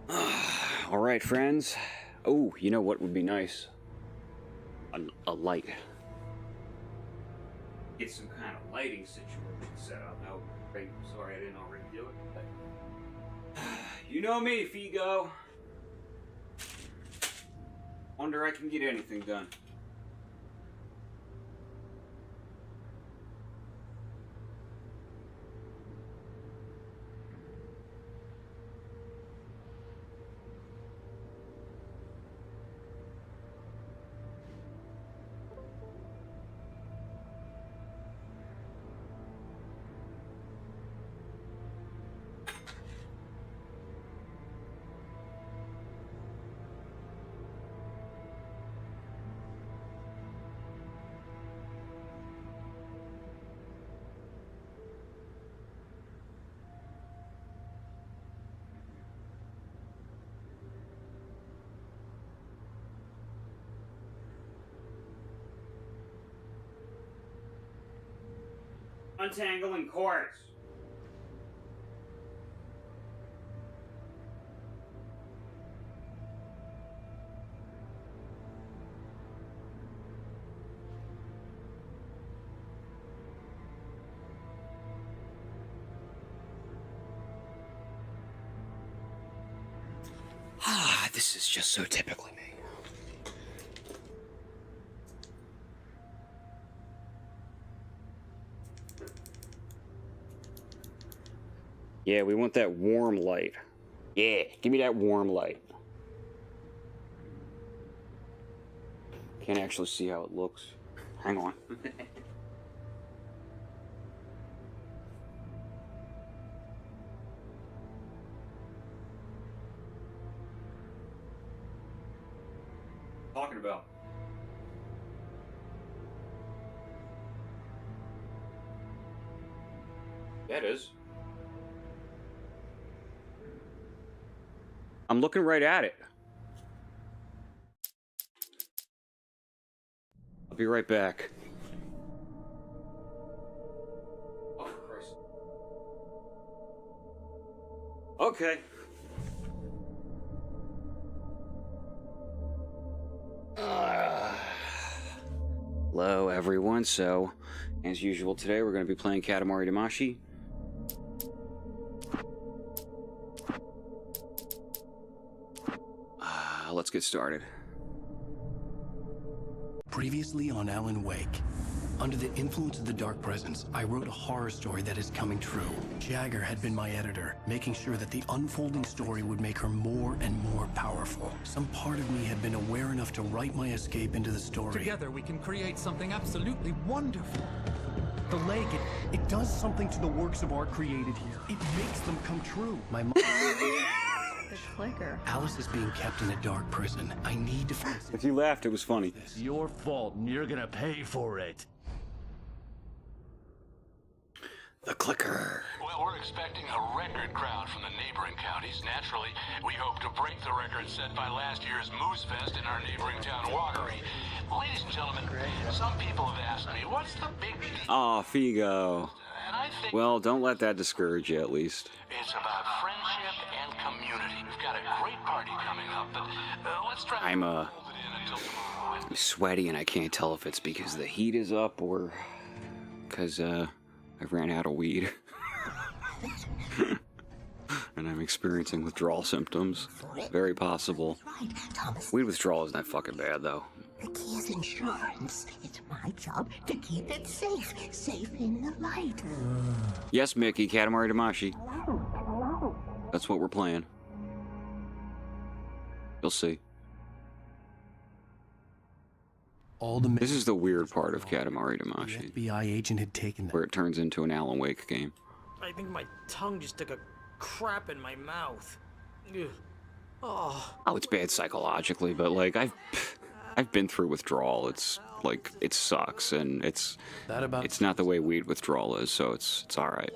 All right, friends. Oh, you know what would be nice? A light. Get some kind of lighting situation set up. No, wait, sorry, I didn't already do it. But you know me, Figo. Wonder I can get anything done. Untangling cords. This is just so typically me. Yeah, we want that warm light. Yeah, give me that warm light. Can't actually see how it looks. Hang on. Talking about. Yeah, it is. I'm looking right at it. I'll be right back. Oh, Christ. Okay. Hello, everyone. So, as usual today, we're going to be playing Katamari Damacy. Let's get started. Previously on Alan Wake. Under the influence of the Dark Presence, I wrote a horror story that is coming true. Jagger had been my editor, making sure that the unfolding story would make her more and more powerful. Some part of me had been aware enough to write my escape into the story. Together we can create something absolutely wonderful. The lake, it does something to the works of art created here. It makes them come true. My mom... The clicker. Alice is being kept in a dark prison. I need to find... If you laughed, it was funny. It's your fault, and you're gonna pay for it. The clicker. Well, we're expecting a record crowd from the neighboring counties. Naturally, we hope to break the record set by last year's Moose Fest in our neighboring town, Walkery. Ladies and gentlemen, some people have asked me, what's the big deal? Aw, Figo. And I think Well, don't let that discourage you, at least. it's about friendship and community. We've got a great party coming up, but let's try I'm, to hold it in until tomorrow. I'm sweaty, and I can't tell if it's because the heat is up or because, I ran out of weed. And I'm experiencing withdrawal symptoms. Very possible. Right, Thomas. Weed withdrawal isn't that fucking bad, though. The key is insurance. It's my job to keep it safe. Safe in the light. Yes, Mickey, Katamari Damacy. That's what we're playing. You'll see. All the This is the weird part of Katamari The Damacy, FBI agent had taken them. where it turns into an Alan Wake game. I think my tongue just took a crap in my mouth. Ugh. Oh, Oh, it's bad psychologically, but like I've been through withdrawal. It's like it sucks, and it's not the way weed withdrawal is, so it's all right.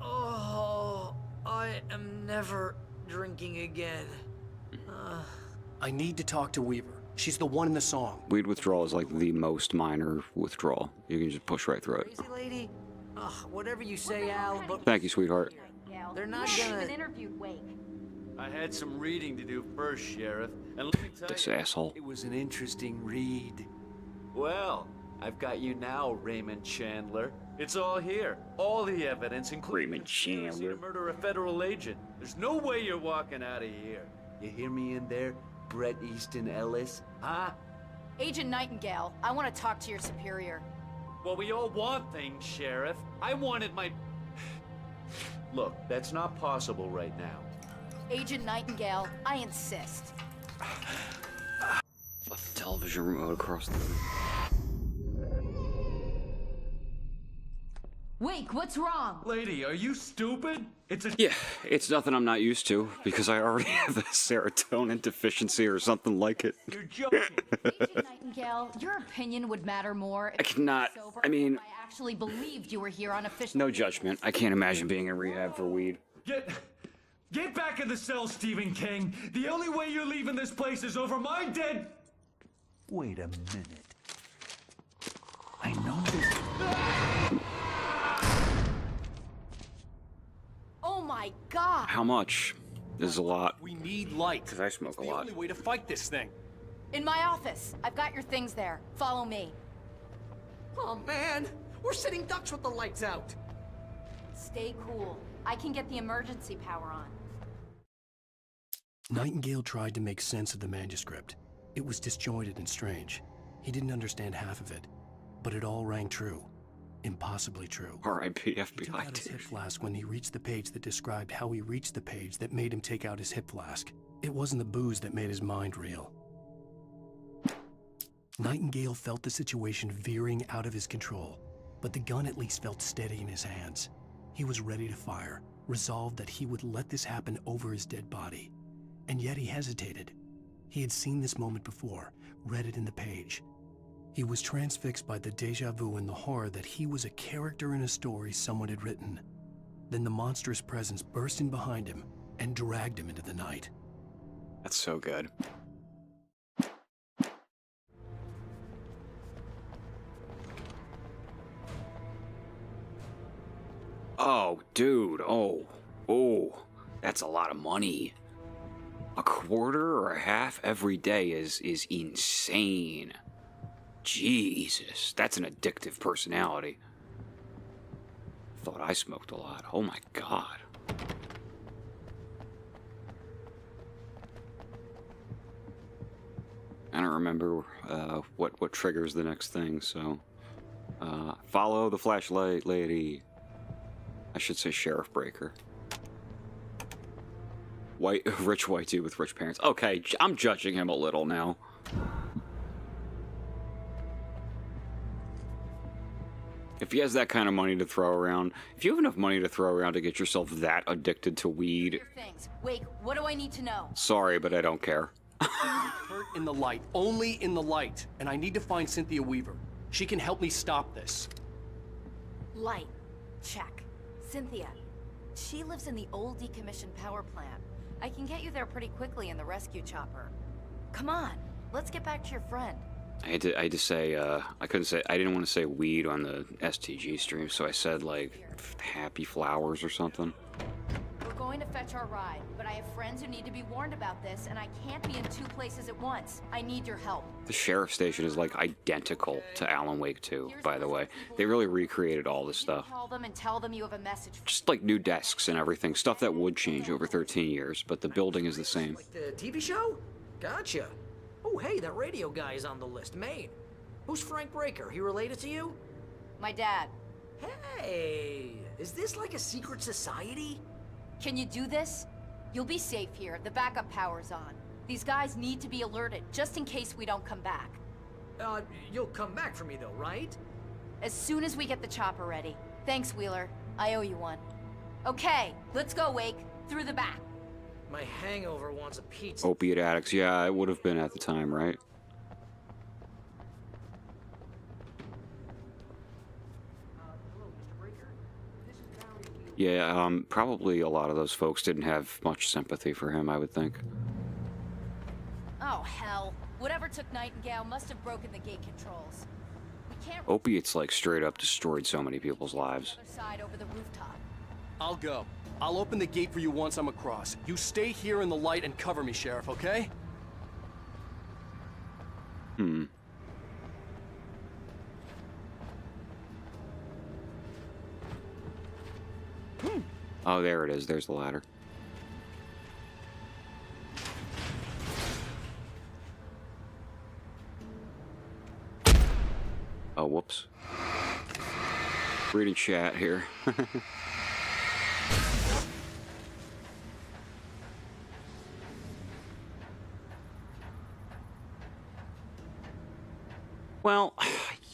oh, I am never drinking again. I need to talk to Weaver. She's the one in the song. Weed withdrawal is like the most minor withdrawal. You can just push right through it. Crazy lady, Ugh, whatever you say, Al, but Thank you, sweetheart. they're not You haven't gonna... even interviewed Wake. I had some reading to do first, Sheriff. And let me tell This you, asshole. it was an interesting read. Well, I've got you now, Raymond Chandler. It's all here. All the evidence, including Raymond conspiracy Chandler. to murder a federal agent. There's no way you're walking out of here. You hear me in there, Bret Easton Ellis? Huh? Agent Nightingale, I want to talk to your superior. Well, we all want things, Sheriff. I wanted my... Look, that's not possible right now. Agent Nightingale, I insist. Left the television remote across the room. Wake, what's wrong? Lady, are you stupid? It's a... Yeah, it's nothing I'm not used to, because I already have a serotonin deficiency or something like it. You're joking. Agent Nightingale, your opinion would matter more if I cannot, you were sober I mean... if I actually believed you were here on official... No judgment. I can't imagine being in rehab for weed. Get back in the cell, Stephen King. The only way you're leaving this place is over my dead... Wait a minute. I know this... Oh my god! How much? This is a lot. We need light. Because I smoke a The lot. only way to fight this thing. In my office. I've got your things there. Follow me. Oh, man! We're sitting ducks with the lights out! Stay cool. I can get the emergency power on. Nightingale tried to make sense of the manuscript. It was disjointed and strange. He didn't understand half of it, but it all rang true. Impossibly true. R.I.P. He took FBI out his hip tape. flask when he reached the page that described how he reached the page that made him take out his hip flask. It wasn't the booze that made his mind reel. Nightingale felt the situation veering out of his control, but the gun at least felt steady in his hands. He was ready to fire, resolved that he would let this happen over his dead body. And yet he hesitated. He had seen this moment before, read it in the page. He was transfixed by the deja vu and the horror that he was a character in a story someone had written. Then the monstrous presence burst in behind him and dragged him into the night. That's so good. Oh, dude. Oh. That's a lot of money. A quarter or a half every day is insane. Jesus, that's an addictive personality. Thought I smoked a lot. Oh my god. I don't remember what triggers the next thing, so follow the flashlight lady. I should say Sheriff Breaker. Rich white dude with rich parents. Okay, I'm judging him a little now. If he has that kind of money to throw around, if you have enough money to throw around to get yourself that addicted to weed, Your things. Wake, what do I need to know? sorry, but I don't care. Hurt in the light. Only in the light. And I need to find Cynthia Weaver. She can help me stop this. Light. Check. Cynthia. She lives in the old decommissioned power plant. I can get you there pretty quickly in the rescue chopper. Come on, let's get back to your friend. I had to say, I didn't want to say weed on the STG stream, so I said, like, happy flowers or something. We're going to fetch our ride, but I have friends who need to be warned about this, and I can't be in two places at once. I need your help. The sheriff station is, like, identical to Alan Wake 2, by the way. They really recreated all this stuff. Call them and tell them you have a message. Just, like, new desks and everything. Stuff that would change over 13 years, but the building is the same. Like the TV show? Gotcha. Oh, hey, that radio guy is on the list. Maine. Who's Frank Breaker? He related to you? My dad. Hey, is this like a secret society? Can you do this? You'll be safe here. The backup power's on. These guys need to be alerted, just in case we don't come back. You'll come back for me though, right? As soon as we get the chopper ready. Thanks, Wheeler. I owe you one. Okay, let's go, Wake. Through the back. My hangover wants a pizza. Opiate addicts, yeah, it would have been at the time, right? Hello, Mr. Breaker. This is Barry Wheeler. Yeah, probably a lot of those folks didn't have much sympathy for him, I would think. Oh, hell. Whatever took Nightingale must have broken the gate controls. We can't Opiates, like, straight up destroyed so many people's lives. other side over the rooftop. I'll go. I'll open the gate for you once I'm across. You stay here in the light and cover me, Sheriff, okay? Oh, there it is. There's the ladder. Oh, whoops. Reading chat here. Well,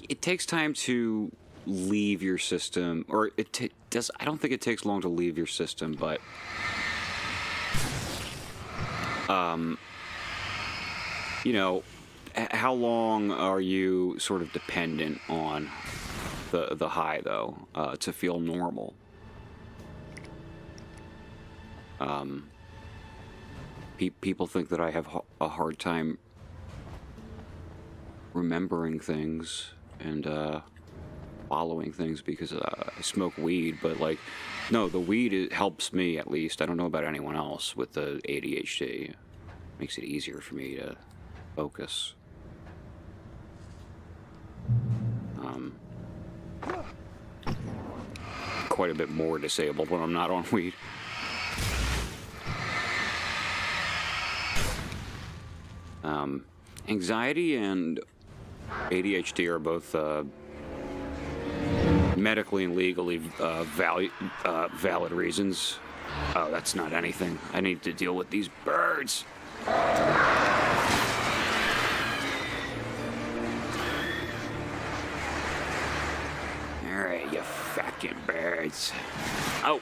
it takes time to leave your system, or it does. I don't think it takes long to leave your system, but you know, how long are you sort of dependent on the high though to feel normal? People think that I have a hard time remembering things and following things because I smoke weed, but like, no, the weed helps me at least. I don't know about anyone else with the ADHD. Makes it easier for me to focus. Quite a bit more disabled when I'm not on weed. Anxiety and ADHD are both medically and legally valid reasons. Oh, that's not anything. I need to deal with these birds. Alright, you fucking birds. Oh.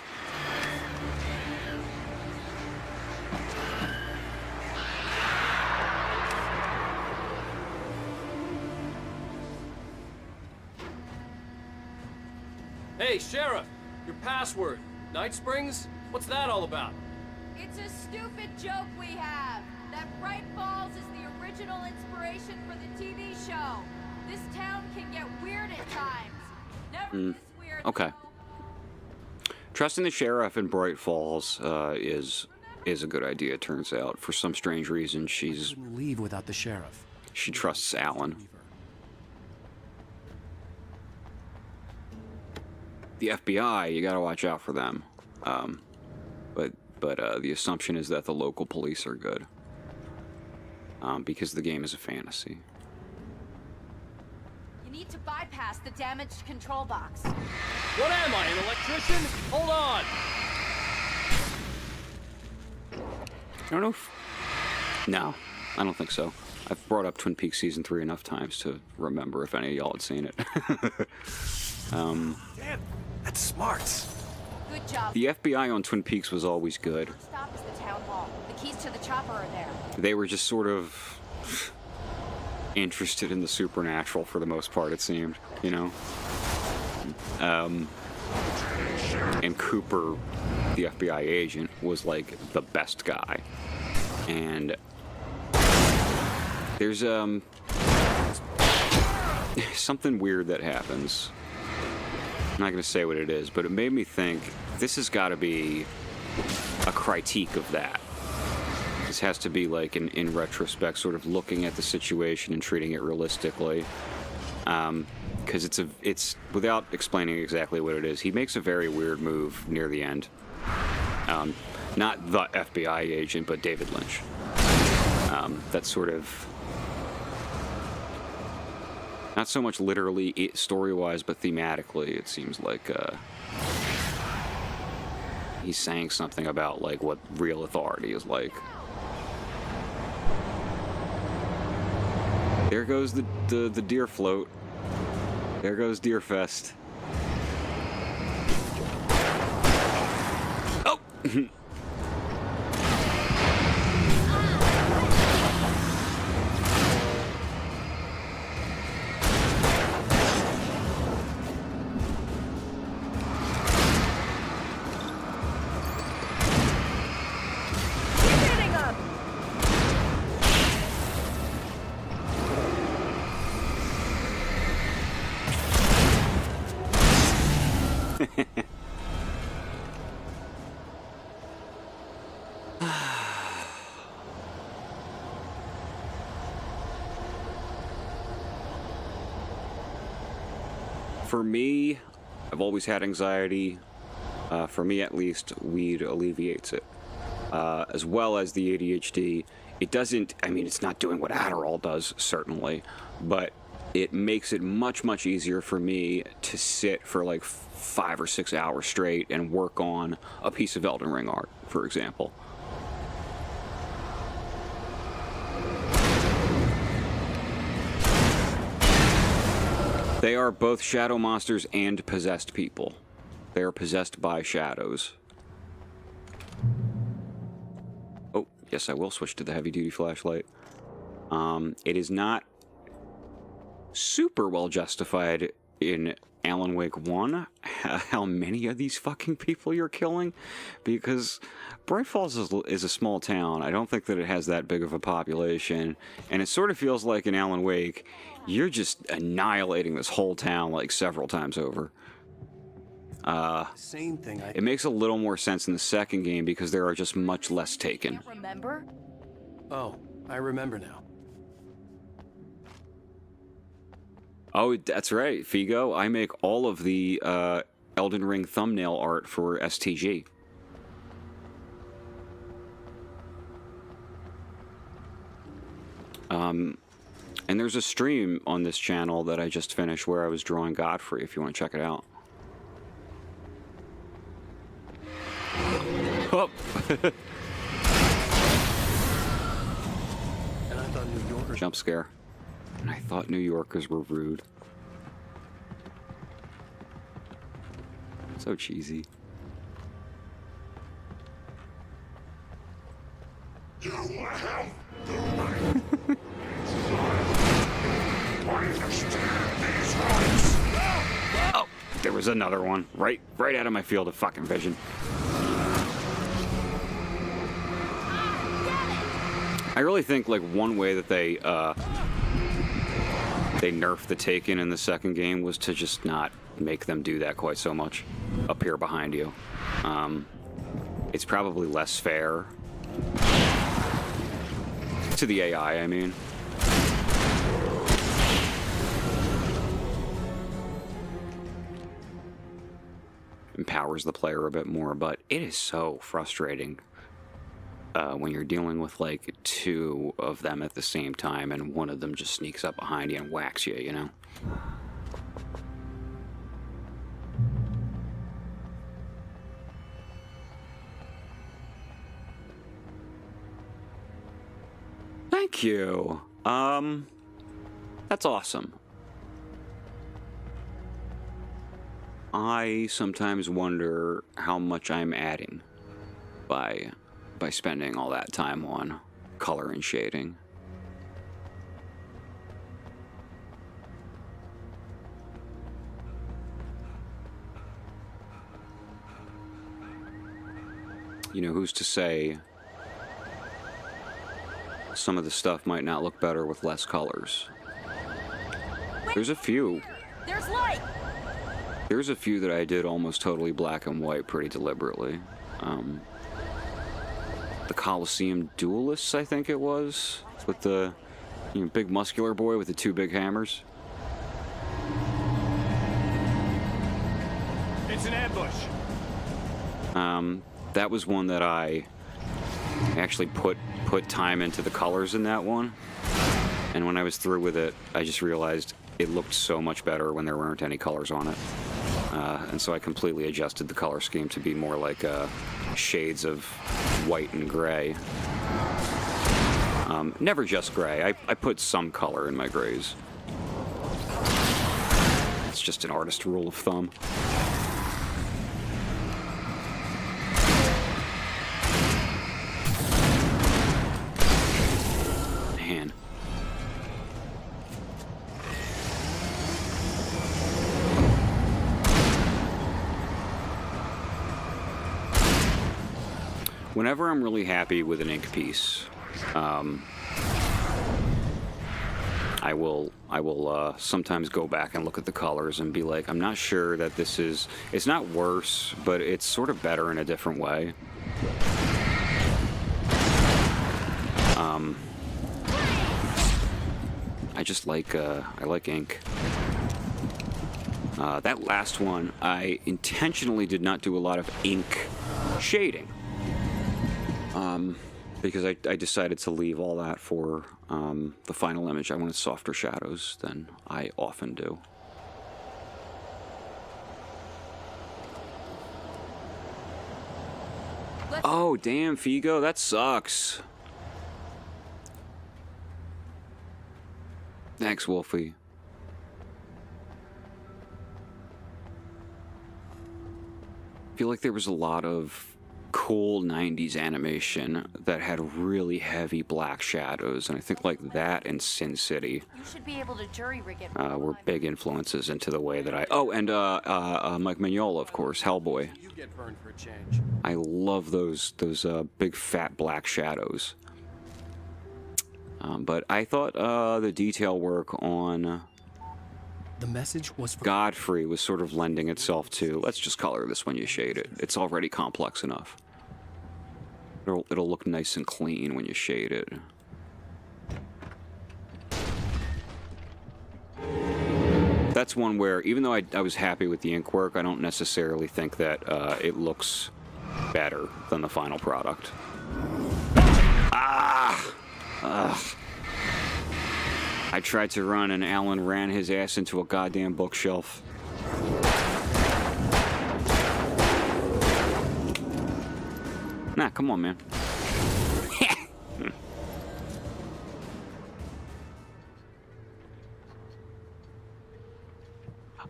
Hey, Sheriff! Your password. Night Springs? What's that all about? It's a stupid joke we have. That Bright Falls is the original inspiration for the TV show. This town can get weird at times. Never this weird. Okay. Trusting the sheriff in Bright Falls is a good idea, it turns out. For some strange reason, Couldn't leave without the sheriff. she trusts Alan. The FBI, you gotta watch out for them. But the assumption is that the local police are good. Because the game is a fantasy. You need to bypass the damaged control box. What am I, an electrician? Hold on! I don't know if... No, I don't think so. I've brought up Twin Peaks Season 3 enough times to remember if any of y'all had seen it. Damn, that's smart. Good job. The FBI on Twin Peaks was always good. Stop is the town hall. The keys to the chopper are there. They were just sort of interested in the supernatural for the most part, it seemed, you know? And Cooper, the FBI agent, was like the best guy. And there's something weird that happens. I'm not going to say what it is, but it made me think this has got to be a critique of that. This has to be like in retrospect, sort of looking at the situation and treating it realistically. Because it's without explaining exactly what it is, he makes a very weird move near the end. Not the FBI agent, but David Lynch. That's sort of not so much literally story-wise, but thematically, it seems like he's saying something about like what real authority is like. There goes the deer float. There goes Deer Fest. Oh! For me, I've always had anxiety. For me, at least, weed alleviates it. As well as the ADHD. It doesn't, I mean, it's not doing what Adderall does, certainly, but it makes it much, much easier for me to sit for like 5 or 6 hours straight and work on a piece of Elden Ring art, for example. They are both shadow monsters and possessed people. They are possessed by shadows. Oh, yes, I will switch to the heavy-duty flashlight. It is not super well justified in Alan Wake 1 how many of these fucking people you're killing, because Bright Falls is a small town. I don't think that it has that big of a population, and it sort of feels like in Alan Wake you're just annihilating this whole town like several times over. Same thing. It makes a little more sense in the second game because there are just much less taken. Can't remember? Oh, I remember now. Oh, that's right, Figo. I make all of the Elden Ring thumbnail art for STG. And there's a stream on this channel that I just finished where I was drawing Godfrey, if you want to check it out. Oh. And I thought New Yorkers... Jump scare. And I thought New Yorkers were rude. So cheesy. Oh, there was another one. Right out of my field of fucking vision. I really think, like, one way that they nerfed the Taken in the second game was to just not make them do that quite so much. Up here behind you. It's probably less fair. To the AI, I mean. Empowers the player a bit more, but it is so frustrating when you're dealing with like 2 of them at the same time and one of them just sneaks up behind you and whacks you, you know? Thank you. That's awesome. I sometimes wonder how much I'm adding by spending all that time on color and shading. You know, who's to say some of the stuff might not look better with less colors? There's a few. There's light! There's a few that I did almost totally black and white pretty deliberately. The Colosseum Duelists, I think it was, with the big muscular boy with the 2 big hammers. It's an ambush. That was one that I actually put time into the colors in that one. And when I was through with it, I just realized it looked so much better when there weren't any colors on it. And so I completely adjusted the color scheme to be more like shades of white and gray. Never just gray. I put some color in my grays. It's just an artist rule of thumb. Man. Whenever I'm really happy with an ink piece, I will sometimes go back and look at the colors and be like, I'm not sure that this is, it's not worse, but it's sort of better in a different way. I just like, I like ink. That last one, I intentionally did not do a lot of ink shading. Because I decided to leave all that for the final image. I wanted softer shadows than I often do. Oh, damn, Figo, that sucks. Thanks, Wolfie. I feel like there was a lot of cool 90s animation that had really heavy black shadows, and I think like that and Sin City You should be able to jury rig it. were big influences into the way that I... Oh, and Mike Mignola, of course, Hellboy. You get burned for a change. I love those big fat black shadows. But I thought the detail work on The message was for Godfrey was sort of lending itself to, let's just color this when you shade it. It's already complex enough. It'll look nice and clean when you shade it. That's one where, even though I was happy with the ink work, I don't necessarily think that it looks better than the final product. Ah! Ugh. I tried to run and Alan ran his ass into a goddamn bookshelf. Nah, come on, man.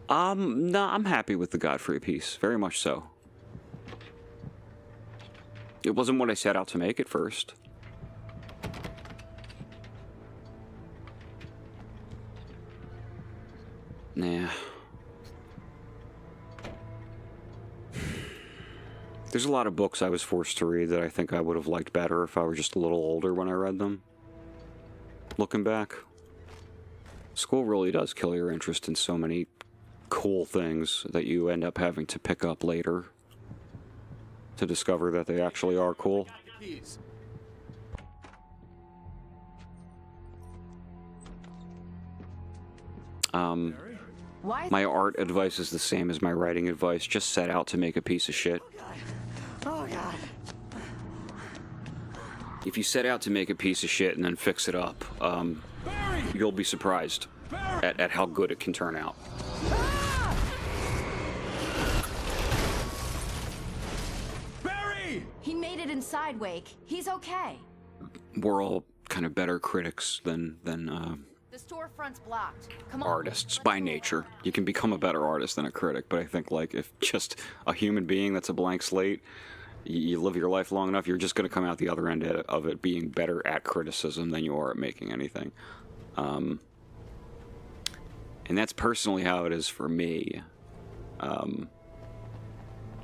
No, I'm happy with the Godfrey piece. Very much so. It wasn't what I set out to make at first. Nah. There's a lot of books I was forced to read that I think I would have liked better if I were just a little older when I read them. Looking back. School really does kill your interest in so many cool things that you end up having to pick up later to discover that they actually are cool. Keys. My art advice is the same as my writing advice. Just set out to make a piece of shit. Oh, God. If you set out to make a piece of shit and then fix it up, you'll be surprised at how good it can turn out. Barry! He made it inside, Wake. He's okay. We're all kind of better critics than The storefront's blocked. Come on. artists by nature. You can become a better artist than a critic, but I think like if just a human being that's a blank slate, you live your life long enough, you're just going to come out the other end of it being better at criticism than you are at making anything. And that's personally how it is for me.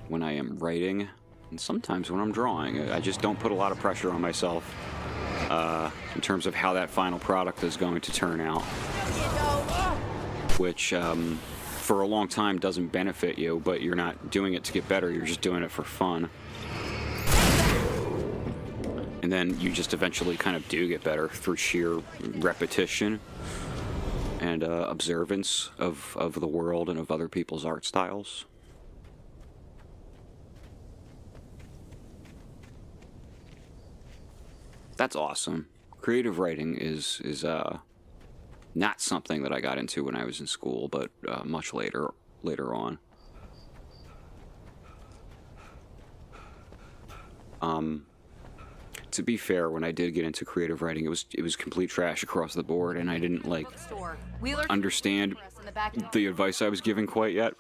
When I am writing, and sometimes when I'm drawing, I just don't put a lot of pressure on myself in terms of how that final product is going to turn out. Which, for a long time doesn't benefit you, but you're not doing it to get better, you're just doing it for fun. And then you just eventually kind of do get better through sheer repetition and observance of the world and of other people's art styles. That's awesome. Creative writing is not something that I got into when I was in school, but much later on. To be fair, when I did get into creative writing, it was complete trash across the board, and I didn't like understand the advice I was giving quite yet.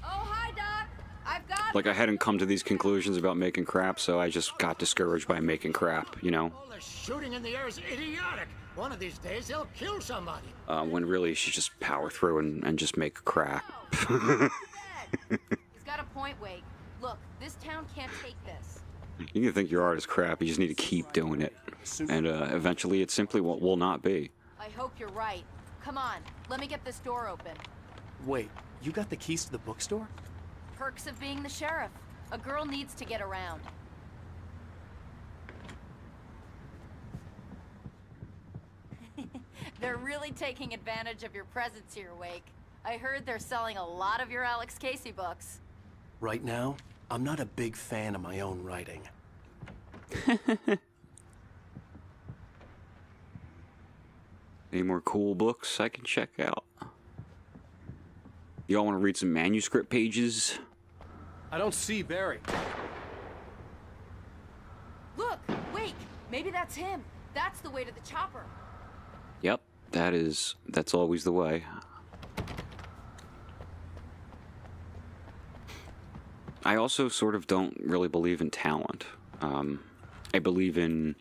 Oh, hi, Doc. I've got Like I hadn't come to these conclusions about making crap, so I just got discouraged by making crap, you know? All the shooting in the air is idiotic. One of these days, they'll kill somebody. When really you should just power through and just make crap. He's got a point, Wake. Look, this town can't take this. You can think your art is crap, you just need to keep doing it. And eventually it simply will not be. I hope you're right. Come on, let me get this door open. Wait, you got the keys to the bookstore? Perks of being the sheriff. A girl needs to get around. They're really taking advantage of your presence here, Wake. I heard they're selling a lot of your Alex Casey books. Right now, I'm not a big fan of my own writing. Any more cool books I can check out? Y'all want to read some manuscript pages? I don't see Barry. Look, wait, maybe that's him. That's the way to the chopper. Yep, that's always the way. I also sort of don't really believe in talent. I believe in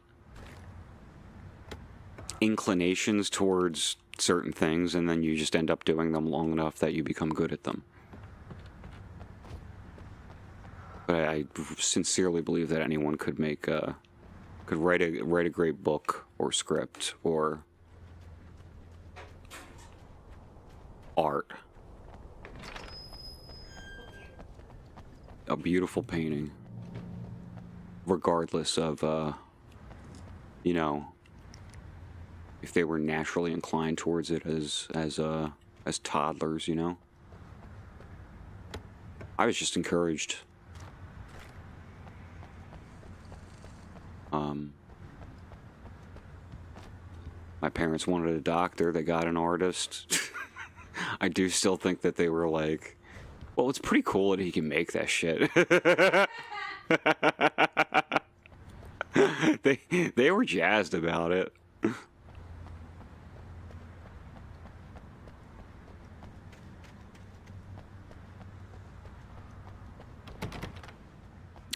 inclinations towards certain things, and then you just end up doing them long enough that you become good at them. But I sincerely believe that anyone could write a great book or script or art. A beautiful painting, regardless of, you know, if they were naturally inclined towards it as toddlers, you know. I was just encouraged. My parents wanted a doctor, they got an artist. I do still think that they were like, well, it's pretty cool that he can make that shit. They were jazzed about it.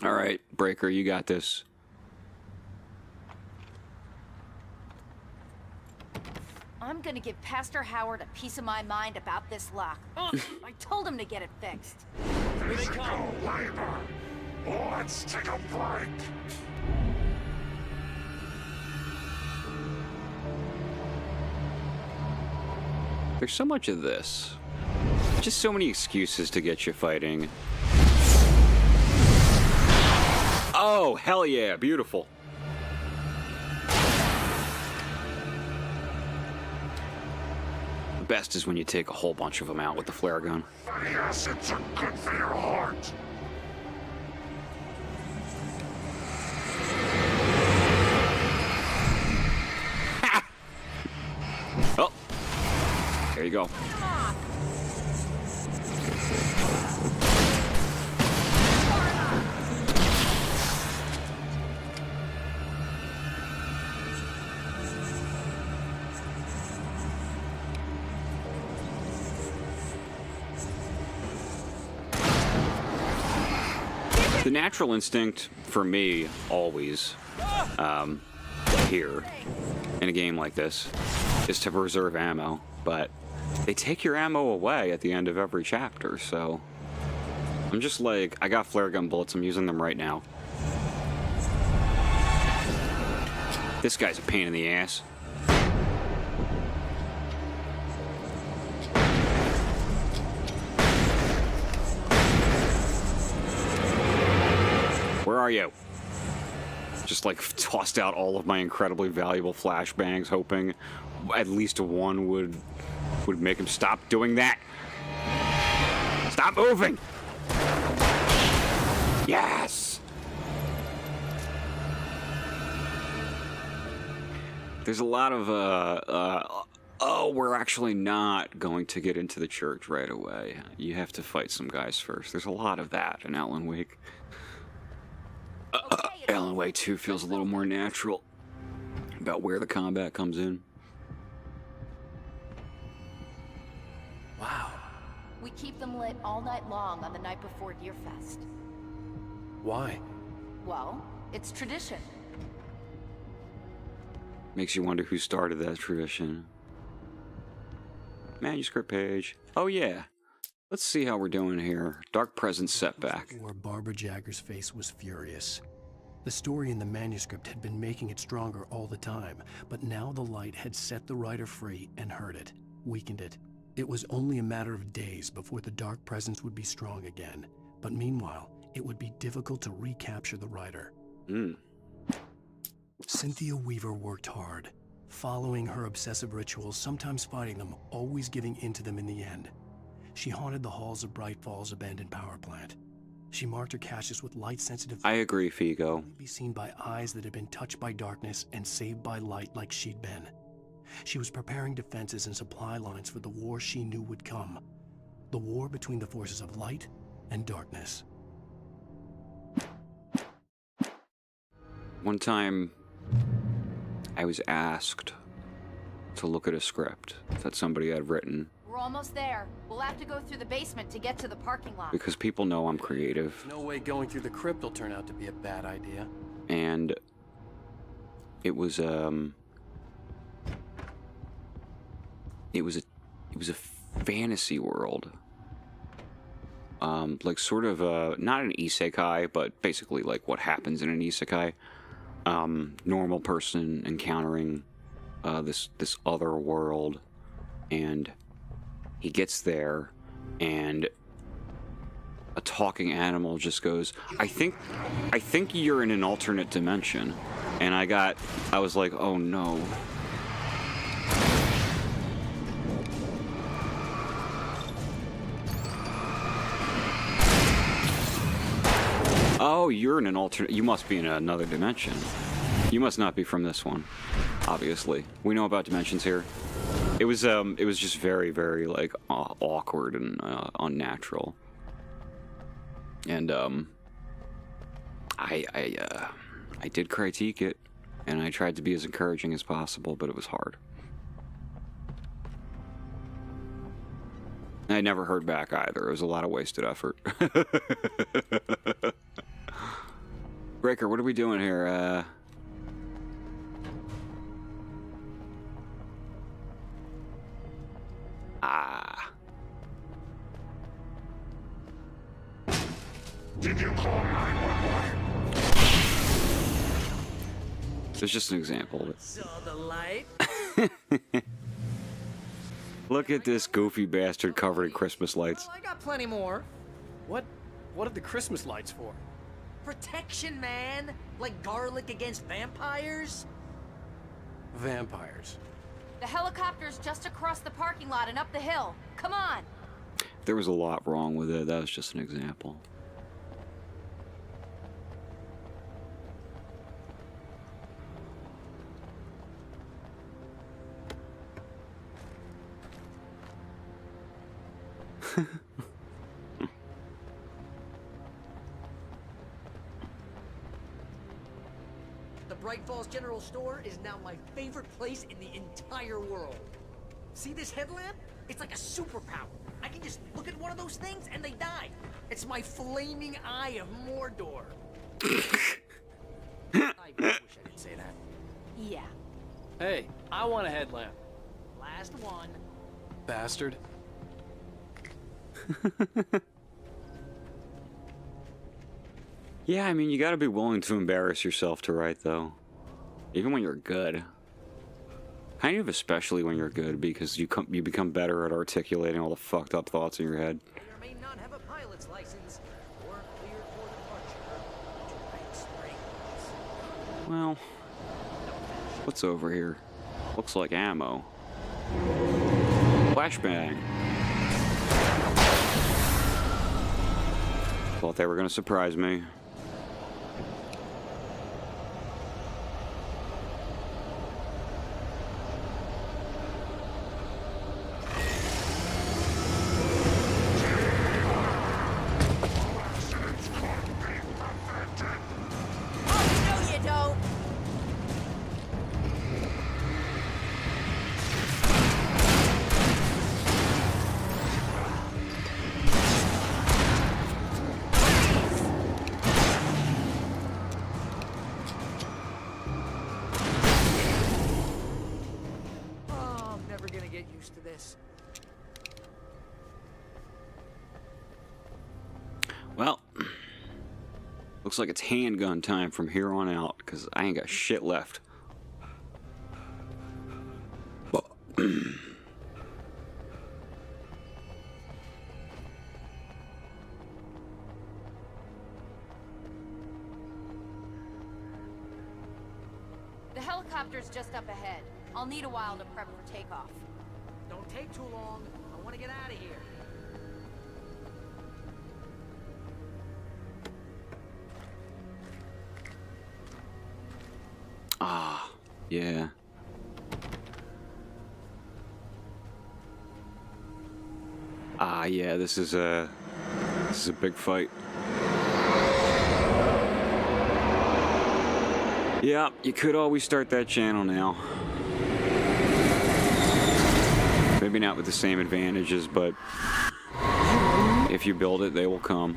All right, Breaker, you got this. I'm gonna give Pastor Howard a piece of my mind about this lock. I told him to get it fixed. Here they come. Labor. Let's take a break. There's so much of this. Just so many excuses to get you fighting. Oh, hell yeah, beautiful. The best is when you take a whole bunch of them out with the flare gun. Fatty acids are good for your heart. Ha! Oh, there you go. The natural instinct for me, always, here, in a game like this, is to preserve ammo, but they take your ammo away at the end of every chapter, so I'm just like, I got flare gun bullets, I'm using them right now. This guy's a pain in the ass. Where are you? Just like tossed out all of my incredibly valuable flashbangs, hoping at least one would make him stop doing that. Stop moving! Yes! There's a lot of, oh, we're actually not going to get into the church right away. You have to fight some guys first. There's a lot of that in Alan Wake. Alan Wake 2 feels a little more natural about where the combat comes in. Wow. We keep them lit all night long on the night before Deerfest. Why? Well, it's tradition. Makes you wonder who started that tradition. Manuscript page. Oh yeah. Let's see how we're doing here. Dark Presence setback. Where Barbara Jagger's face was furious. The story in the manuscript had been making it stronger all the time, but now the light had set the writer free and hurt it, weakened it. It was only a matter of days before the Dark Presence would be strong again, but meanwhile, it would be difficult to recapture the writer. Cynthia Weaver worked hard, following her obsessive rituals, sometimes fighting them, always giving in to them in the end. She haunted the halls of Bright Falls abandoned power plant. She marked her caches with light-sensitive... I agree, Figo. ...be seen by eyes that had been touched by darkness and saved by light like she'd been. She was preparing defenses and supply lines for the war she knew would come. The war between the forces of light and darkness. One time, I was asked to look at a script that somebody had written. We're almost there. We'll have to go through the basement to get to the parking lot. Because people know I'm creative. No way going through the crypt will turn out to be a bad idea. And it was a fantasy world. Like sort of not an isekai, but basically like what happens in an isekai. Normal person encountering this other world, and he gets there, and a talking animal just goes, I think you're in an alternate dimension. And I was like, oh no. Oh, you're in an alternate... You must be in another dimension. You must not be from this one. Obviously. We know about dimensions here. It was just very, very, like, awkward and unnatural. And, I did critique it, and I tried to be as encouraging as possible, but it was hard. I never heard back either. It was a lot of wasted effort. Breaker, what are we doing here? Did you call 911? It's just an example. Saw the light? Look at this goofy bastard covered in Christmas lights. Well, I got plenty more. What are the Christmas lights for? Protection, man! Like garlic against vampires? Vampires. The helicopter's just across the parking lot and up the hill. Come on! There was a lot wrong with it. That was just an example. The Bright Falls General Store is now my favorite place in the entire world. See this headlamp? It's like a superpower. I can just look at one of those things and they die. It's my flaming eye of Mordor. I wish I didn't say that. Yeah. Hey, I want a headlamp. Last one. Bastard. Yeah, I mean, you gotta be willing to embarrass yourself to write, though. Even when you're good. Kind of especially when you're good, because you become better at articulating all the fucked up thoughts in your head. May or may not have a pilot's license or cleared for departure to White Springs. Well, what's over here? Looks like ammo. Flashbang. Thought they were gonna surprise me. Well, looks like it's handgun time from here on out, because I ain't got shit left. Well, the helicopter's just up ahead. I'll need a while to prep for takeoff. Don't take too long. I want to get out of here. Ah, yeah. Ah, yeah, this is a big fight. Yeah, you could always start that channel now. Maybe not with the same advantages, but if you build it, they will come.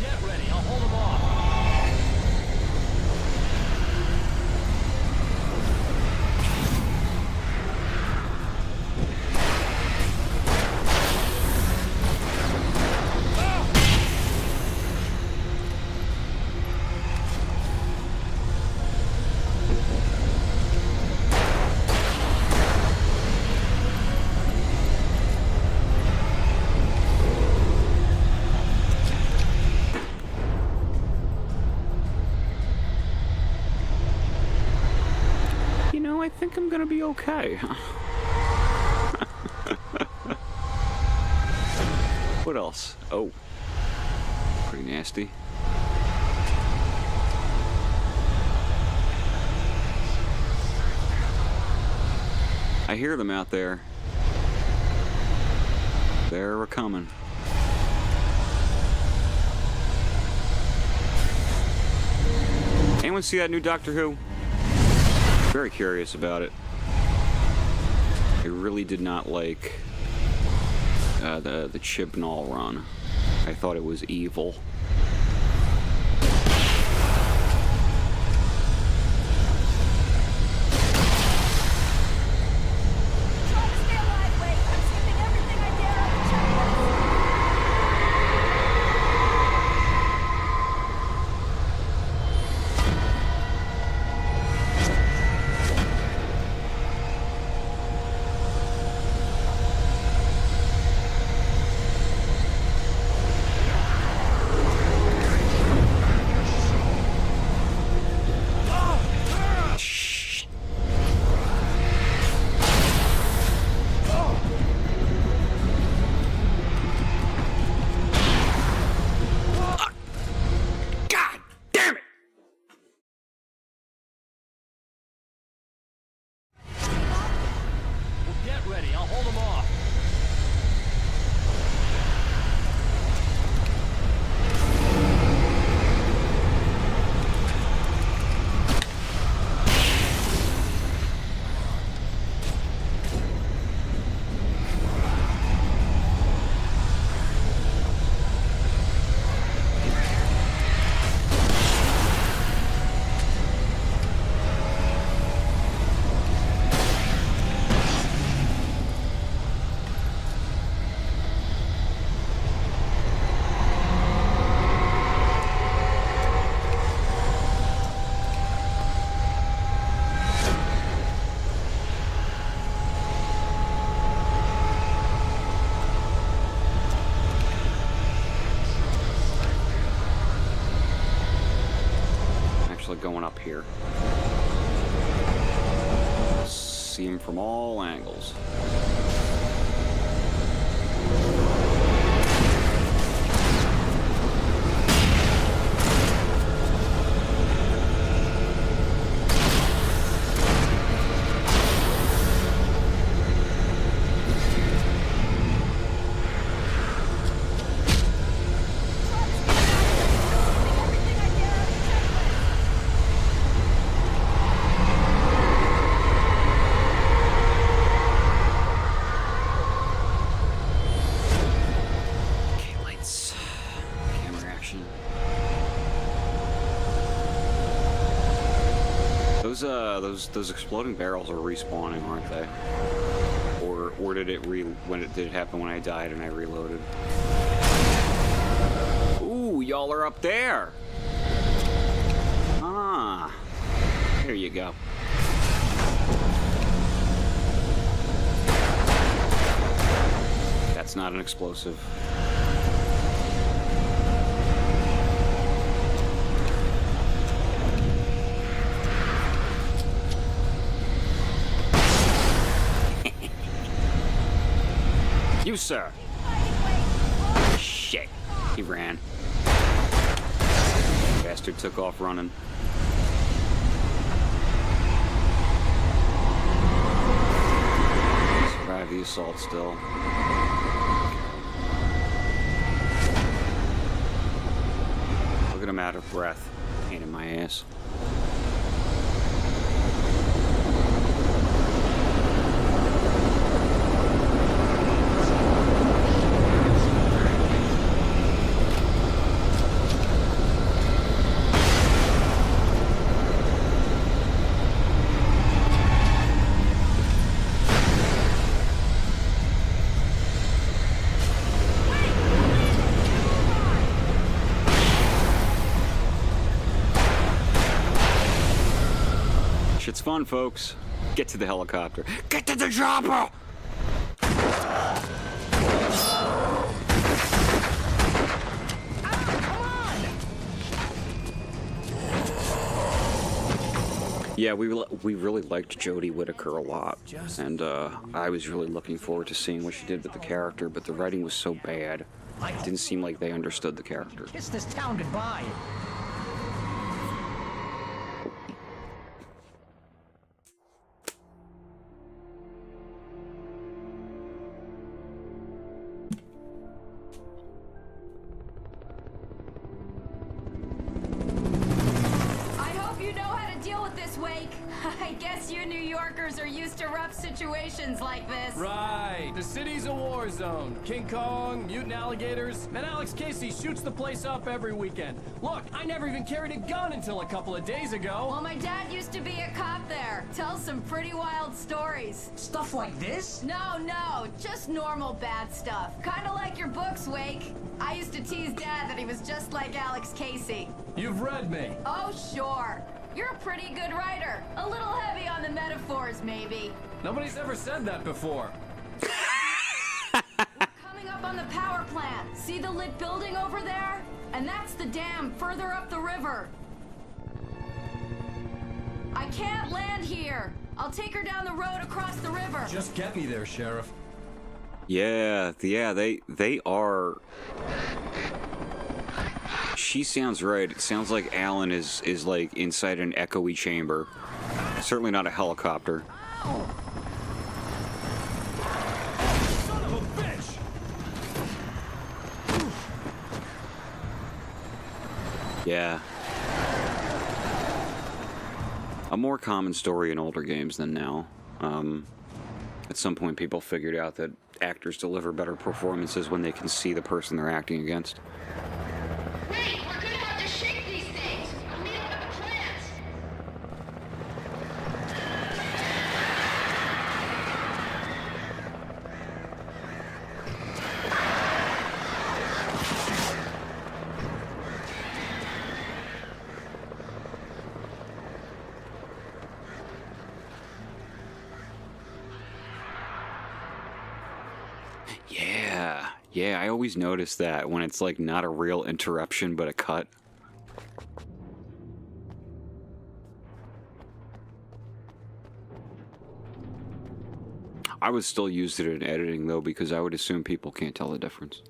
Get ready, I'll hold them off. I think I'm gonna be okay. What else? Oh. Pretty nasty. I hear them out there. They're coming. Anyone see that new Doctor Who? Very curious about it. I really did not like the Chibnall run. I thought it was evil. Going up here. See him from all angles. Those exploding barrels are respawning, aren't they? Or did it did it happen when I died and I reloaded? Ooh, y'all are up there. Ah, there you go. That's not an explosive. You, sir. Shit. He ran. Bastard took off running. the assault still. Look at him out of breath. Pain in my ass. Shit's fun, folks. Get to the helicopter. Get to the chopper! Yeah, we really liked Jodie Whittaker a lot, and I was really looking forward to seeing what she did with the character, but the writing was so bad, it didn't seem like they understood the character. Kiss this town goodbye. I guess you New Yorkers are used to rough situations like this. Right. The city's a war zone. King Kong, mutant alligators, and Alex Casey shoots the place up every weekend. Look, I never even carried a gun until a couple of days ago. Well, my dad used to be a cop there. Tells some pretty wild stories. Stuff like this? No, just normal bad stuff. Kinda like your books, Wake. I used to tease Dad that he was just like Alex Casey. You've read me. Oh, sure. You're a pretty good writer. A little heavy on the metaphors, maybe. Nobody's ever said that before. We're coming up on the power plant. See the lit building over there? And that's the dam further up the river. I can't land here. I'll take her down the road across the river. Just get me there, Sheriff. Yeah, they are... She sounds right. It sounds like Alan is like inside an echoey chamber. Certainly not a helicopter. Ow! Son of a bitch! Yeah. A more common story in older games than now. At some point people figured out that actors deliver better performances when they can see the person they're acting against. Wait, we're gonna have to shake these things. I'll meet up at the plants. Yeah, I always notice that when it's like not a real interruption but a cut. I would still use it in editing though, because I would assume people can't tell the difference.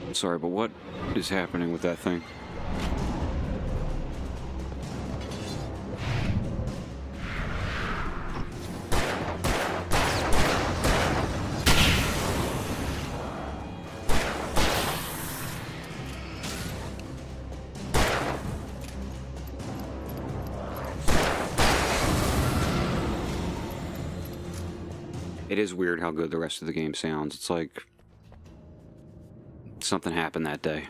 I'm sorry, but what is happening with that thing? It is weird how good the rest of the game sounds. It's like something happened that day.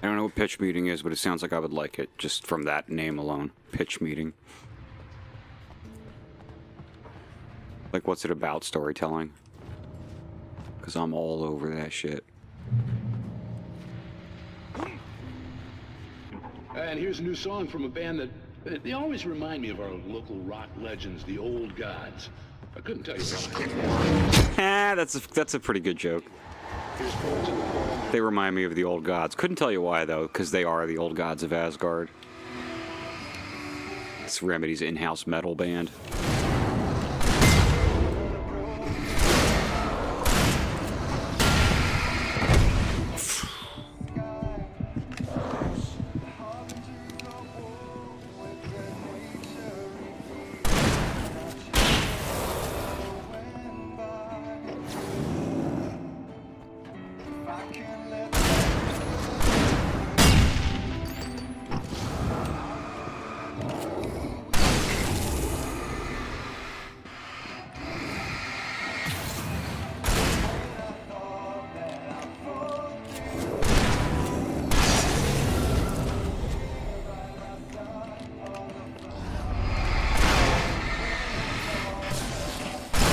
I don't know what pitch meeting is, but it sounds like I would like it, just from that name alone. Pitch meeting. Like, what's it about? Storytelling? Because I'm all over that shit. And here's a new song from a band that they always remind me of our local rock legends, the Old Gods. I couldn't tell you why. That's a pretty good joke. They remind me of the Old Gods. Couldn't tell you why, though, because they are the Old Gods of Asgard. It's Remedy's in-house metal band.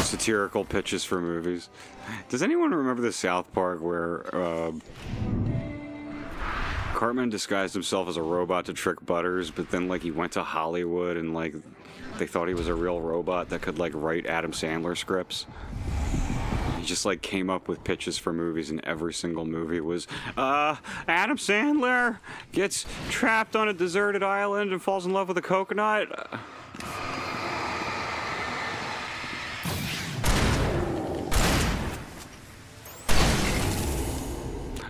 Satirical pitches for movies. Does anyone remember the South Park where Cartman disguised himself as a robot to trick Butters, but then like he went to Hollywood and like they thought he was a real robot that could like write Adam Sandler scripts? He just like came up with pitches for movies, and every single movie was Adam Sandler gets trapped on a deserted island and falls in love with a coconut.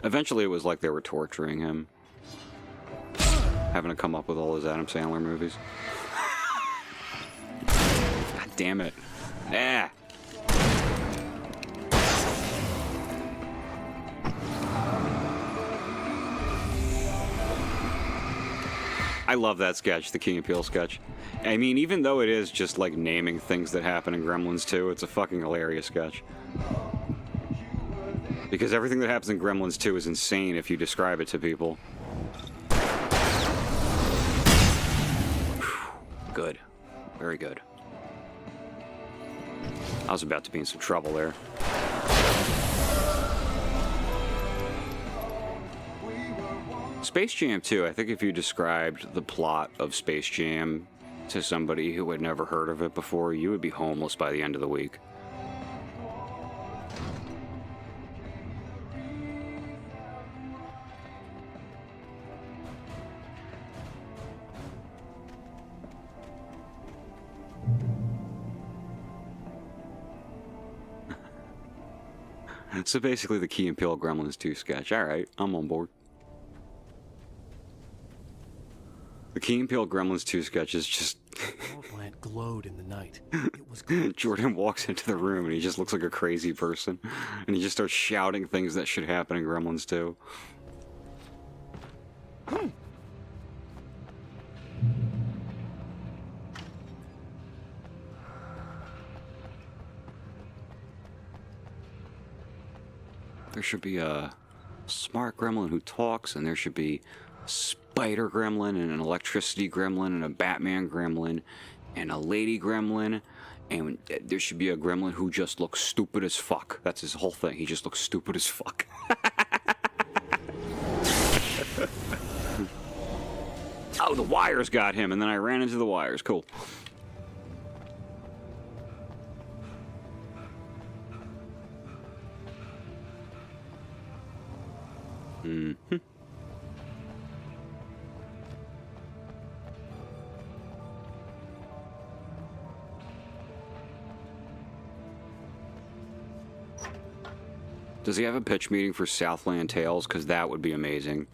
Eventually, it was like they were torturing him, having to come up with all his Adam Sandler movies. God damn it. Ah. I love that sketch, the Key and Peele sketch. I mean, even though it is just like naming things that happen in Gremlins 2, it's a fucking hilarious sketch. Because everything that happens in Gremlins 2 is insane if you describe it to people. Good. Very good. I was about to be in some trouble there. Space Jam 2, I think if you described the plot of Space Jam to somebody who had never heard of it before, you would be homeless by the end of the week. So basically the Key and Peele Gremlins 2 sketch. Alright, I'm on board. The Key and Peele Gremlins 2 sketch is just... The power plant glowed in the night. It was glowing. Jordan walks into the room and he just looks like a crazy person. And he just starts shouting things that should happen in Gremlins 2. There should be a smart gremlin who talks, and there should be a spider gremlin, and an electricity gremlin, and a Batman gremlin, and a lady gremlin, and there should be a gremlin who just looks stupid as fuck. That's his whole thing. He just looks stupid as fuck. Oh, the wires got him, and then I ran into the wires. Cool. Mm-hmm. Does he have a pitch meeting for Southland Tales? Because that would be amazing.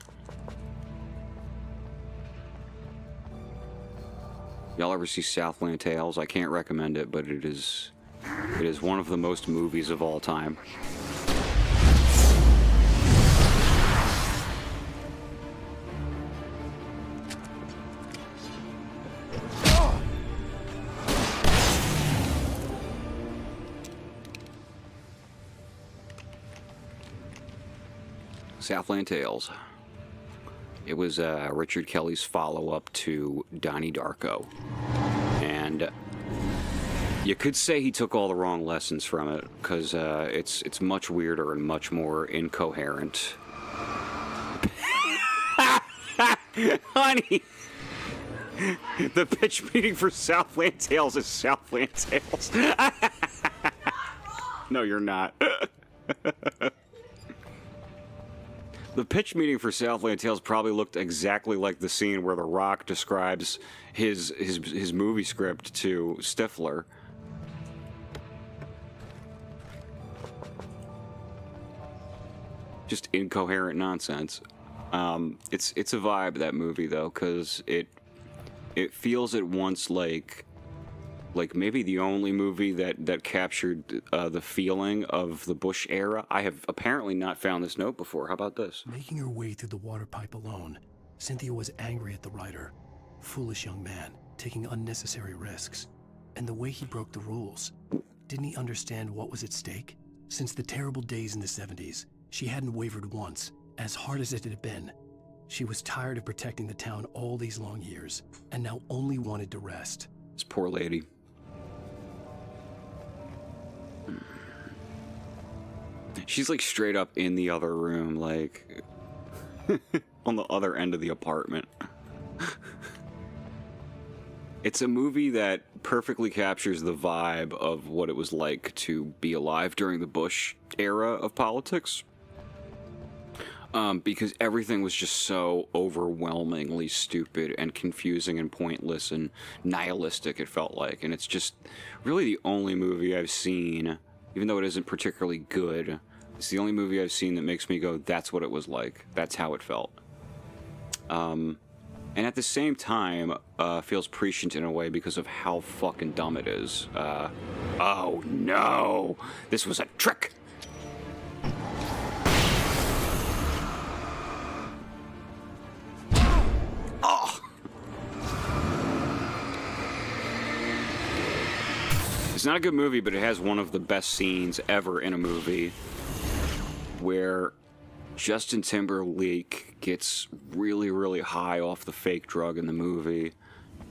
Y'all ever see Southland Tales? I can't recommend it, but it is one of the most movies of all time. Southland Tales. It was Richard Kelly's follow-up to Donnie Darko. And you could say he took all the wrong lessons from it, because it's much weirder and much more incoherent. Honey! The pitch meeting for Southland Tales is Southland Tales. No, you're not. The pitch meeting for Southland Tales probably looked exactly like the scene where The Rock describes his movie script to Stifler. Just incoherent nonsense. It's a vibe, that movie, though, because it feels at once like maybe the only movie that captured the feeling of the Bush era. I have apparently not found this note before. How about this? Making her way through the water pipe alone, Cynthia was angry at the writer. Foolish young man, taking unnecessary risks. And the way he broke the rules. Didn't he understand what was at stake? Since the terrible days in the 70s, she hadn't wavered once, as hard as it had been. She was tired of protecting the town all these long years, and now only wanted to rest. This poor lady. She's like straight up in the other room, like on the other end of the apartment. It's a movie that perfectly captures the vibe of what it was like to be alive during the Bush era of politics. Because everything was just so overwhelmingly stupid and confusing and pointless and nihilistic, it felt like. And it's just really the only movie I've seen, even though it isn't particularly good, it's the only movie I've seen that makes me go, that's what it was like. That's how it felt. And at the same time, feels prescient in a way because of how fucking dumb it is. Oh no! This was a trick! Oh! It's not a good movie, but it has one of the best scenes ever in a movie, where Justin Timberlake gets really, really high off the fake drug in the movie,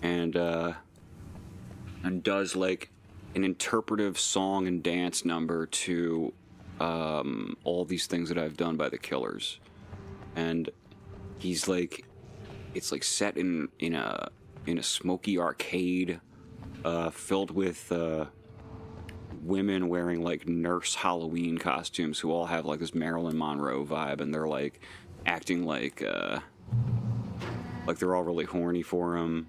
and does like an interpretive song and dance number to all these things that I've done by the Killers, and he's like, it's like set in a smoky arcade, filled with women wearing like nurse Halloween costumes who all have like this Marilyn Monroe vibe, and they're like acting like they're all really horny for him.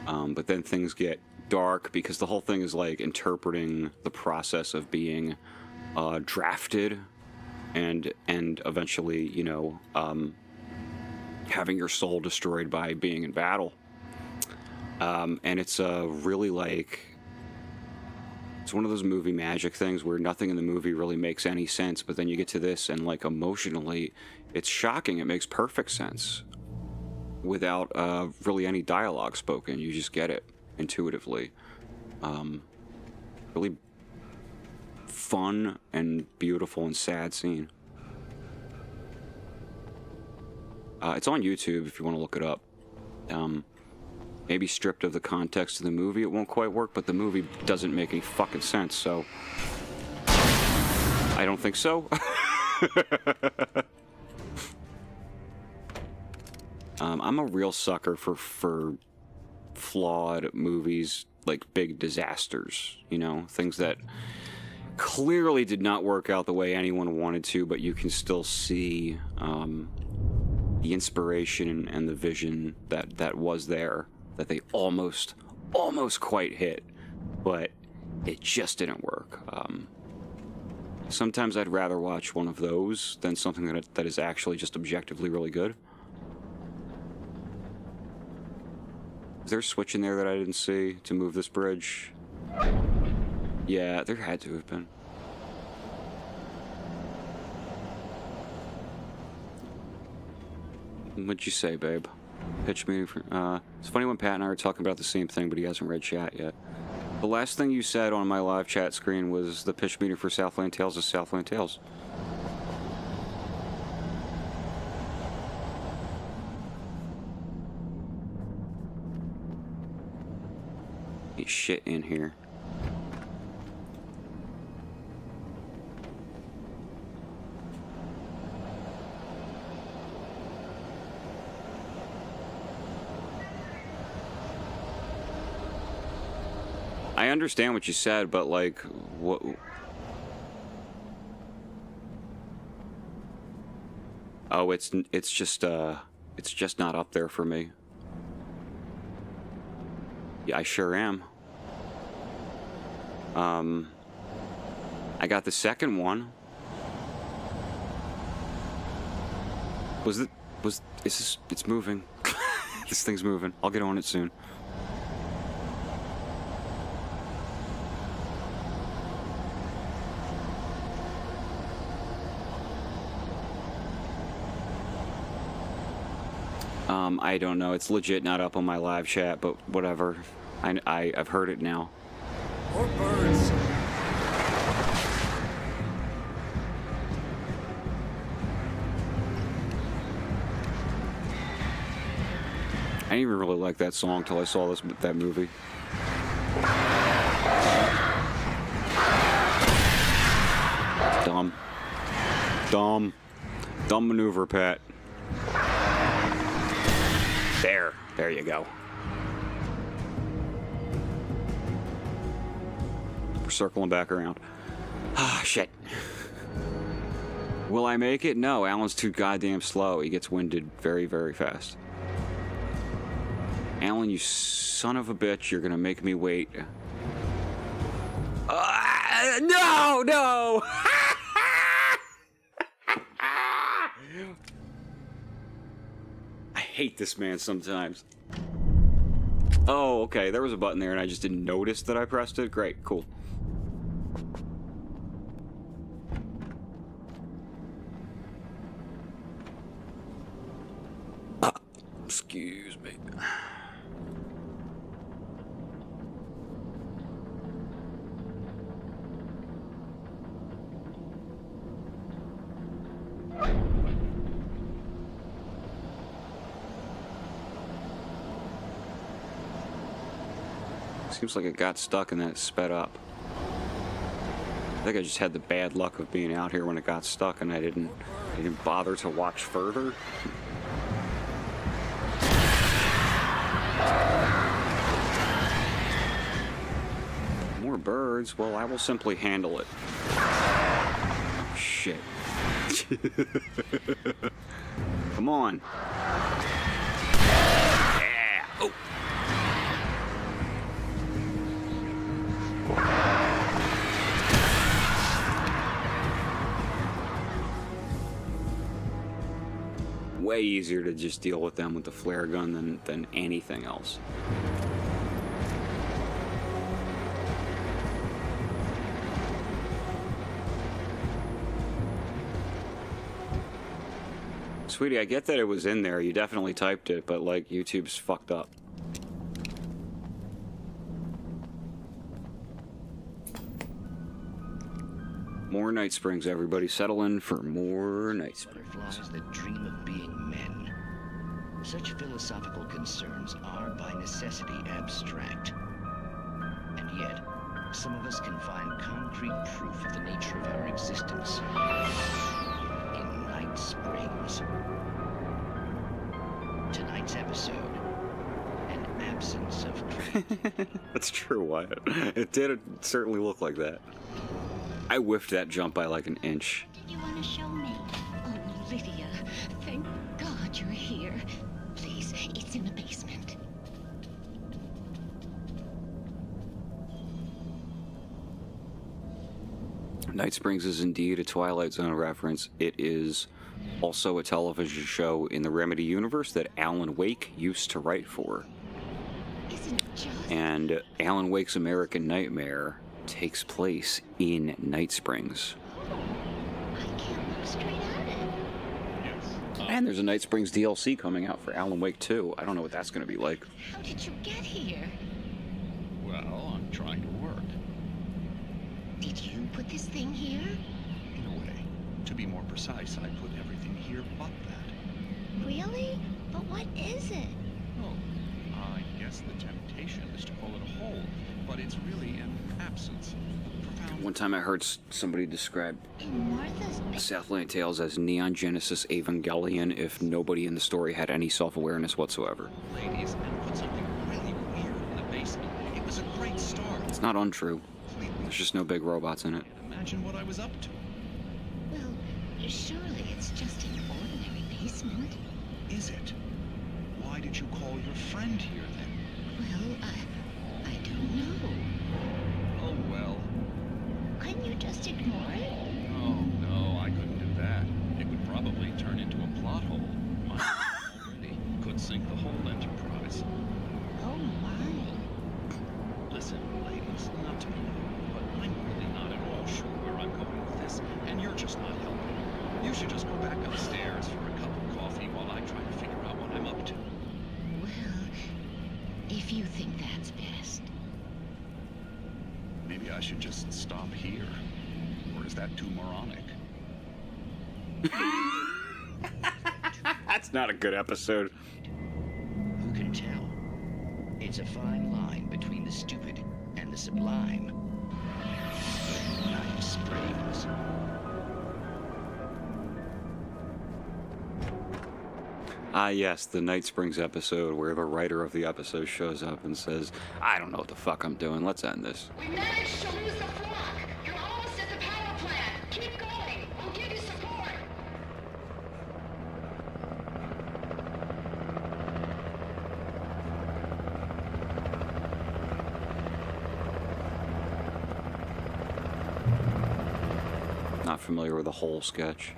But then things get dark because the whole thing is like interpreting the process of being drafted and eventually, you know, having your soul destroyed by being in battle. And it's really like, it's one of those movie magic things where nothing in the movie really makes any sense, but then you get to this and like emotionally, it's shocking. It makes perfect sense without really any dialogue spoken. You just get it intuitively. Really fun and beautiful and sad scene. It's on YouTube if you want to look it up. Maybe stripped of the context of the movie, it won't quite work, but the movie doesn't make any fucking sense, so I don't think so. I'm a real sucker for flawed movies, like big disasters, you know, things that clearly did not work out the way anyone wanted to, but you can still see the inspiration and the vision that was there, that they almost quite hit, but it just didn't work. Sometimes I'd rather watch one of those than something that is actually just objectively really good. Is there a switch in there that I didn't see to move this bridge? Yeah, there had to have been. What'd you say, babe? Pitch meeting for, it's funny when Pat and I were talking about the same thing, but he hasn't read chat yet. The last thing you said on my live chat screen was the pitch meeting for Southland Tales is Southland Tales. Ain't shit in here. I understand what you said, but like, what? Oh, it's just not up there for me. Yeah, I sure am. I got the second one. It's moving. This thing's moving. I'll get on it soon. I don't know. It's legit not up on my live chat, but whatever. I've heard it now. More birds. I didn't even really like that song till I saw that movie. Dumb maneuver, Pat. There you go. We're circling back around. Ah, shit. Will I make it? No, Alan's too goddamn slow. He gets winded very, very fast. Alan, you son of a bitch, you're gonna make me wait. No! I hate this man sometimes. Oh, okay, there was a button there and I just didn't notice that I pressed it. Great, cool. Excuse me. Seems like it got stuck and then it sped up. I think I just had the bad luck of being out here when it got stuck and I didn't bother to watch further. More birds? Well, I will simply handle it. Shit. Come on. Yeah. Oh. Way easier to just deal with them with the flare gun than anything else. Sweetie, I get that it was in there. You definitely typed it, but like YouTube's fucked up. More Night Springs, everybody. Settle in for more Night Springs. Butterflies that dream of being men. Such philosophical concerns are by necessity abstract. And yet, some of us can find concrete proof of the nature of our existence in Night Springs. Tonight's episode, an absence of creativity. That's true, Wyatt. It did certainly look like that. I whiffed that jump by like an inch. Did you want to show me? Oh, Lydia, thank God you're here. Please, it's in the basement. Night Springs is indeed a Twilight Zone reference. It is also a television show in the Remedy universe that Alan Wake used to write for. Isn't it just... And Alan Wake's American Nightmare takes place in Night Springs. I can't look straight at it. And there's a Night Springs DLC coming out for Alan Wake 2. I don't know what that's going to be like. How did you get here? Well, I'm trying to work. Did you put this thing here? In a way. To be more precise, I put everything here but that. Really? But what is it? Oh, I guess the temptation is to call it a hole, but it's really an absence. Profound. One time I heard somebody describe In Martha's... Southland Tales as Neon Genesis Evangelion if nobody in the story had any self-awareness whatsoever. Ladies, and put something really weird in the basement. It was a great it starts. It's not untrue. There's just no big robots in it. Imagine what I was up to. Well, surely it's just an ordinary basement. Is it? Why did you call your friend here then? Well, I don't know. Oh well. Couldn't you just ignore it? Oh no, I couldn't do that. It would probably turn into a plot hole. Mine already could sink the whole enterprise. Oh my. Listen, ladies, not to be rude, but I'm really not at all sure where I'm going with this, and you're just not helping. You should just go back upstairs for a cup of coffee while I try to figure out what I'm up to. Well, if you think that's best. Maybe I should just stop here. Or is that too moronic? That's not a good episode. Who can tell? It's a fine line between the stupid and the sublime. Night Springs. Ah, yes, the Night Springs episode where the writer of the episode shows up and says, I don't know what the fuck I'm doing. Let's end this. We managed to lose the flock. You're almost at the power plant. Keep going. We'll give you support. Not familiar with the whole sketch.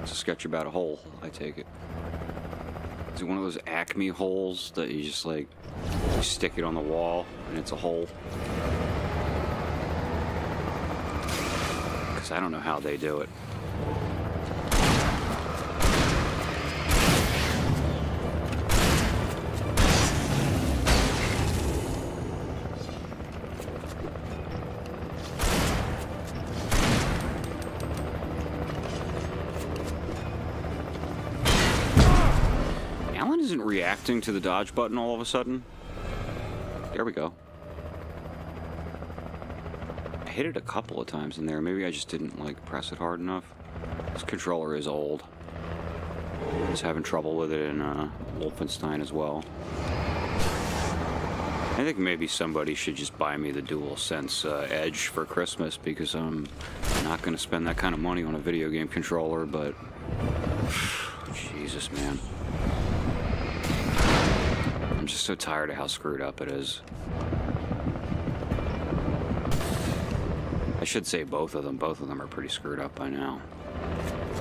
It's a sketch about a hole, I take it. Is it one of those Acme holes that you just like, you stick it on the wall and it's a hole? Because I don't know how they do it. Alan isn't reacting to the dodge button all of a sudden. There we go. I hit it a couple of times in there. Maybe I just didn't like press it hard enough. This controller is old. I was having trouble with it in Wolfenstein as well. I think maybe somebody should just buy me the DualSense Edge for Christmas because I'm not going to spend that kind of money on a video game controller, but Jesus, man. I'm just so tired of how screwed up it is. I should say both of them. Both of them are pretty screwed up by now.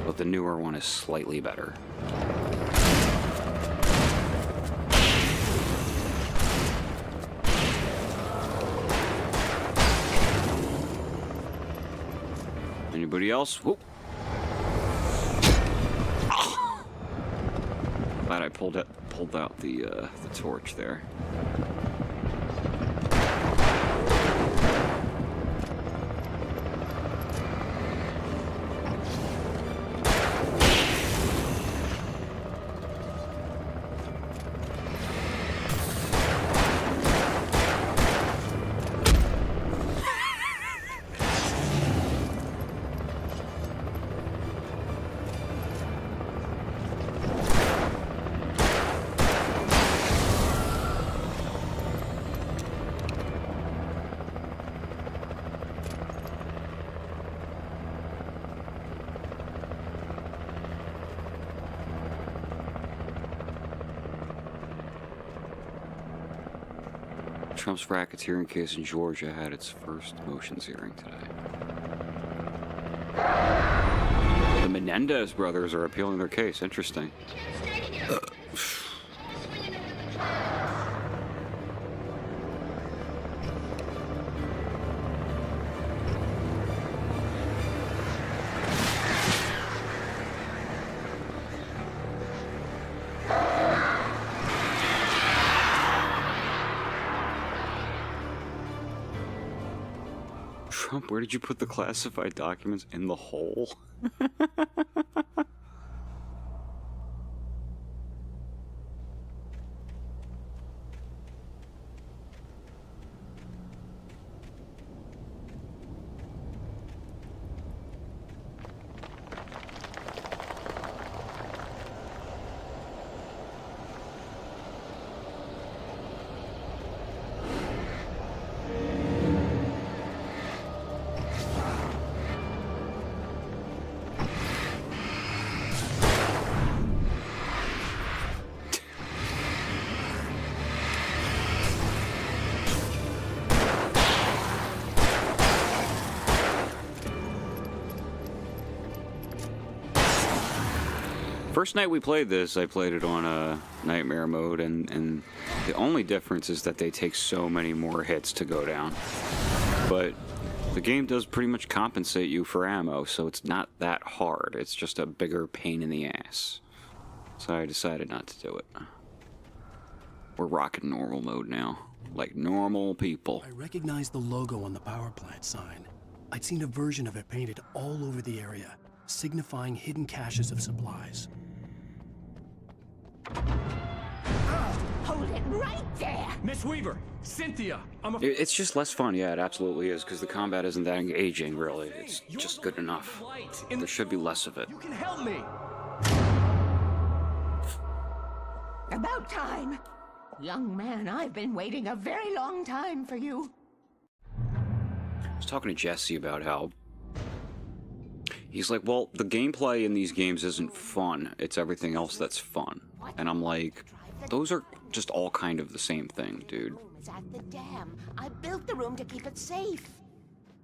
But the newer one is slightly better. Anybody else? Whoop. Oh. Glad I pulled out the torch there. Trump's racketeering case in Georgia had its first motions hearing today. The Menendez brothers are appealing their case. Interesting. Trump, where did you put the classified documents? In the hole? First night we played this, I played it on nightmare mode, and the only difference is that they take so many more hits to go down. But the game does pretty much compensate you for ammo, so it's not that hard. It's just a bigger pain in the ass. So I decided not to do it. We're rocking normal mode now, like normal people. I recognized the logo on the power plant sign. I'd seen a version of it painted all over the area, signifying hidden caches of supplies. Hold it right there! Miss Weaver, Cynthia, It's just less fun, yeah, it absolutely is, because the combat isn't that engaging, really. It's just good enough. There should be less of it. You can help me. About time! Young man, I've been waiting a very long time for you. I was talking to Jesse about how he's like, well, the gameplay in these games isn't fun. It's everything else that's fun. And I'm like, those are just all kind of the same thing, dude. It's at the dam. I built the room to keep it safe.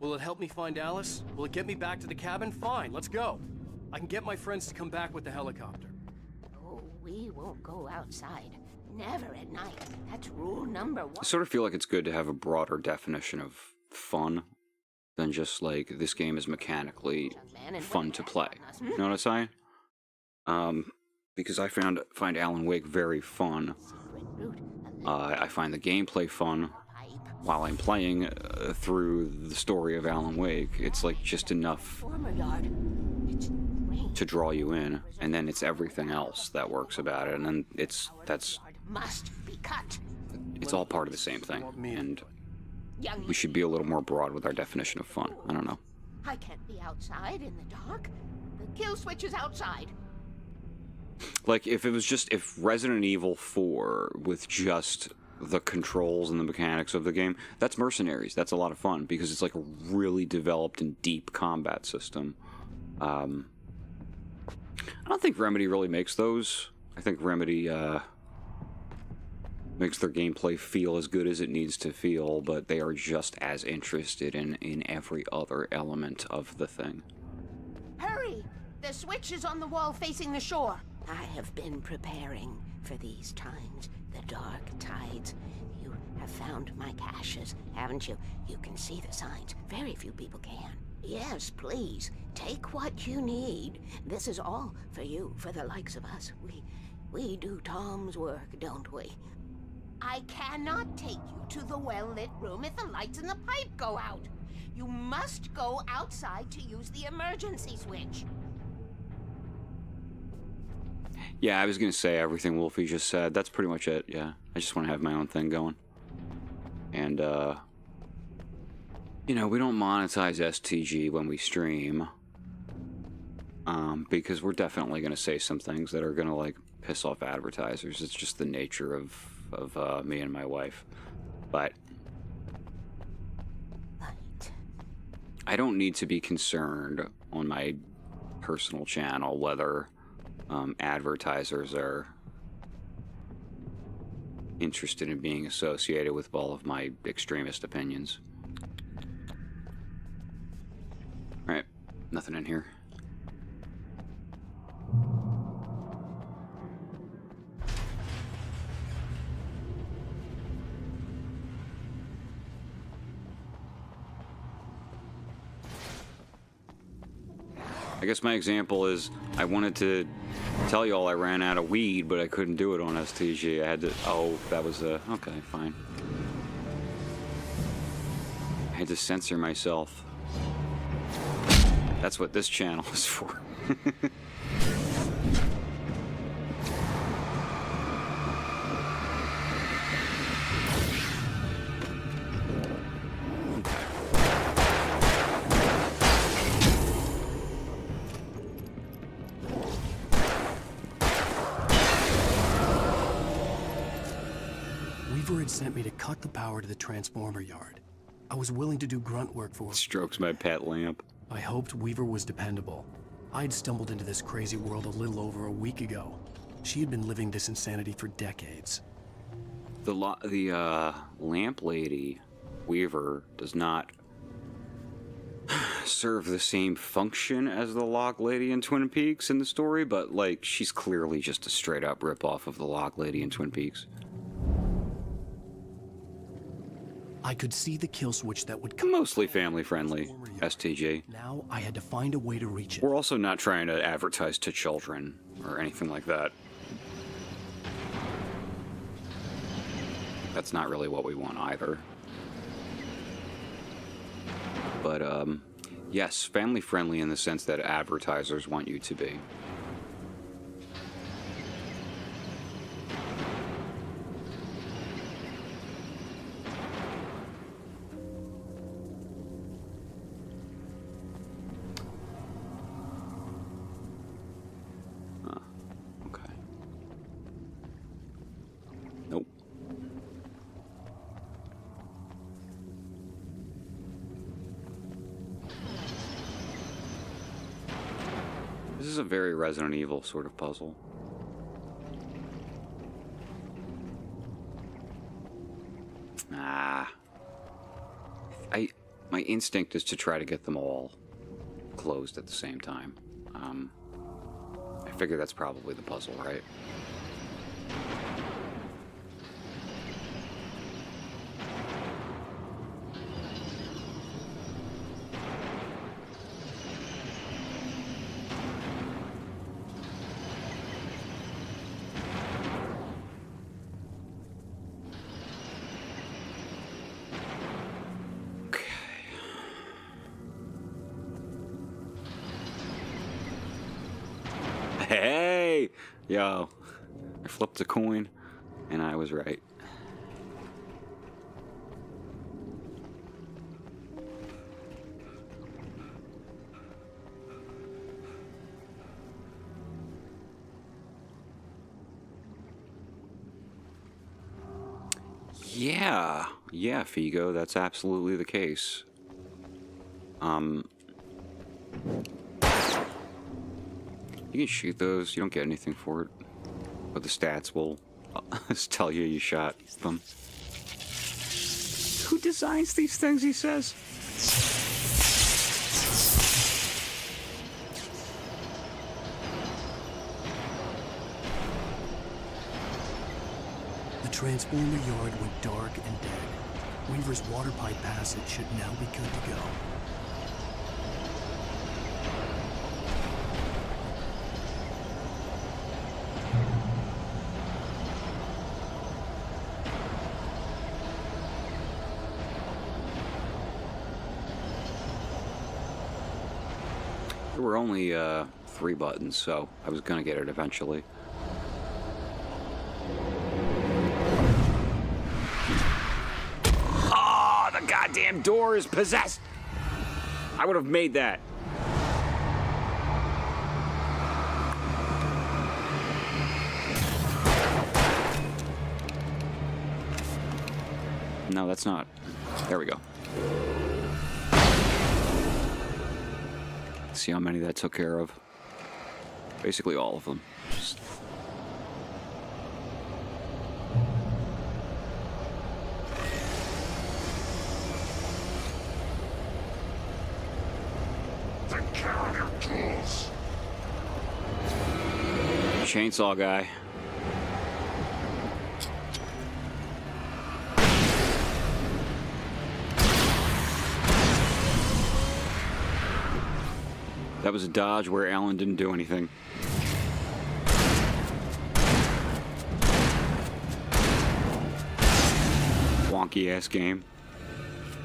Will it help me find Alice? Will it get me back to the cabin? Fine, let's go. I can get my friends to come back with the helicopter. Oh, we won't go outside. Never at night. That's rule number 1. I sort of feel like it's good to have a broader definition of fun than just like, this game is mechanically fun to play. You know what I'm saying? Because I find Alan Wake very fun. I find the gameplay fun while I'm playing through the story of Alan Wake. It's like just enough to draw you in, and then it's everything else that works about it, and then it's all part of the same thing, and we should be a little more broad with our definition of fun. I don't know. I can't be outside in the dark. The kill switch is outside. Like, if Resident Evil 4 with just the controls and the mechanics of the game, that's Mercenaries. That's a lot of fun because it's like a really developed and deep combat system. I don't think Remedy really makes those. I think Remedy makes their gameplay feel as good as it needs to feel, but they are just as interested in every other element of the thing. Hurry! The switch is on the wall facing the shore. I have been preparing for these times. The dark tides. You have found my caches, haven't you? You can see the signs. Very few people can. Yes, please. Take what you need. This is all for you, for the likes of us. We do Tom's work, don't we? I cannot take you to the well-lit room if the lights in the pipe go out. You must go outside to use the emergency switch. Yeah, I was gonna say everything Wolfie just said. That's pretty much it, yeah. I just want to have my own thing going. And, you know, we don't monetize STG when we stream. Because we're definitely gonna say some things that are gonna, like, piss off advertisers. It's just the nature of me and my wife. But I don't need to be concerned on my personal channel whether advertisers are interested in being associated with all of my extremist opinions. Alright, nothing in here. I guess my example is I wanted to tell y'all I ran out of weed, but I couldn't do it on STG. I had to... Oh, that was a... Okay, fine. I had to censor myself. That's what this channel is for. Weaver had sent me to cut the power to the transformer yard. I was willing to do grunt work for her. Strokes my pet lamp. I hoped Weaver was dependable. I'd stumbled into this crazy world a little over a week ago. She had been living this insanity for decades. The lamp lady, Weaver, does not serve the same function as the Lock Lady in Twin Peaks in the story, but, like, she's clearly just a straight-up ripoff of the Lock Lady in Twin Peaks. I could see the kill switch that would come. Mostly family-friendly, STG. Now I had to find a way to reach it. We're also not trying to advertise to children or anything like that. That's not really what we want either. But, yes, family-friendly in the sense that advertisers want you to be. Okay. Nope. This is a very Resident Evil sort of puzzle. My instinct is to try to get them all closed at the same time. I figure that's probably the puzzle, right? Hey! Yo, I flipped a coin, and I was right. Yeah, Figo, that's absolutely the case. You can shoot those, you don't get anything for it. But the stats will tell you shot them. Who designs these things, he says? The transformer yard went dark and dead. Weaver's water pipe passage should now be good to go. There were only 3 buttons, so I was gonna get it eventually. Oh, the goddamn door is possessed! I would have made that. No, that's not. There we go. See how many that took care of. Basically all of them. Take care of your tools. Chainsaw guy. That was a dodge where Alan didn't do anything. Wonky ass game.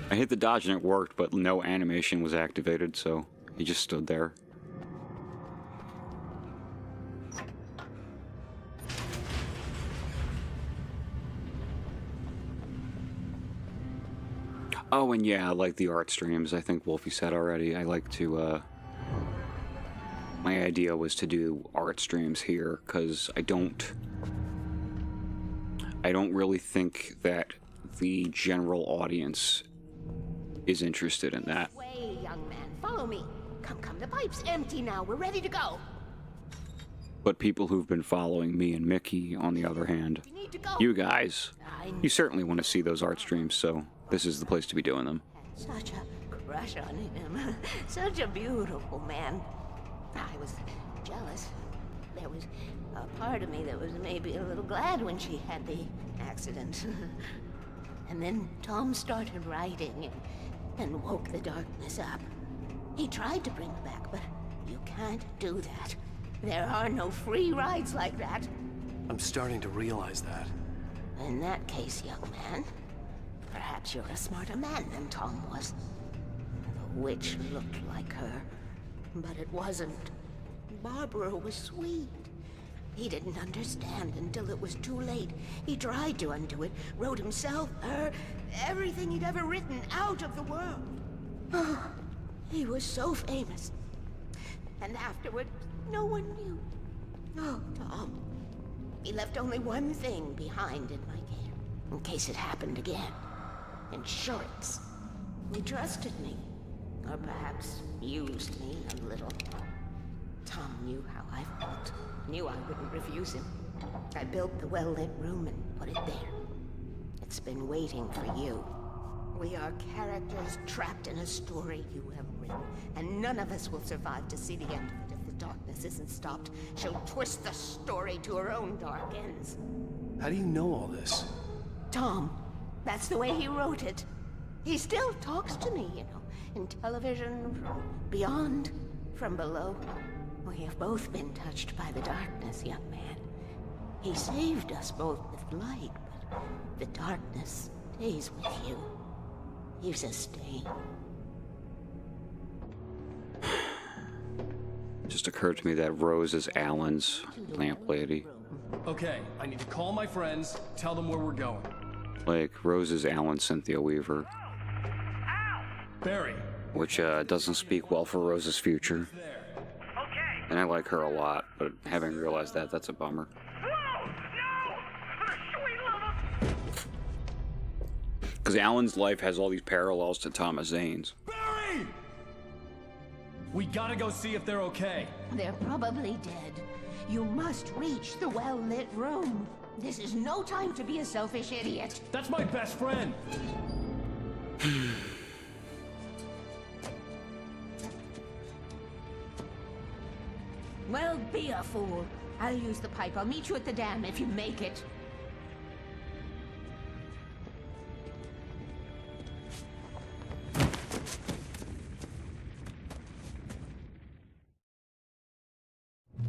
I hit the dodge and it worked, but no animation was activated, so he just stood there. Oh, and yeah, I like the art streams. I think Wolfie said already. I like to, my idea was to do art streams here, because I don't really think that the general audience is interested in that. Way, young man, follow me. Come, the pipe's empty now. We're ready to go. But people who've been following me and Mickey, on the other hand, you guys, you certainly want to see those art streams, so this is the place to be doing them. Such a crush on him. Such a beautiful man. I was jealous. There was a part of me that was maybe a little glad when she had the accident. And then Tom started writing and woke the darkness up. He tried to bring her back, but you can't do that. There are no free rides like that. I'm starting to realize that. In that case, young man, perhaps you're a smarter man than Tom was. The witch looked like her, but it wasn't. Barbara was sweet. He didn't understand until it was too late. He tried to undo it, wrote himself, her, everything he'd ever written out of the world. Oh, he was so famous. And afterward, no one knew. Oh, Tom. He left only one thing behind in my care, in case it happened again. Insurance. He trusted me. Or perhaps used me a little. Tom knew how I felt. Knew I wouldn't refuse him. I built the well-lit room and put it there. It's been waiting for you. We are characters trapped in a story you have written, and none of us will survive to see the end of it if the darkness isn't stopped. She'll twist the story to her own dark ends. How do you know all this? Tom, that's the way he wrote it. He still talks to me, you know, in television, from beyond, from below. We have both been touched by the darkness, young man. He saved us both with light, but the darkness stays with you. Leaves a stain. Just occurred to me that Rose is Alan's lamp lady. Okay, I need to call my friends, tell them where we're going. Like, Rose is Alan Cynthia Weaver. Barry. Which doesn't speak well for Rose's future. And I like her a lot, but having realized that, that's a bummer. Because Alan's life has all these parallels to Thomas Zane's. Barry! We gotta go see if they're okay. They're probably dead. You must reach the well-lit room. This is no time to be a selfish idiot. That's my best friend. Well, be a fool. I'll use the pipe. I'll meet you at the dam if you make it.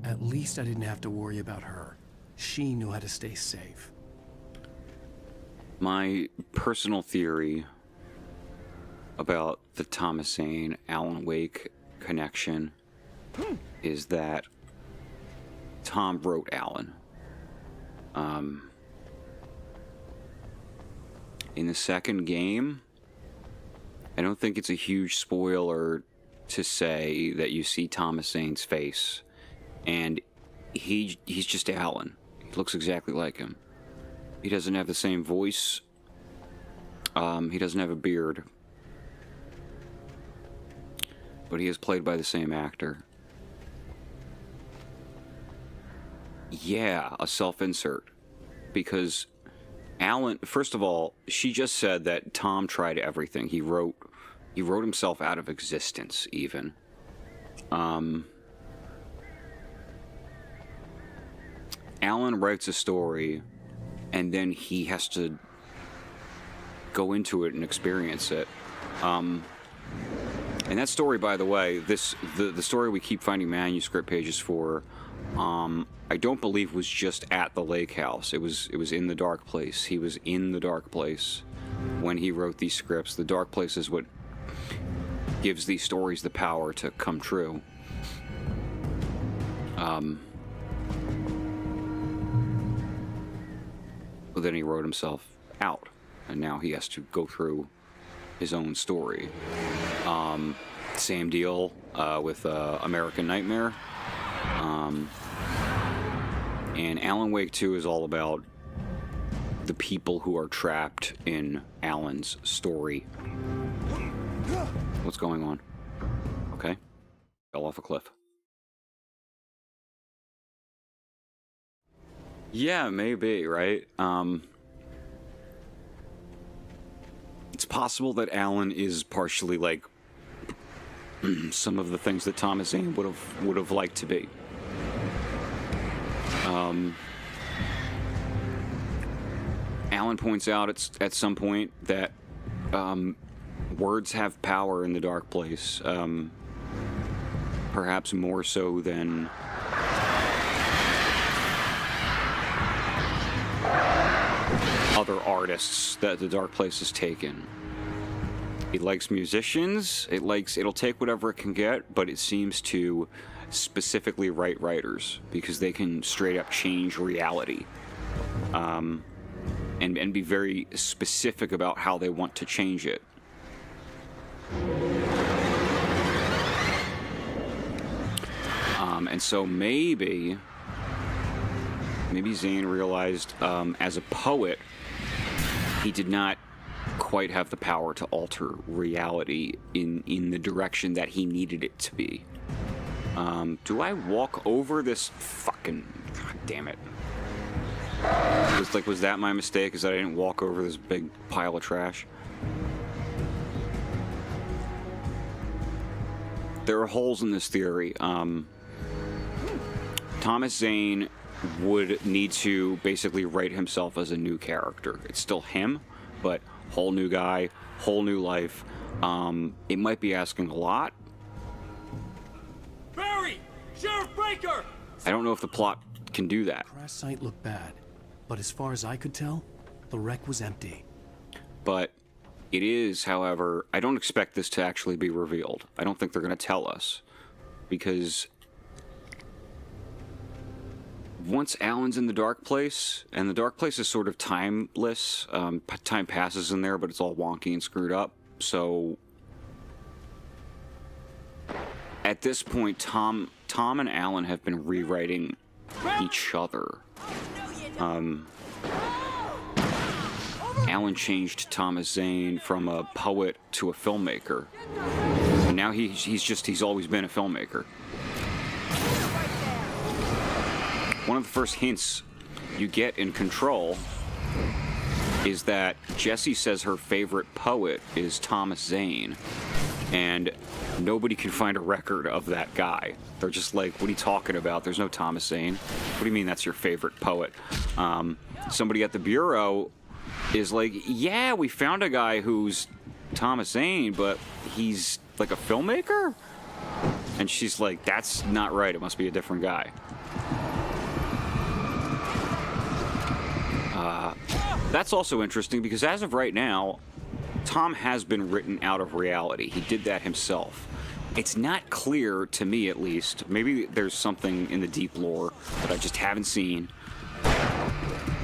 At least I didn't have to worry about her. She knew how to stay safe. My personal theory about the Thomas Zane Alan Wake connection is that Tom wrote Alan. In the second game, I don't think it's a huge spoiler to say that you see Thomas Zane's face, and he's just Alan. He looks exactly like him. He doesn't have the same voice. He doesn't have a beard. But he is played by the same actor. Yeah, a self-insert. Because Alan, first of all, she just said that Tom tried everything. He wrote himself out of existence, even. Alan writes a story, and then he has to go into it and experience it. And that story, by the way, the story we keep finding manuscript pages for, I don't believe was just at the lake house. It was in the dark place. He was in the dark place when he wrote these scripts. The dark place is what gives these stories the power to come true. But then he wrote himself out, and now he has to go through his own story. Same deal with American Nightmare. And Alan Wake 2 is all about the people who are trapped in Alan's story. What's going on? Okay. Fell off a cliff. Yeah, maybe, right? It's possible that Alan is partially, like, some of the things that Thomas Zane would have liked to be. Alan points out at some point that words have power in the dark place, perhaps more so than other artists that the dark place has taken. It likes musicians, it'll take whatever it can get, but it seems to specifically write writers because they can straight up change reality. And be very specific about how they want to change it. And so maybe Zane realized as a poet, he did not quite have the power to alter reality in the direction that he needed it to be. Do I walk over this fucking... God damn it. Was that my mistake? Is that I didn't walk over this big pile of trash? There are holes in this theory. Thomas Zane would need to basically write himself as a new character. It's still him, but whole new guy, whole new life. It might be asking a lot. Barry! Sheriff Breaker! I don't know if the plot can do that. Crash site looked bad, but as far as I could tell, the wreck was empty. But it is, however, I don't expect this to actually be revealed. I don't think they're going to tell us. Because once Alan's in the dark place, and the dark place is sort of timeless, time passes in there, but it's all wonky and screwed up. So at this point, Tom and Alan have been rewriting each other. Alan changed Thomas Zane from a poet to a filmmaker. And now he's always been a filmmaker. One of the first hints you get in Control is that Jessie says her favorite poet is Thomas Zane, and nobody can find a record of that guy. They're just like, what are you talking about? There's no Thomas Zane. What do you mean that's your favorite poet? Somebody at the Bureau is like, yeah, we found a guy who's Thomas Zane, but he's like a filmmaker? And she's like, that's not right. It must be a different guy. That's also interesting because as of right now, Tom has been written out of reality. He did that himself. It's not clear, to me at least, maybe there's something in the deep lore that I just haven't seen.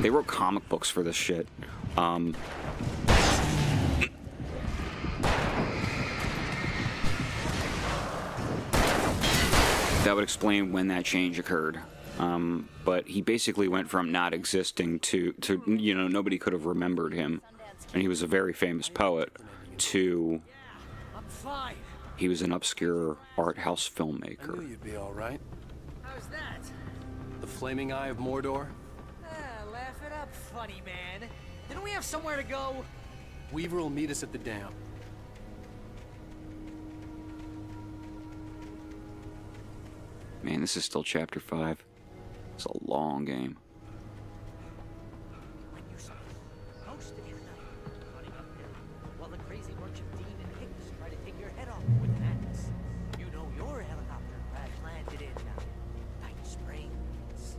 They wrote comic books for this shit. That would explain when that change occurred. But he basically went from not existing to nobody could have remembered him, and he was a very famous poet, to he was an obscure art house filmmaker. I knew you'd be all right. How's that? The flaming eye of Mordor? Laugh it up, funny man. Didn't we have somewhere to go? Weaver will meet us at the dam. Man, this is still chapter 5. It's a long game. When you saw most of your night running up there, while the crazy bunch of demon pigs try to take your head off with an axe. You know your helicopter crash landed in Night Springs.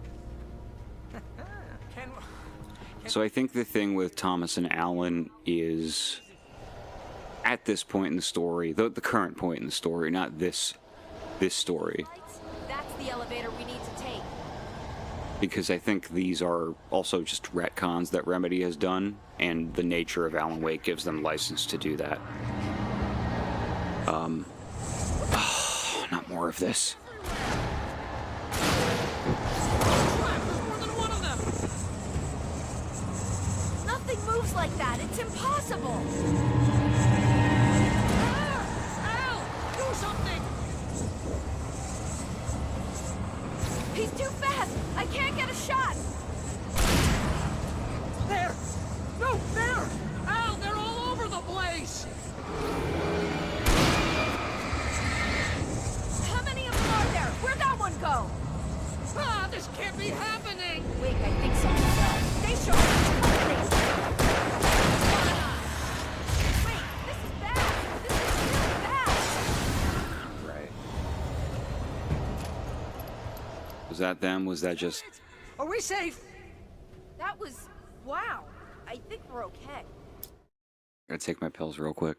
So I think the thing with Thomas and Alan is, at this point in the story, the current point in the story, not this story. That's the elevator we need to take. Because I think these are also just retcons that Remedy has done, and the nature of Alan Wake gives them license to do that. Not more of this. Nothing moves like that. It's impossible. Al! Do something! He's too fast. I can't get a shot. There! No, there! Al, they're all over the place! Was that them? Was that just... Are we safe? That was... wow. I think we're okay. Gotta take my pills real quick.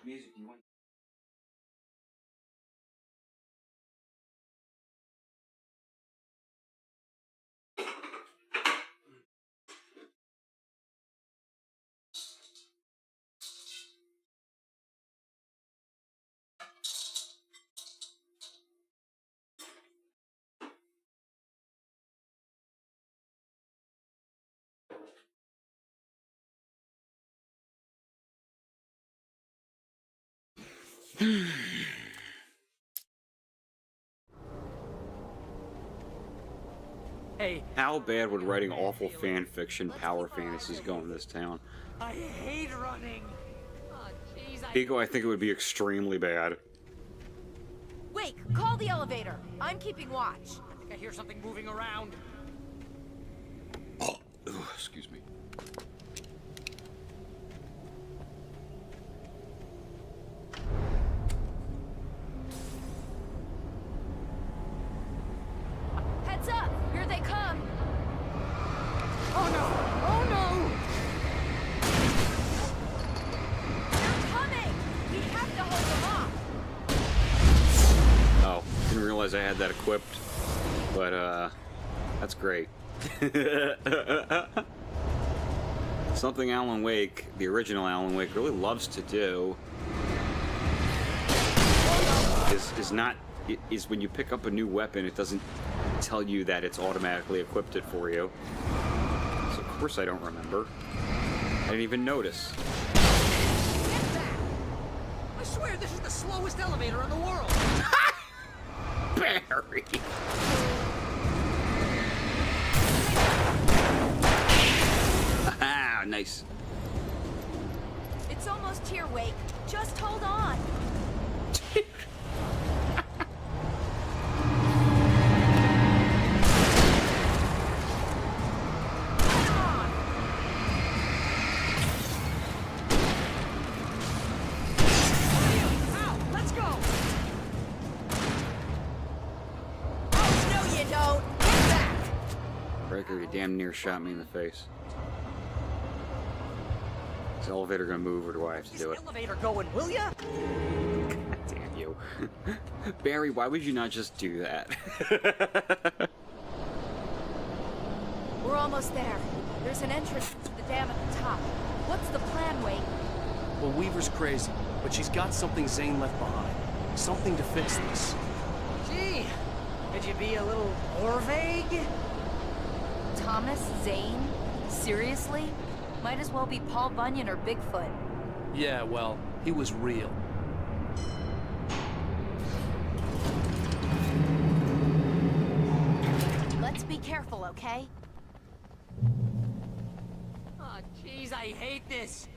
Music, you want... Hey. How bad would writing awful fan fiction power fantasies go in this town? I hate running. Oh, jeez, Pico, I think it would be extremely bad. Wake, call the elevator. I'm keeping watch. I think I hear something moving around. Oh, excuse me. Heads up! Here they come! Oh no! Oh no! They're coming! We have to hold them off! Oh, didn't realize I had that equipped. But, that's great. Something Alan Wake, the original Alan Wake, really loves to do is when you pick up a new weapon, it doesn't tell you that it's automatically equipped it for you. So of course I don't remember. I didn't even notice. I swear this is the slowest elevator in the world. Barry. Ah, nice. It's almost here, Wake. Just hold on. Let's go. Oh, no, you don't. Get back. Breaker, you damn near shot me in the face. Is the elevator gonna move, or do I have to do it? Elevator going, will ya? God damn you. Barry, why would you not just do that? We're almost there. There's an entrance to the dam at the top. What's the plan, Wake? Well, Weaver's crazy, but she's got something Zane left behind. Something to fix this. Gee, could you be a little more vague? Thomas Zane? Seriously? Might as well be Paul Bunyan or Bigfoot. Yeah, well, he was real. Let's be careful, okay? Oh, jeez, I hate this.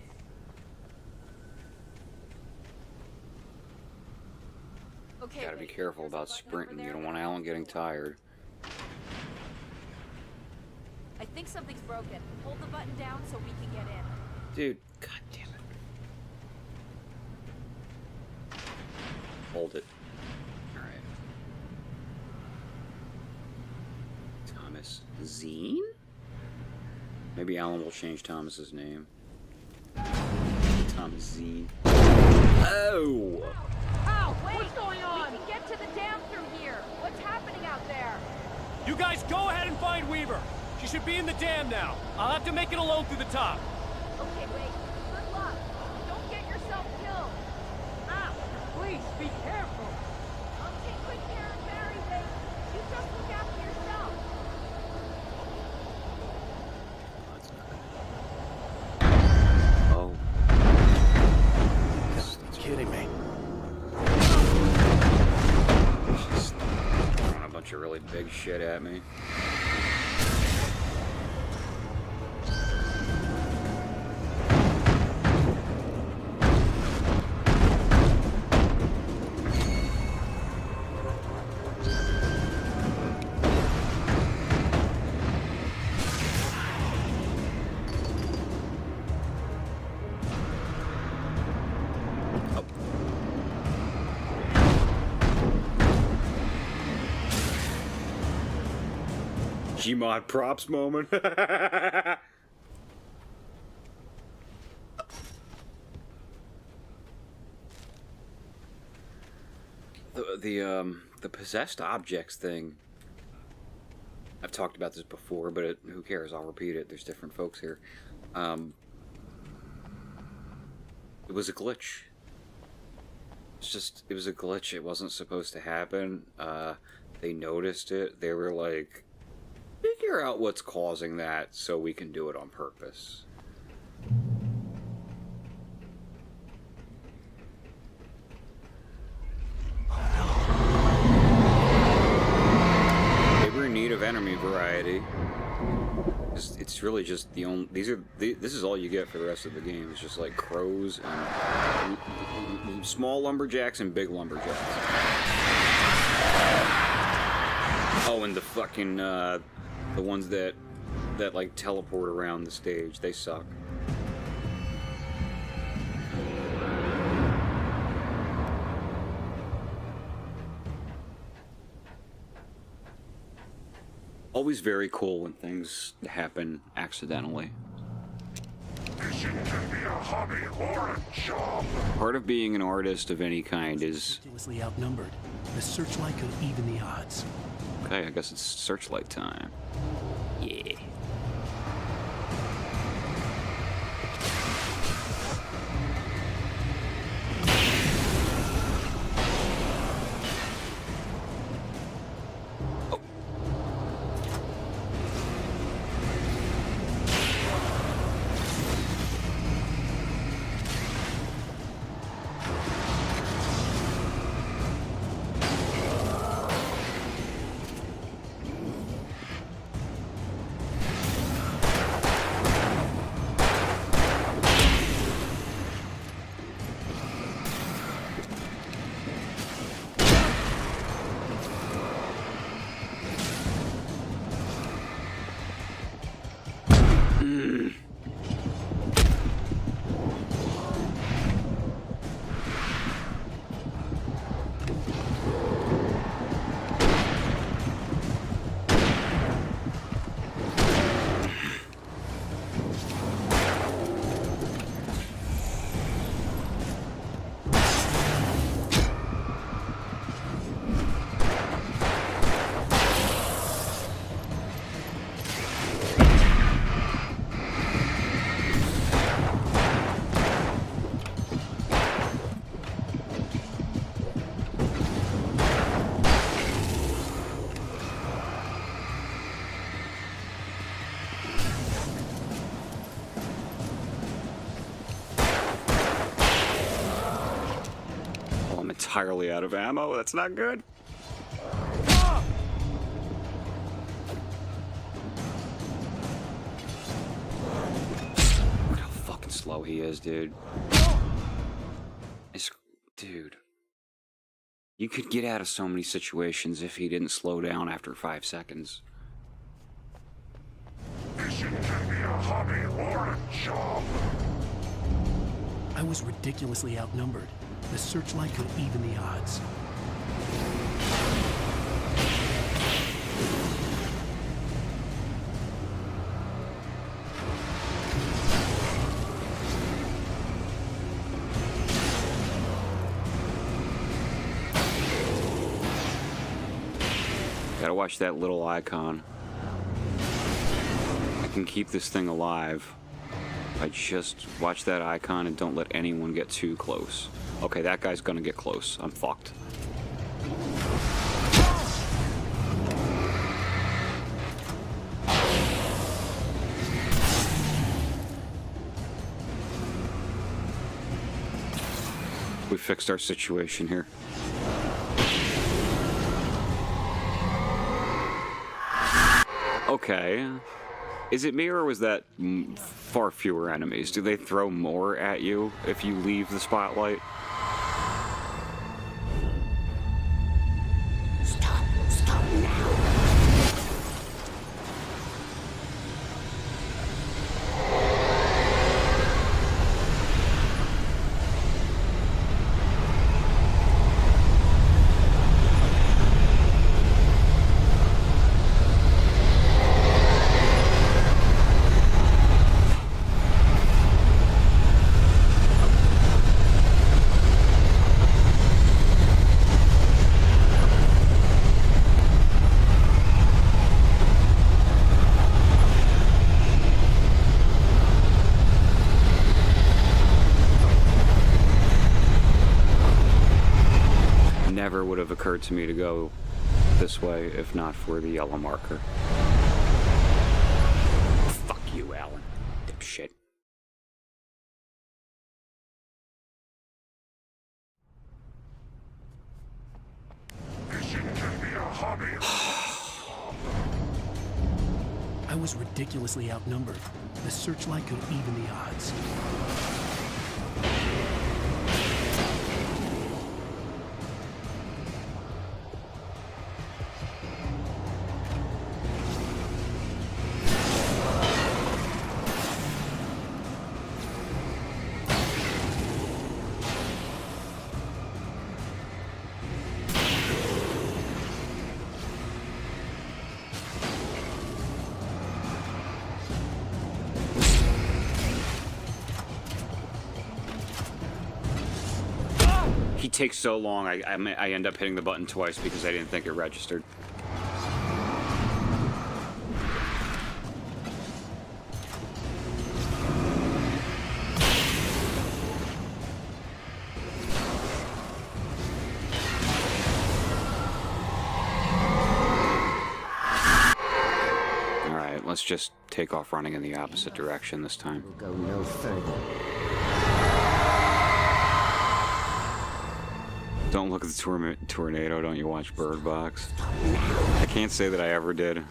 Okay. Gotta be careful about sprinting. You don't want Alan getting tired. I think something's broken. Hold the button down so we can get in. Dude, god damn it. Hold it. Alright. Thomas Zine? Maybe Alan will change Thomas's name. Thomas Zine. Oh! Ow! What's going on? We can get to the dam through here. What's happening out there? You guys go ahead and find Weaver. She should be in the dam now. I'll have to make it alone through the top. Okay, wait. Good luck. Don't get yourself killed. Ah, please be careful. shit at me. Gmod props moment. The possessed objects thing. I've talked about this before, but who cares? I'll repeat it. There's different folks here. It was a glitch. It was a glitch. It wasn't supposed to happen. They noticed it. They were like, figure out what's causing that so we can do it on purpose. They were in need of enemy variety. It's really just the only. This is all you get for the rest of the game. It's just like crows and small lumberjacks and big lumberjacks. Oh, and the fucking the ones that like teleport around the stage. They suck. Always very cool when things happen accidentally. Fishing can be a hobby or a job. Part of being an artist of any kind is ridiculously outnumbered. The searchlight could even the odds. Okay, I guess it's searchlight time. Yeah. Entirely out of ammo. That's not good. Look how fucking slow he is, dude. Dude. You could get out of so many situations if he didn't slow down after 5 seconds. Fishing can be a hobby or a job. I was ridiculously outnumbered. The searchlight could even the odds. Gotta watch that little icon. I can keep this thing alive. I just watch that icon and don't let anyone get too close. Okay, that guy's gonna get close. I'm fucked. We fixed our situation here. Okay. Is it me, or was that far fewer enemies? Do they throw more at you if you leave the spotlight? Stop now. Never would have occurred to me to go this way if not for the yellow marker. Fuck you, Alan. Dipshit. Fishing can be a hobby. I was ridiculously outnumbered. The searchlight could even the odds. He takes so long, I end up hitting the button twice because I didn't think it registered. Alright, let's just take off running in the opposite direction this time. We'll go no further. Don't look at the tornado, don't you watch Bird Box? I can't say that I ever did.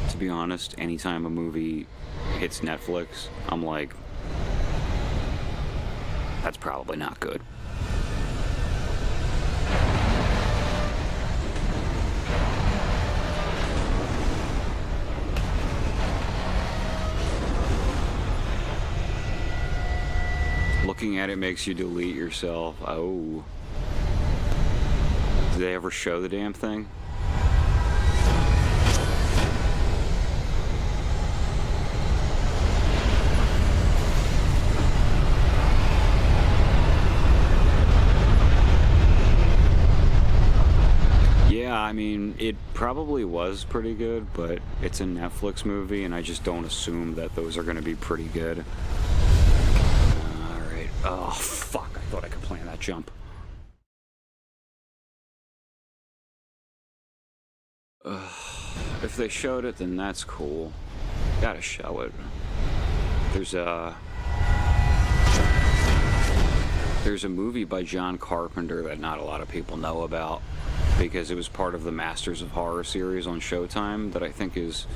To be honest, anytime a movie hits Netflix, I'm like, that's probably not good. Looking at it makes you delete yourself. Oh. Did they ever show the damn thing? Yeah, I mean, it probably was pretty good, but it's a Netflix movie, and I just don't assume that those are going to be pretty good. Oh, fuck. I thought I could plan that jump. If they showed it, then that's cool. Gotta show it. There's a movie by John Carpenter that not a lot of people know about because it was part of the Masters of Horror series on Showtime that I think is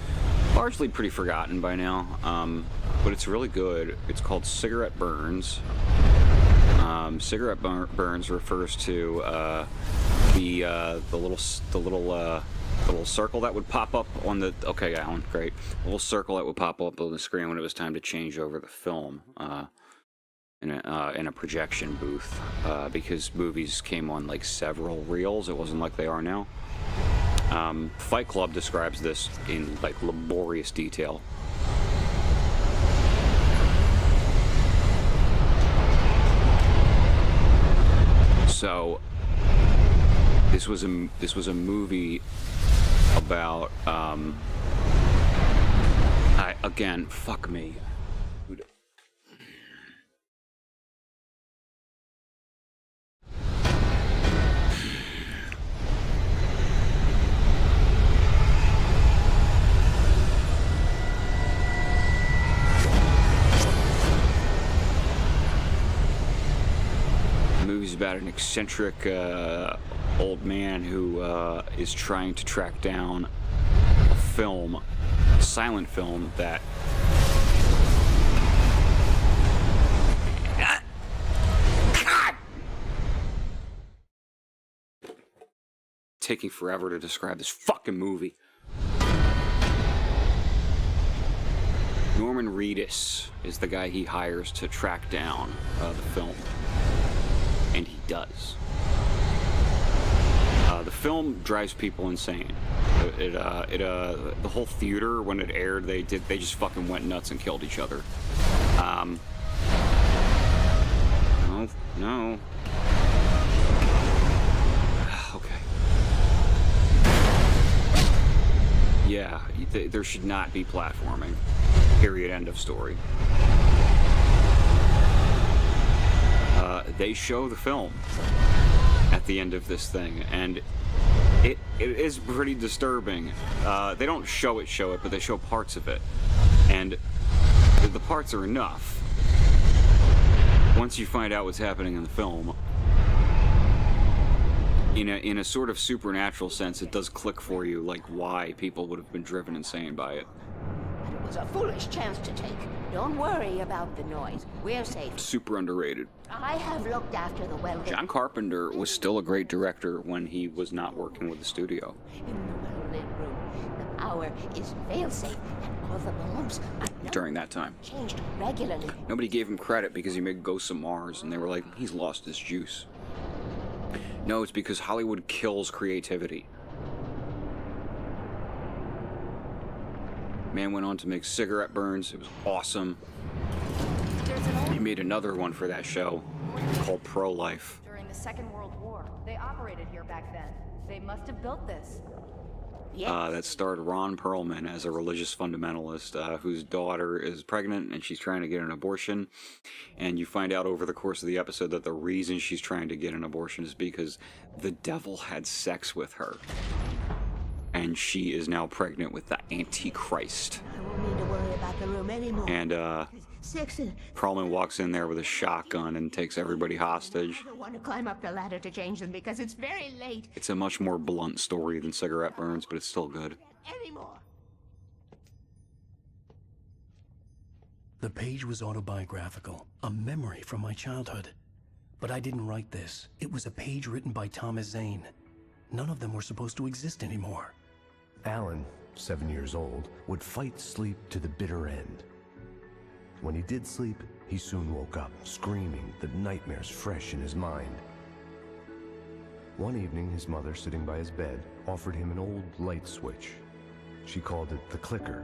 largely pretty forgotten by now. But it's really good. It's called Cigarette Burns. Cigarette Burns refers to the little circle that would pop up on the... Okay, Alan, great. A little circle that would pop up on the screen when it was time to change over the film in a projection booth because movies came on like several reels. It wasn't like they are now. Fight Club describes this in like laborious detail. So this was a movie about again, fuck me. about an eccentric old man who is trying to track down a film, a silent film that taking forever to describe this fucking movie. Norman Reedus is the guy he hires to track down the film, and he does. The film drives people insane. The whole theater, when it aired, they just fucking went nuts and killed each other. No. Okay. Yeah, there should not be platforming. Period. End of story. They show the film at the end of this thing, and it is pretty disturbing. They don't show it, but they show parts of it, and the parts are enough. Once you find out what's happening in the film, in a sort of supernatural sense, it does click for you, like why people would have been driven insane by it. But it was a foolish chance to take. Don't worry about the noise. We're safe. Super underrated. I have looked after the well. John Carpenter was still a great director when he was not working with the studio. In the well-lit room, the power is fail-safe, and all the bulbs are during that time. Changed regularly. Nobody gave him credit because he made Ghosts of Mars, and they were like, he's lost his juice. No, it's because Hollywood kills creativity. Man went on to make Cigarette Burns. It was awesome. He made another one for that show called Pro-Life. During the Second World War, they operated here back then. They must have built this. That starred Ron Perlman as a religious fundamentalist whose daughter is pregnant and she's trying to get an abortion. And you find out over the course of the episode that the reason she's trying to get an abortion is because the devil had sex with her. And she is now pregnant with the Antichrist. I won't need to worry about the room anymore. And Perlman walks in there with a shotgun and takes everybody hostage. I don't want to climb up the ladder to change them because it's very late. It's a much more blunt story than Cigarette Burns, but it's still good. Anymore. The page was autobiographical, a memory from my childhood. But I didn't write this. It was a page written by Thomas Zane. None of them were supposed to exist anymore. Alan, 7 years old, would fight sleep to the bitter end. When he did sleep, he soon woke up, screaming, the nightmares fresh in his mind. One evening, his mother, sitting by his bed, offered him an old light switch. She called it the clicker,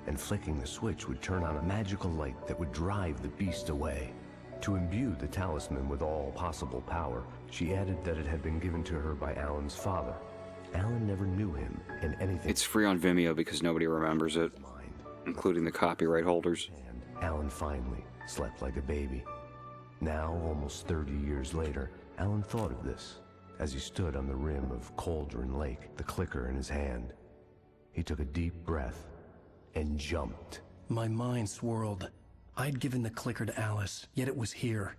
and flicking the switch would turn on a magical light that would drive the beast away. To imbue the talisman with all possible power, she added that it had been given to her by Alan's father. Alan never knew him, and anything... It's free on Vimeo because nobody remembers it, including the copyright holders. Alan finally slept like a baby. Now, almost 30 years later, Alan thought of this as he stood on the rim of Cauldron Lake, the clicker in his hand. He took a deep breath and jumped. My mind swirled. I'd given the clicker to Alice, yet it was here.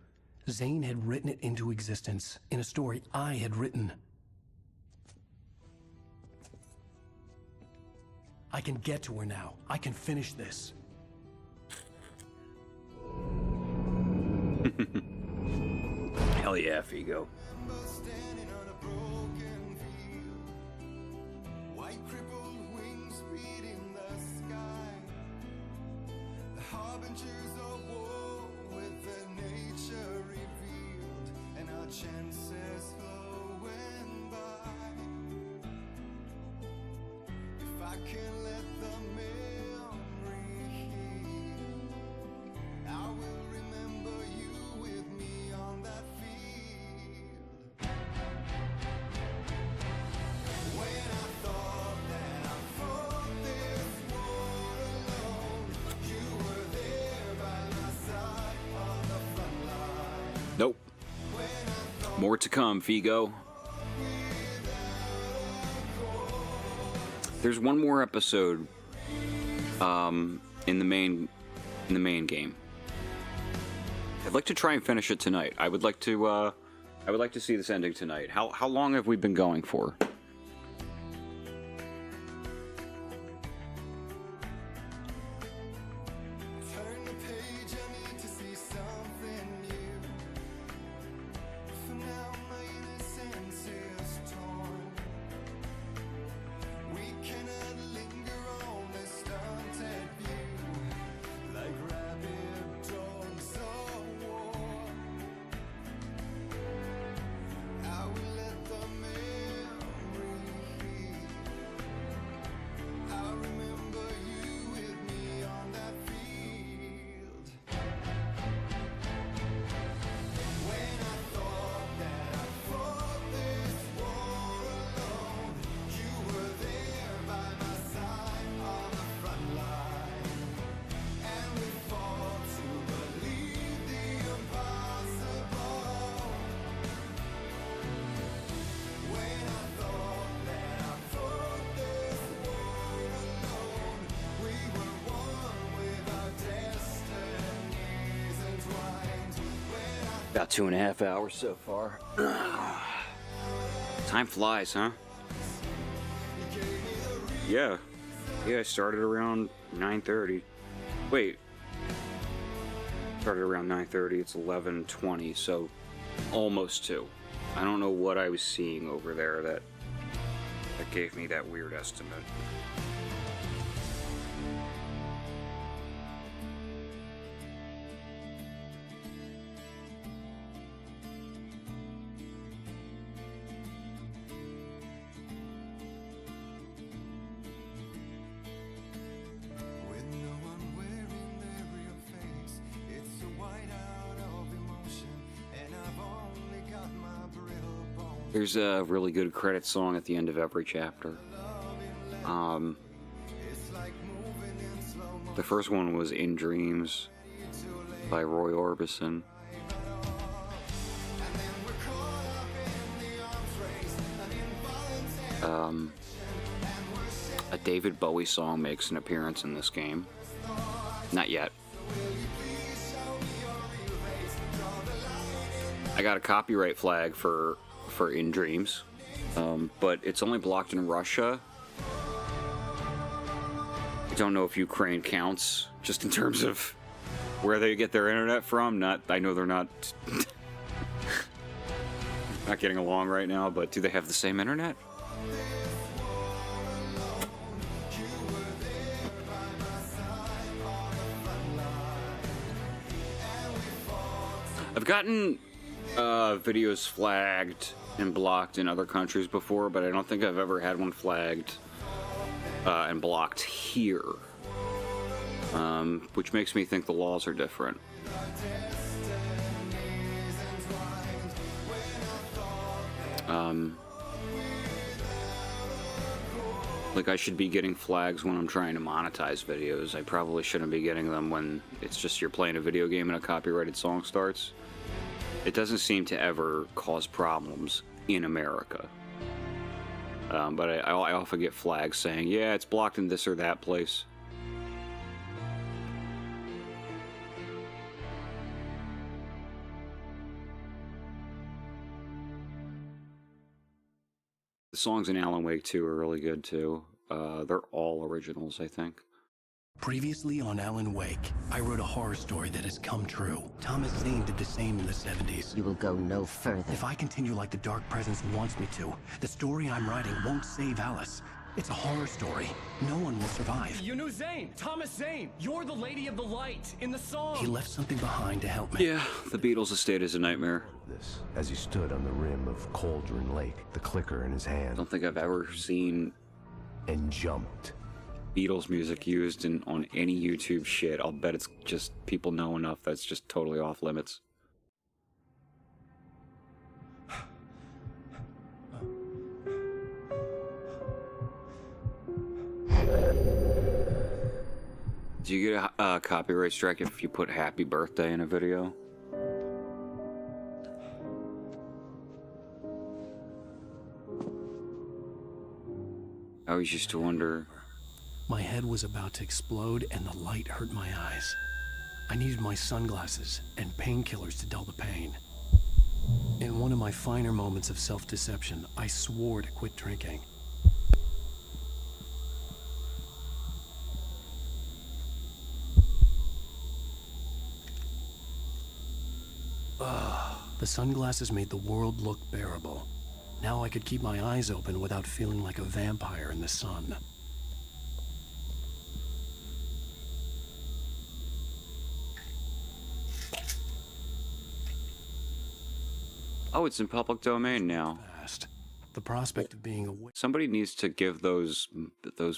Zane had written it into existence in a story I had written. I can get to her now. I can finish this. Hell yeah, Figo. Chances flowing by. If I can let the memory heal, I will remember you with me on that field. When I thought that I fought this war alone, you were there by my side on the front line. Nope. More to come, Figo. There's one more episode in the main game. I'd like to try and finish it tonight. I would like to I would like to see this ending tonight. How long have we been going for? Turn the page, I need to see something new. For now, my innocence is torn. We cannot linger on this stunted view, like rabid dogs of war. I will let the memory heal. I remember you with me on that field. When I thought that I fought this war alone, you were there by my side on the front line. And we fought to believe the impossible. When I thought that I fought this war alone, we were one with our destinies entwined. When I About 2.5 hours so far. Time flies, huh? Yeah. Yeah, I started around 9:30. Wait. Started around 9:30. It's 11:20, so almost 2. I don't know what I was seeing over there that gave me that weird estimate. with no one wearing their real face, it's a whiteout of emotion, and I've only got my brittle bones. There's a really good credit song at the end of every chapter. The first one was In Dreams by Roy Orbison. A David Bowie song makes an appearance in this game. Not yet. I got a copyright flag for In Dreams, but it's only blocked in Russia. I don't know if Ukraine counts, just in terms of where they get their internet from. I know they're not not getting along right now, but do they have the same internet? I've gotten videos flagged and blocked in other countries before, but I don't think I've ever had one flagged and blocked here, which makes me think the laws are different. Like, I should be getting flags when I'm trying to monetize videos. I probably shouldn't be getting them when it's just you're playing a video game and a copyrighted song starts. It doesn't seem to ever cause problems in America. But I often get flags saying, yeah, it's blocked in this or that place. The songs in Alan Wake 2 are really good too. They're all originals, I think. Previously on Alan Wake, I wrote a horror story that has come true. Thomas Zane did the same in the 70s. You will go no further. If I continue like the Dark Presence wants me to, the story I'm writing won't save Alice. It's a horror story. No one will survive. You knew Zane, Thomas Zane. You're the Lady of the Light in the song. He left something behind to help me. Yeah, the Beatles' estate is a nightmare. This, as he stood on the rim of Cauldron Lake, the clicker in his hand. I don't think I've ever seen and jumped. Beatles music used on any YouTube shit. I'll bet it's just people know enough that's just totally off limits. Do you get a copyright strike if you put happy birthday in a video? I always used to wonder. My head was about to explode and the light hurt my eyes. I needed my sunglasses and painkillers to dull the pain. It In one of my finer moments of self-deception, I swore to quit drinking. The sunglasses made the world look bearable. Now I could keep my eyes open without feeling like a vampire in the sun. Oh, it's in public domain now. The prospect of being away. Somebody needs to give those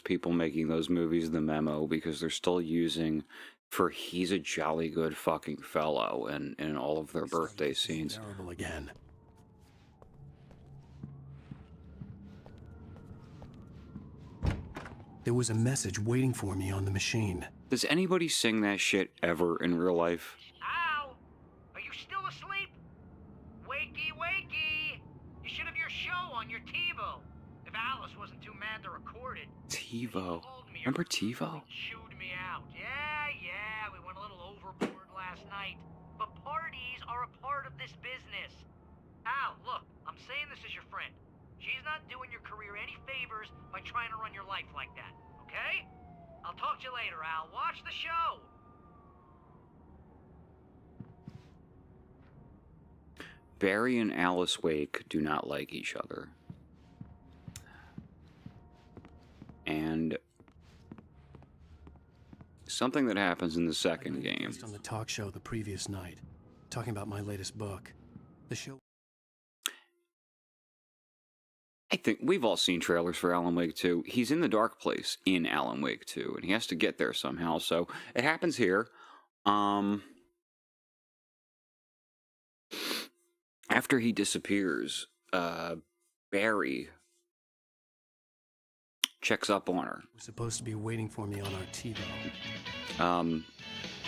people making those movies the memo, because they're still using for "he's a jolly good fucking fellow" in all of their birthday scenes. Bearable again. There was a message waiting for me on the machine. Does anybody sing that shit ever in real life? Al, are you still asleep? Wakey, wakey! You should have your show on your TiVo. If Alice wasn't too mad to record it. TiVo. Remember TiVo? Chewed me out. Yeah, we went a little overboard last night. But parties are a part of this business. Al, look, I'm saying this as your friend. She's not doing your career any favors by trying to run your life like that, okay? I'll talk to you later, Al. Watch the show. Barry and Alice Wake do not like each other. And something that happens in the second game. On the talk show the previous night, talking about my latest book. The show. I think we've all seen trailers for Alan Wake 2. He's in the dark place in Alan Wake 2, and he has to get there somehow. So it happens here. After he disappears, Barry checks up on her. Was supposed to be waiting for me on our TiVo.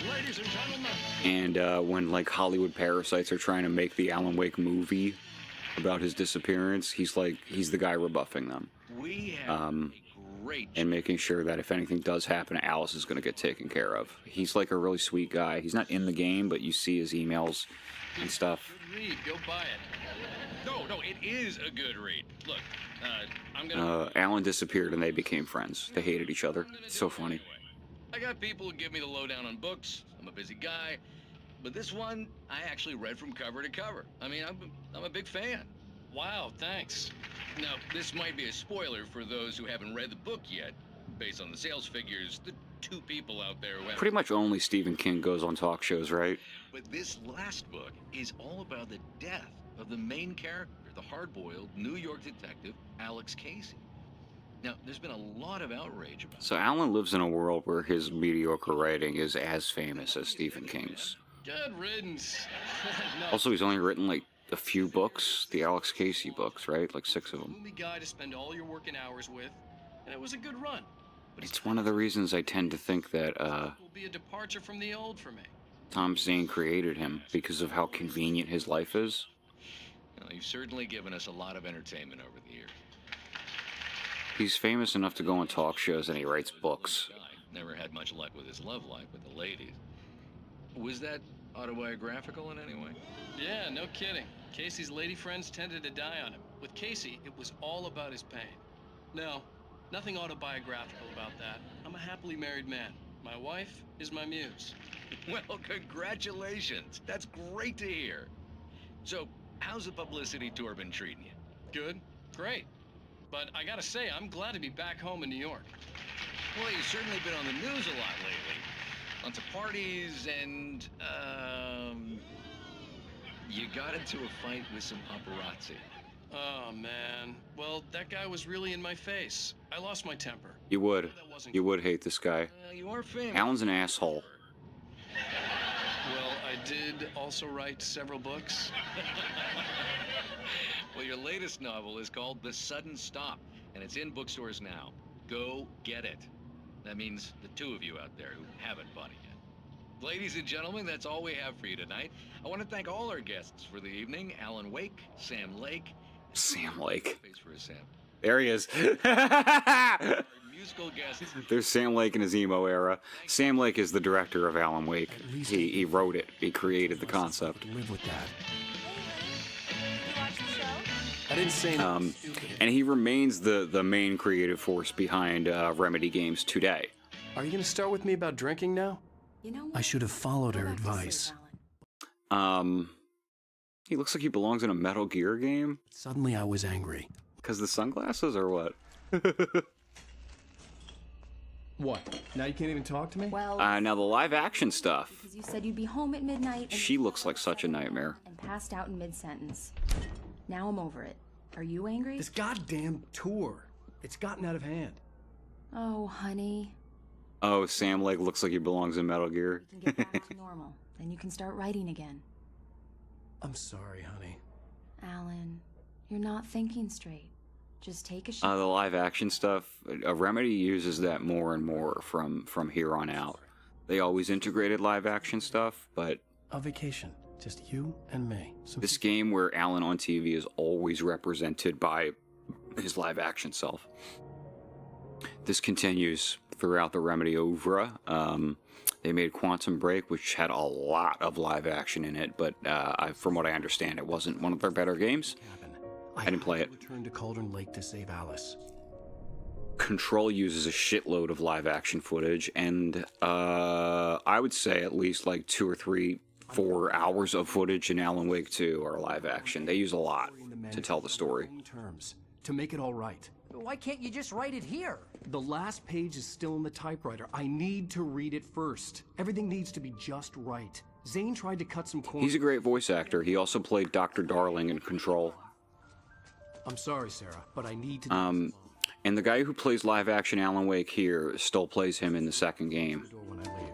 Ladies and gentlemen. And when like Hollywood parasites are trying to make the Alan Wake movie about his disappearance, he's the guy rebuffing them. We have a great and making sure that if anything does happen, Alice is going to get taken care of. He's like a really sweet guy. He's not in the game, but you see his emails and stuff. Good read. Go buy it. No, it is a good read. Look, I'm gonna. Alan disappeared and they became friends. They hated each other. It's so funny. I got people who give me the lowdown on books. I'm a busy guy. But this one, I actually read from cover to cover. I mean, I'm a big fan. Wow, thanks. Now, this might be a spoiler for those who haven't read the book yet. Based on the sales figures, the two people out there who have... Pretty much only Stephen King goes on talk shows, right? But this last book is all about the death of the main character, the hard-boiled New York detective, Alex Casey. Now, there's been a lot of outrage about So Alan lives in a world where his mediocre writing is as famous as Stephen King's. Good riddance. No. Also, he's only written like a few books, the Alex Casey books, right? Like 6 of them. Gloomy guy to spend all your working hours with, and it was a good run. But It's one of the reasons I tend to think that it will be a departure from the old for me. Tom Zane created him because of how convenient his life is. Well, you've certainly given us a lot of entertainment over the years. He's famous enough to go on talk shows and he writes books. Never had much luck with his love life with the ladies. Was that autobiographical in any way? Yeah, no kidding. Casey's lady friends tended to die on him. With Casey, it was all about his pain. No, nothing autobiographical about that. I'm a happily married man. My wife is my muse. Well, congratulations. That's great to hear. So, how's the publicity tour been treating you? Good, great. But I gotta say, I'm glad to be back home in New York. Well, you've certainly been on the news a lot lately. Lots of parties and, you got into a fight with some paparazzi. Oh, man. Well, that guy was really in my face. I lost my temper. You would. You would hate this guy. You are famous. Alan's an asshole. Well, I did also write several books. Well, your latest novel is called The Sudden Stop, and it's in bookstores now. Go get it. That means the two of you out there who haven't bought it yet. Ladies and gentlemen, that's all we have for you tonight. I want to thank all our guests for the evening. Alan Wake, Sam Lake. Sam Lake. Face for a Sam. There he is. Our musical guests. There's Sam Lake in his emo era. Sam Lake is the director of Alan Wake. He wrote it. He created the concept. Live with that. didn't say anything and he remains the main creative force behind Remedy games today. Are you gonna start with me about drinking now? You know what? I should have followed her advice. He looks like he belongs in a Metal Gear game. Suddenly I was angry. Because the sunglasses or what? What? Now you can't even talk to me? Well, Now the live action stuff. Because you said you'd be home at midnight. And She looks like such a nightmare. and passed out in mid-sentence. Now I'm over it. Are you angry? This goddamn tour. It's gotten out of hand. Oh, honey. Oh, Sam Lake looks like he belongs in Metal Gear. You can get back to normal. Then you can start writing again. I'm sorry, honey. Alan, you're not thinking straight. Just take a shit. The live action stuff, Remedy uses that more and more from here on out. They always integrated live action stuff, but A vacation. Just you and me. this game where Alan on TV is always represented by his live action self. This continues throughout the Remedy oeuvre. They made Quantum Break, which had a lot of live action in it, but from what I understand, it wasn't one of their better games. I didn't play it. Return to Cauldron Lake to save Alice. Control uses a shitload of live action footage, and I would say at least like 2 or 3, 4 hours of footage in Alan Wake 2 are live action. They use a lot to tell the story. Terms to make it all right. Why can't you just write it here? The last page is still in the typewriter. I need to read it first. Everything needs to be just right. Zane tried to cut some corners. He's a great voice actor. He also played Dr. Darling in Control. I'm sorry, Sarah, but I need to. And the guy who plays live action Alan Wake here still plays him in the second game. When I leave.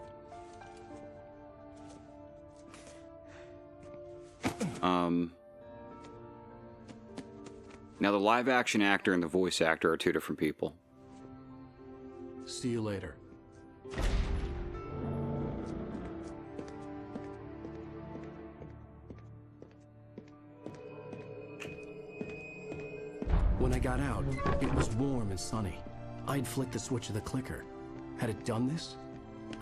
Now the live action actor and the voice actor are 2 different people. See you later. When I got out, it was warm and sunny. I'd flicked the switch of the clicker. Had it done this?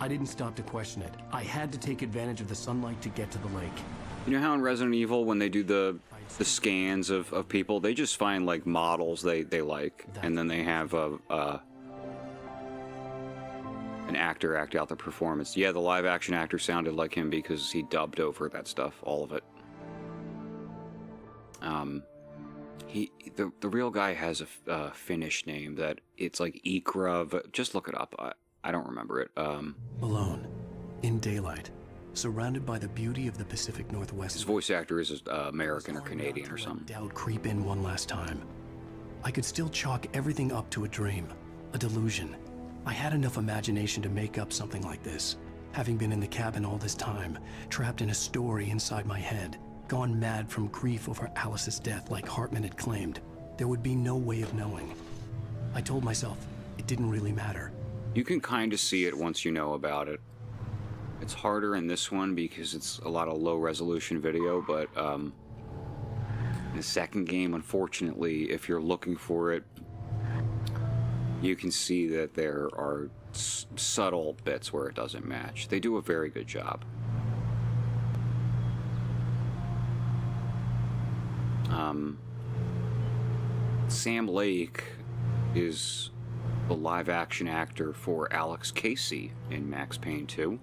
I didn't stop to question it. I had to take advantage of the sunlight to get to the lake. You know how in Resident Evil, when they do the scans of people, they just find like models they like, and then they have an actor act out the performance. Yeah, the live action actor sounded like him because he dubbed over that stuff, all of it. The real guy has a Finnish name that it's like Ikra. Just look it up. I don't remember it. Alone, in daylight, surrounded by the beauty of the Pacific Northwest. His voice actor is American or Canadian or something. Doubt creep in one last time. I could still chalk everything up to a dream, a delusion. I had enough imagination to make up something like this. Having been in the cabin all this time, trapped in a story inside my head, gone mad from grief over Alice's death like Hartman had claimed, there would be no way of knowing. I told myself it didn't really matter. You can kind of see it once you know about it. It's harder in this one because it's a lot of low-resolution video, but in the second game, unfortunately, if you're looking for it, you can see that there are subtle bits where it doesn't match. They do a very good job. Sam Lake is the live-action actor for Alex Casey in Max Payne 2.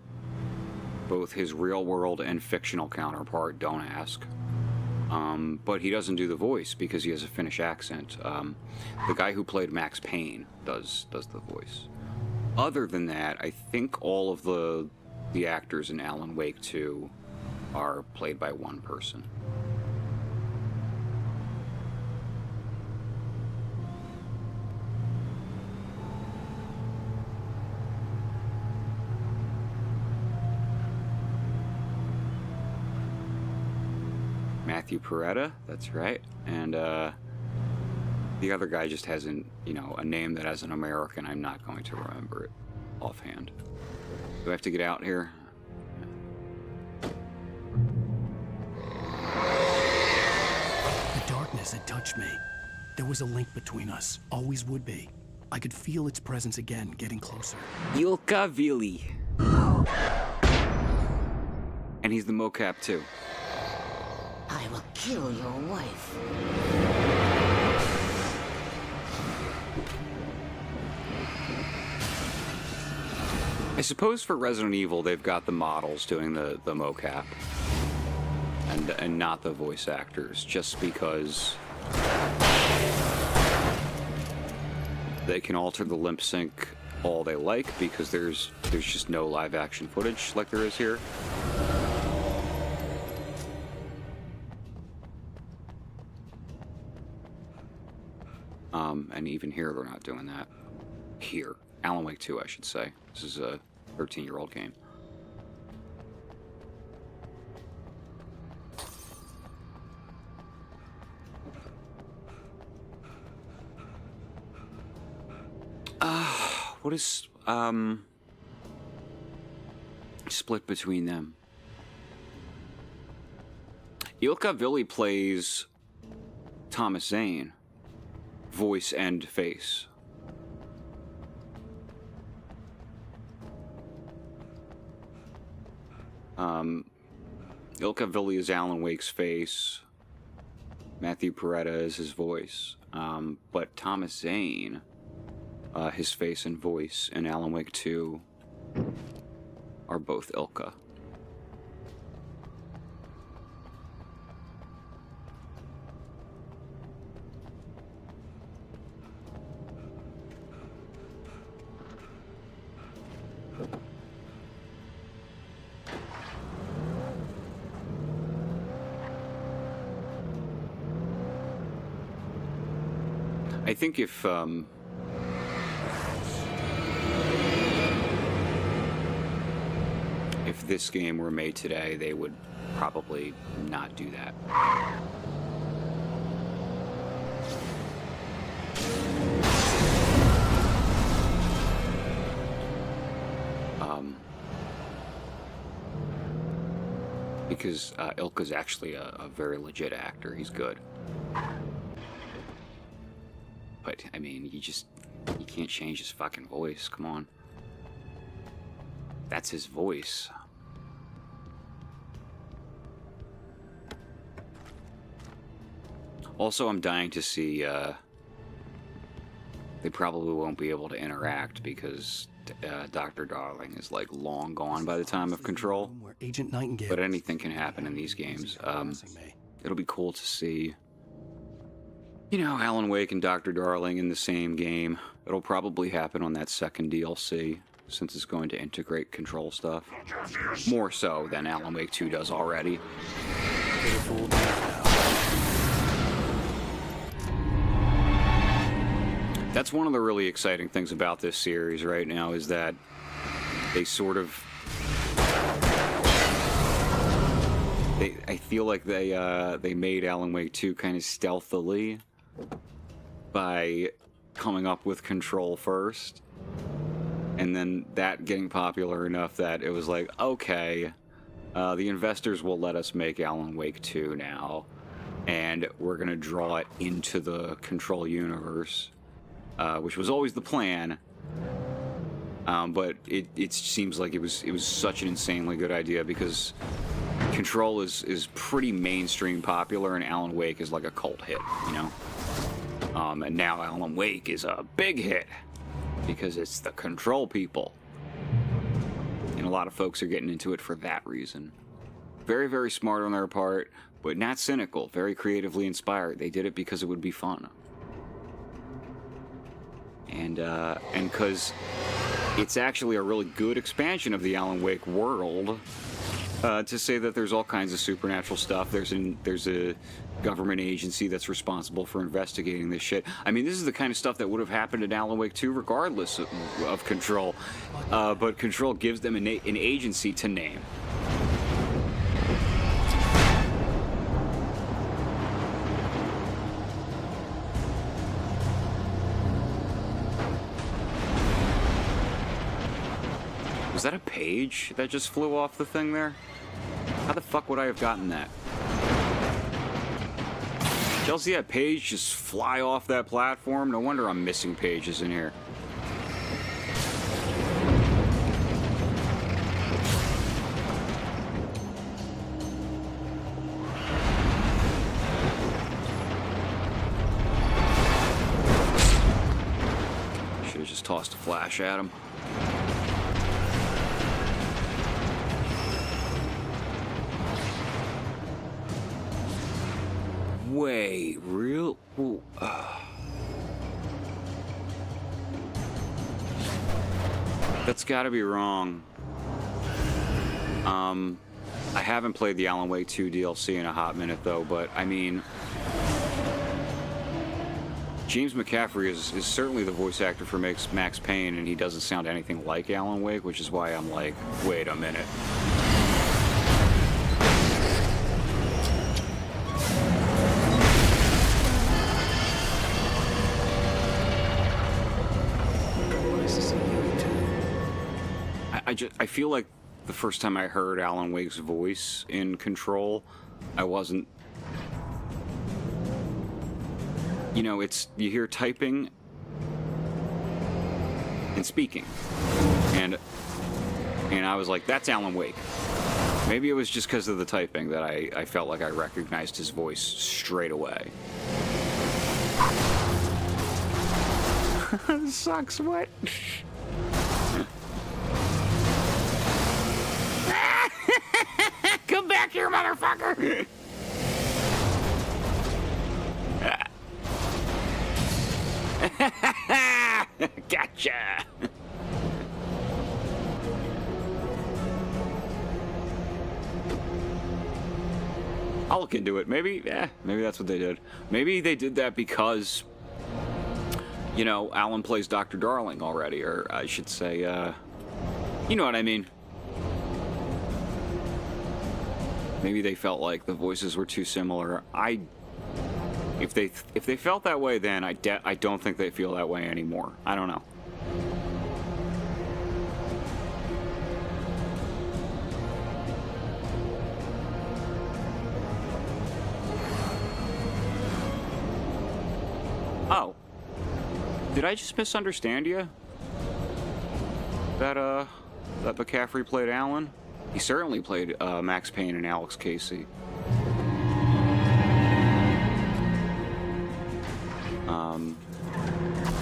Both his real-world and fictional counterpart, don't ask. But he doesn't do the voice because he has a Finnish accent. The guy who played Max Payne does the voice. Other than that, I think all of the actors in Alan Wake 2 are played by one person. Matthew Peretta, that's right. And the other guy just hasn't, a name that as an American, I'm not going to remember it offhand. Do I have to get out here? The darkness had touched me. There was a link between us, always would be. I could feel its presence again, getting closer. Yulka Vili. And he's the mocap too. I will kill your wife. I suppose for Resident Evil, they've got the models doing the mocap. And not the voice actors, just because they can alter the lip sync all they like, because there's just no live action footage like there is here. And even here, they're not doing that. Here. Alan Wake 2, I should say. This is a 13-year-old game. What is, split between them? Ilka Villi plays Thomas Zane, voice and face. Ilka Villi is Alan Wake's face. Matthew Peretta is his voice. But Thomas Zane, his face and voice in Alan Wake 2 are both Ilka. I think if this game were made today, they would probably not do that. Because Ilka's actually a very legit actor. He's good. But, I mean, you can't change his fucking voice. Come on. That's his voice. Also, I'm dying to see, they probably won't be able to interact because Dr. Darling is, like, long gone by the time of Control. Where Agent Nightingale. But anything can happen in these games. It'll be cool to see, you know, Alan Wake and Dr. Darling in the same game. It'll probably happen on that second DLC, since it's going to integrate Control stuff. More so than Alan Wake 2 does already. That's one of the really exciting things about this series right now, is that they sort of... I feel like they made Alan Wake 2 kind of stealthily by coming up with Control first, and then that getting popular enough that it was like, okay, the investors will let us make Alan Wake 2 now, and we're gonna draw it into the Control universe, which was always the plan. But it seems like it was such an insanely good idea, because Control is pretty mainstream popular, and Alan Wake is like a cult hit, you know? And now Alan Wake is a big hit, because it's the Control people. And a lot of folks are getting into it for that reason. Very, very smart on their part, but not cynical, very creatively inspired. They did it because it would be fun. And because it's actually a really good expansion of the Alan Wake world, to say that there's all kinds of supernatural stuff. There's a government agency that's responsible for investigating this shit. I mean, this is the kind of stuff that would have happened in Alan Wake 2 regardless of Control. But Control gives them an agency to name. Was that a page that just flew off the thing there? How the fuck would I have gotten that? Did y'all see that page just fly off that platform? No wonder I'm missing pages in here. Should have just tossed a flash at him. way. Real? Ooh, That's gotta be wrong. I haven't played the Alan Wake 2 DLC in a hot minute though, but I mean, James McCaffrey is certainly the voice actor for Max Payne, and he doesn't sound anything like Alan Wake, which is why I'm like, wait a minute. I feel like the first time I heard Alan Wake's voice in Control, I wasn't... You know, you hear typing and speaking, and I was like, that's Alan Wake. Maybe it was just because of the typing that I felt like I recognized his voice straight away. Sucks, what? Come back here, motherfucker! Gotcha! I'll look into it. Maybe that's what they did. Maybe they did that because, you know, Alan plays Dr. Darling already, or I should say, you know what I mean. Maybe they felt like the voices were too similar. If they felt that way then, I don't think they feel that way anymore. I don't know. Oh. Did I just misunderstand you? That McCaffrey played Alan? He certainly played Max Payne and Alex Casey.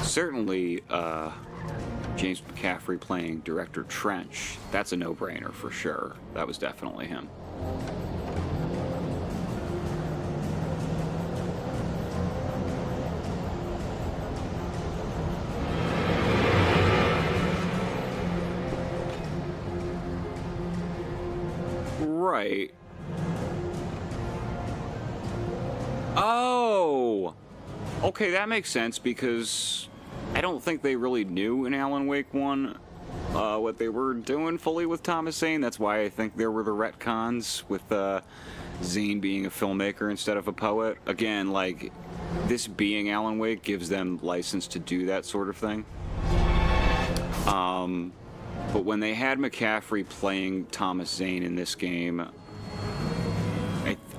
Certainly, James McCaffrey playing Director Trench. That's a no-brainer for sure. That was definitely him. Right. Oh! Okay, that makes sense because I don't think they really knew in Alan Wake 1 what they were doing fully with Thomas Zane. That's why I think there were the retcons with Zane being a filmmaker instead of a poet. Again, like, this being Alan Wake gives them license to do that sort of thing. But when they had McCaffrey playing Thomas Zane in this game,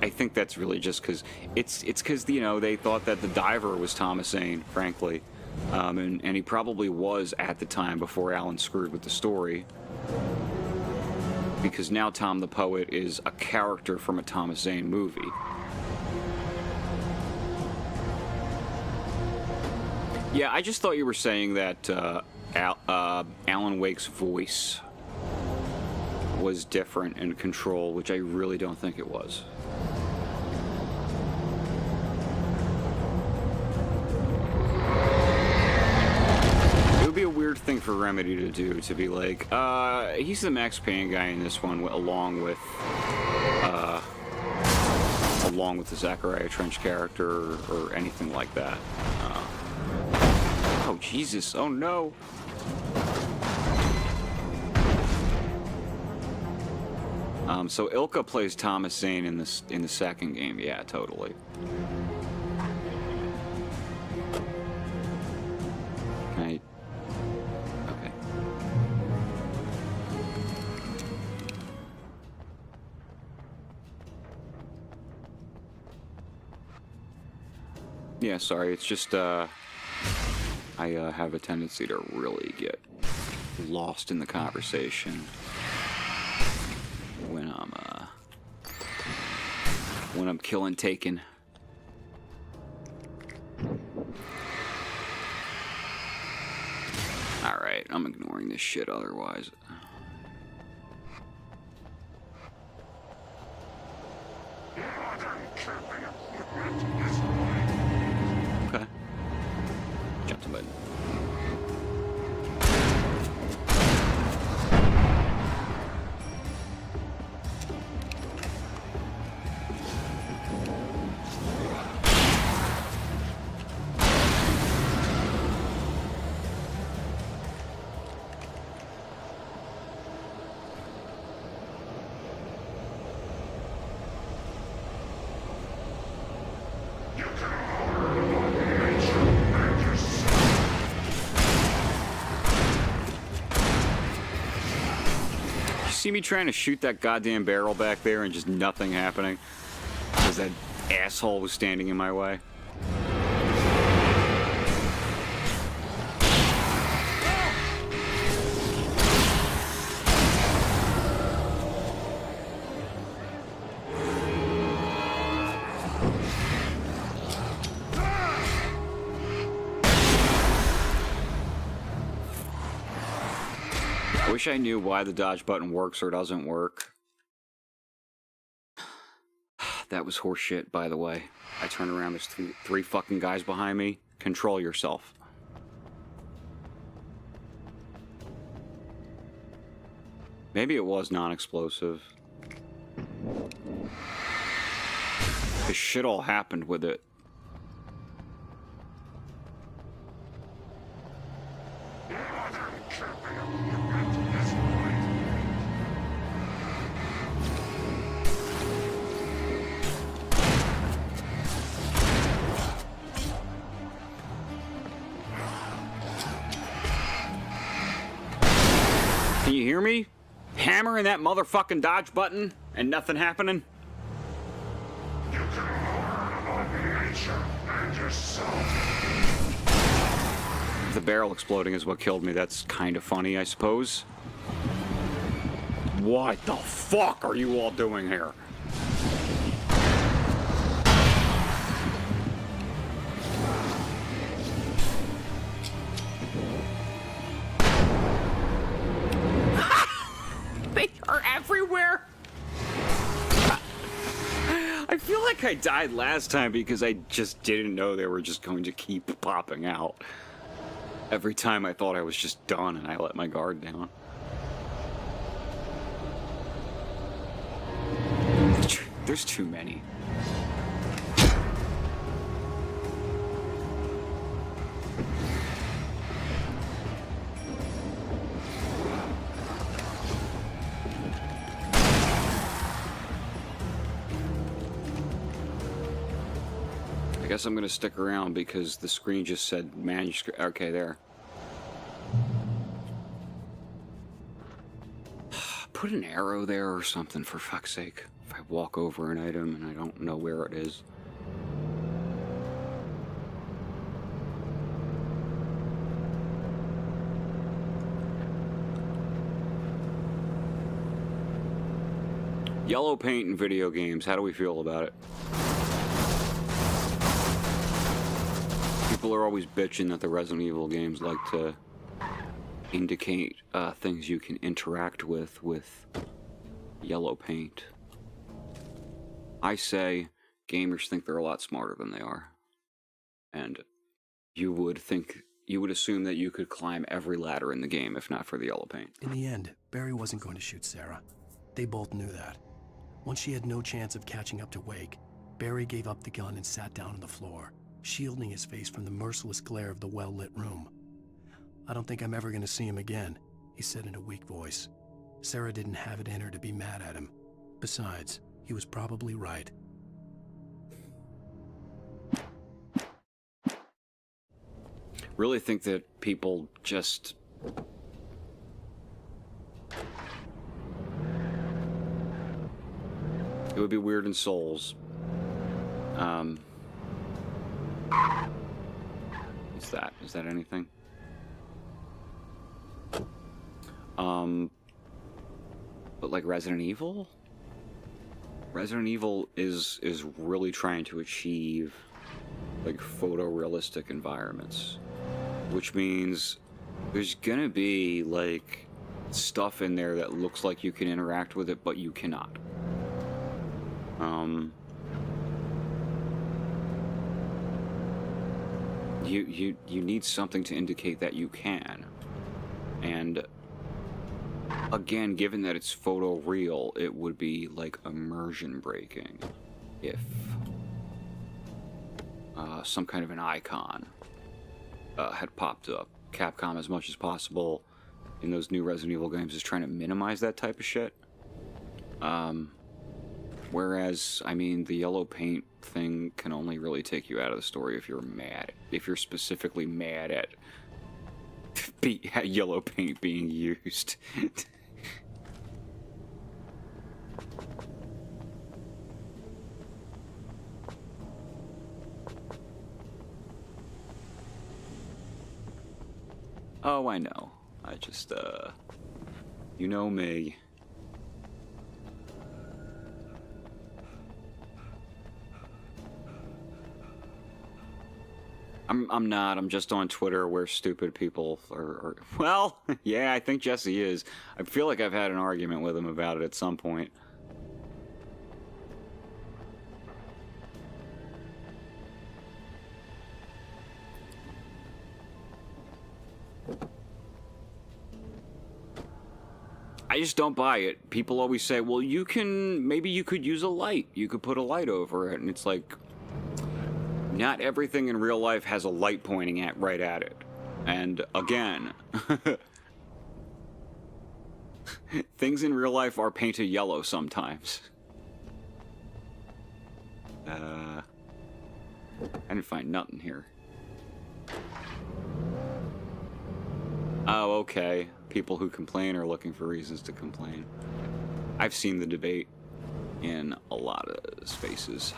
I think that's really just because it's because, you know, they thought that the diver was Thomas Zane, frankly, and he probably was at the time before Alan screwed with the story, because now Tom the Poet is a character from a Thomas Zane movie. Yeah, I just thought you were saying that Alan Wake's voice was different in Control, which I really don't think it was. It would be a weird thing for Remedy to do, to be like, he's the Max Payne guy in this one, along with the Zachariah Trench character, or anything like that. Oh, Jesus. Oh, no. So Ilka plays Thomas Zane in the second game. Yeah, totally. Can I... Okay. Yeah, sorry. It's just, I have a tendency to really get lost in the conversation when I'm killing taken. Alright, I'm ignoring this shit otherwise. Modern camping equipment see me trying to shoot that goddamn barrel back there and just nothing happening? Because that asshole was standing in my way. I wish I knew why the dodge button works or doesn't work. That was horseshit, by the way. I turn around, there's three fucking guys behind me. Control yourself. Maybe it was non-explosive. Because shit all happened with it. Can you hear me? Hammering that motherfucking dodge button and nothing happening? You can learn about nature and yourself. The barrel exploding is what killed me. That's kind of funny, I suppose. What the fuck are you all doing here? They are everywhere! I feel like I died last time because I just didn't know they were just going to keep popping out. Every time I thought I was just done and I let my guard down. There's too many. I guess I'm gonna stick around because the screen just said manuscript. Okay, there. Put an arrow there or something, for fuck's sake. If I walk over an item and I don't know where it is. Yellow paint in video games, how do we feel about it? People are always bitching that the Resident Evil games like to indicate things you can interact with yellow paint. I say gamers think they're a lot smarter than they are. And you would assume that you could climb every ladder in the game if not for the yellow paint. In the end, Barry wasn't going to shoot Sarah. They both knew that. Once she had no chance of catching up to Wake, Barry gave up the gun and sat down on the floor, shielding his face from the merciless glare of the well-lit room. "I don't think I'm ever going to see him again," he said in a weak voice. Sarah didn't have it in her to be mad at him. Besides, he was probably right. Really think that people just... It would be weird in Souls. What's that? Is that anything? But like Resident Evil? Resident Evil is really trying to achieve like photorealistic environments, which means there's gonna be like stuff in there that looks like you can interact with it, but you cannot. You need something to indicate that you can. And again, given that it's photoreal, it would be like immersion breaking if some kind of an icon had popped up. Capcom, as much as possible in those new Resident Evil games, is trying to minimize that type of shit. Whereas, I mean, the yellow paint thing can only really take you out of the story if you're mad. If you're specifically mad at yellow paint being used. Oh, I know. I just, you know me. I'm not. I'm just on Twitter where stupid people are well, yeah, I think Jesse is. I feel like I've had an argument with him about it at some point. I just don't buy it. People always say, well, maybe you could use a light. You could put a light over it. And it's like, not everything in real life has a light pointing right at it. And again, things in real life are painted yellow sometimes. I didn't find nothing here. Oh, okay. People who complain are looking for reasons to complain. I've seen the debate in a lot of spaces.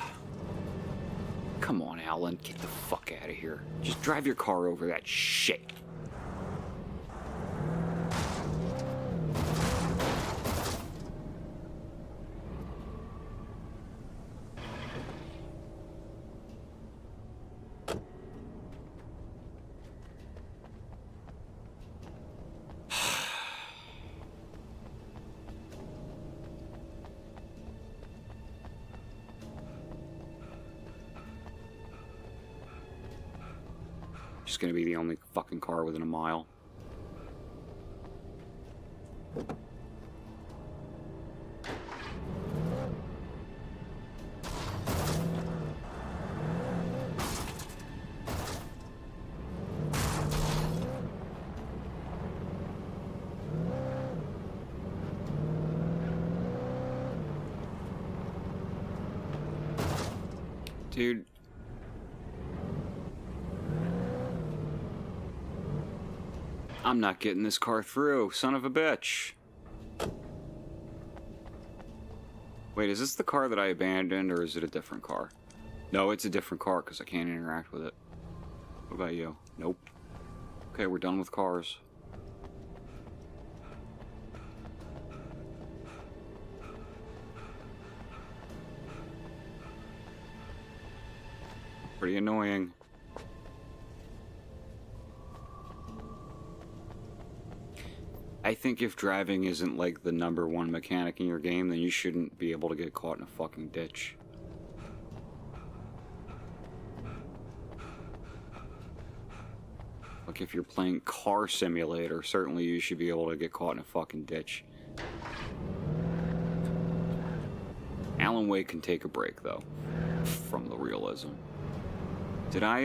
Come on, Alan, get the fuck out of here. Just drive your car over that shit. Just gonna be the only fucking car within a mile. Dude. I'm not getting this car through, son of a bitch. Wait, is this the car that I abandoned, or is it a different car? No, it's a different car, because I can't interact with it. What about you? Nope. Okay, we're done with cars. Pretty annoying. I think if driving isn't like the #1 mechanic in your game, then you shouldn't be able to get caught in a fucking ditch. Like if you're playing Car Simulator, certainly you should be able to get caught in a fucking ditch. Alan Wake can take a break though, from the realism. Did I,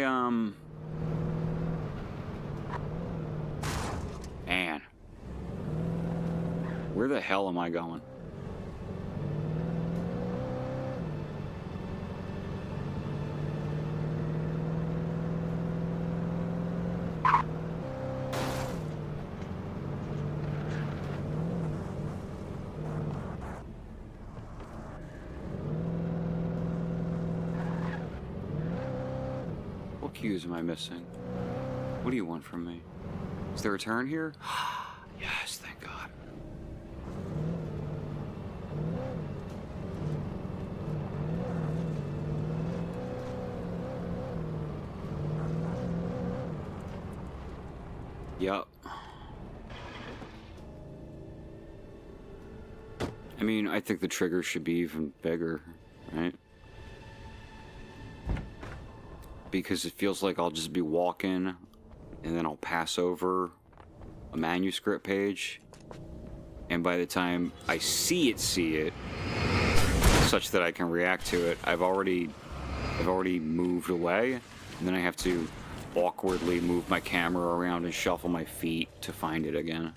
Man. Where the hell am I going? What cues am I missing? What do you want from me? Is there a turn here? Yes, thank God. Yup. I mean, I think the trigger should be even bigger, right? Because it feels like I'll just be walking and then I'll pass over a manuscript page, and by the time I see it, such that I can react to it, I've already moved away, and then I have to awkwardly move my camera around and shuffle my feet to find it again.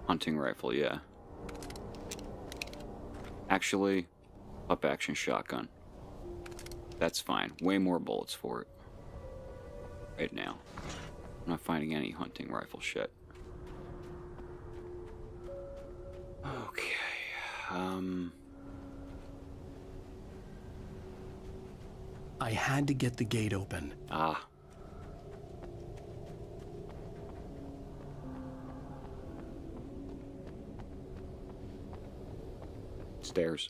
Hunting rifle, yeah. Actually, up action shotgun. That's fine. Way more bullets for it. Right now. I'm not finding any hunting rifle shit. Okay, I had to get the gate open. Ah. Stairs.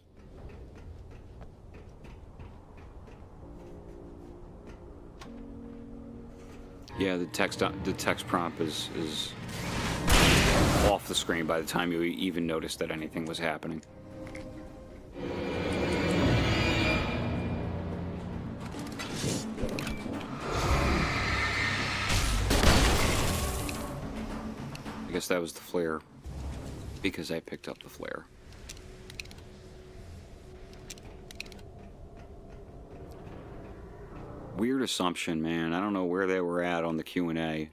Yeah, the text prompt is off the screen by the time you even notice that anything was happening. I guess that was the flare, because I picked up the flare. Weird assumption, man. I don't know where they were at on the Q&A.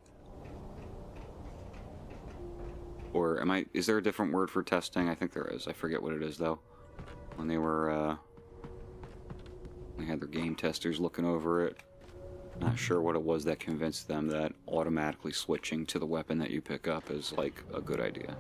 Or is there a different word for testing? I think there is. I forget what it is, though. When they were, they had their game testers looking over it. Not sure what it was that convinced them that automatically switching to the weapon that you pick up is, like, a good idea.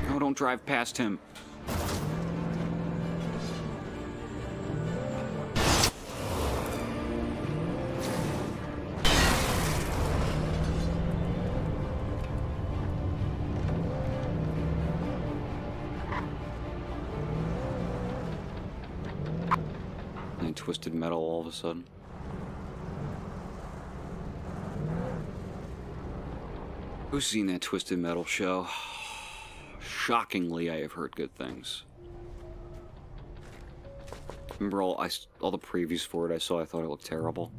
No, don't drive past him. Twisted Metal all of a sudden. Who's seen that Twisted Metal show? Shockingly, I have heard good things. Remember all the previews for it I saw, I thought it looked terrible.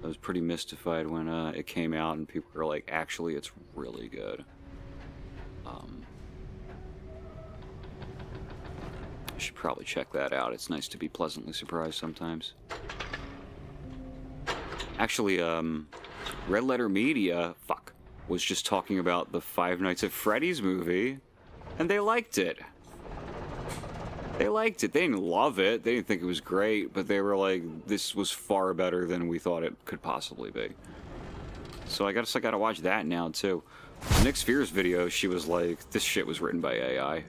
I was pretty mystified when it came out and people were like, actually, it's really good. I should probably check that out. It's nice to be pleasantly surprised sometimes. Actually, Red Letter Media, was just talking about the Five Nights at Freddy's movie, and they liked it. They liked it. They didn't love it. They didn't think it was great, but they were like, this was far better than we thought it could possibly be. So I guess I gotta watch that now, too. Nick Sphere's video, she was like, this shit was written by AI.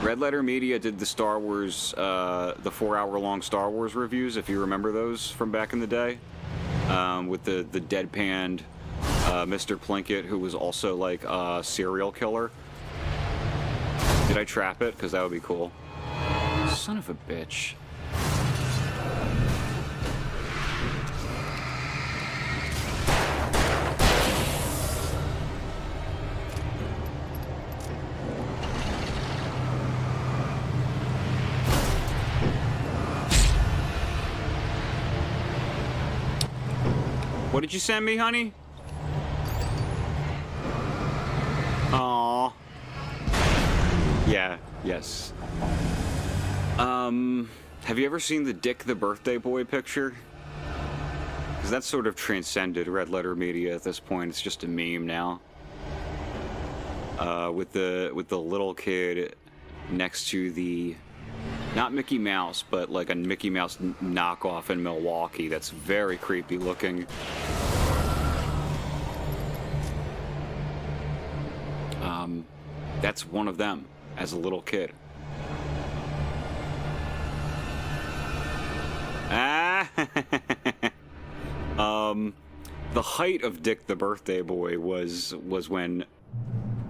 Red Letter Media did the Star Wars, the 4-hour-long Star Wars reviews, if you remember those from back in the day, with the deadpanned Mr. Plinkett, who was also like a serial killer. Did I trap it? Because that would be cool. Son of a bitch. What did you send me, honey? Aww. Yeah, yes. Have you ever seen the Dick the Birthday Boy picture? Because that's sort of transcended Red Letter Media at this point. It's just a meme now. With the little kid next to the, not Mickey Mouse, but like a Mickey Mouse knockoff in Milwaukee that's very creepy looking. That's one of them as a little kid. Ah! The height of Dick the Birthday Boy was when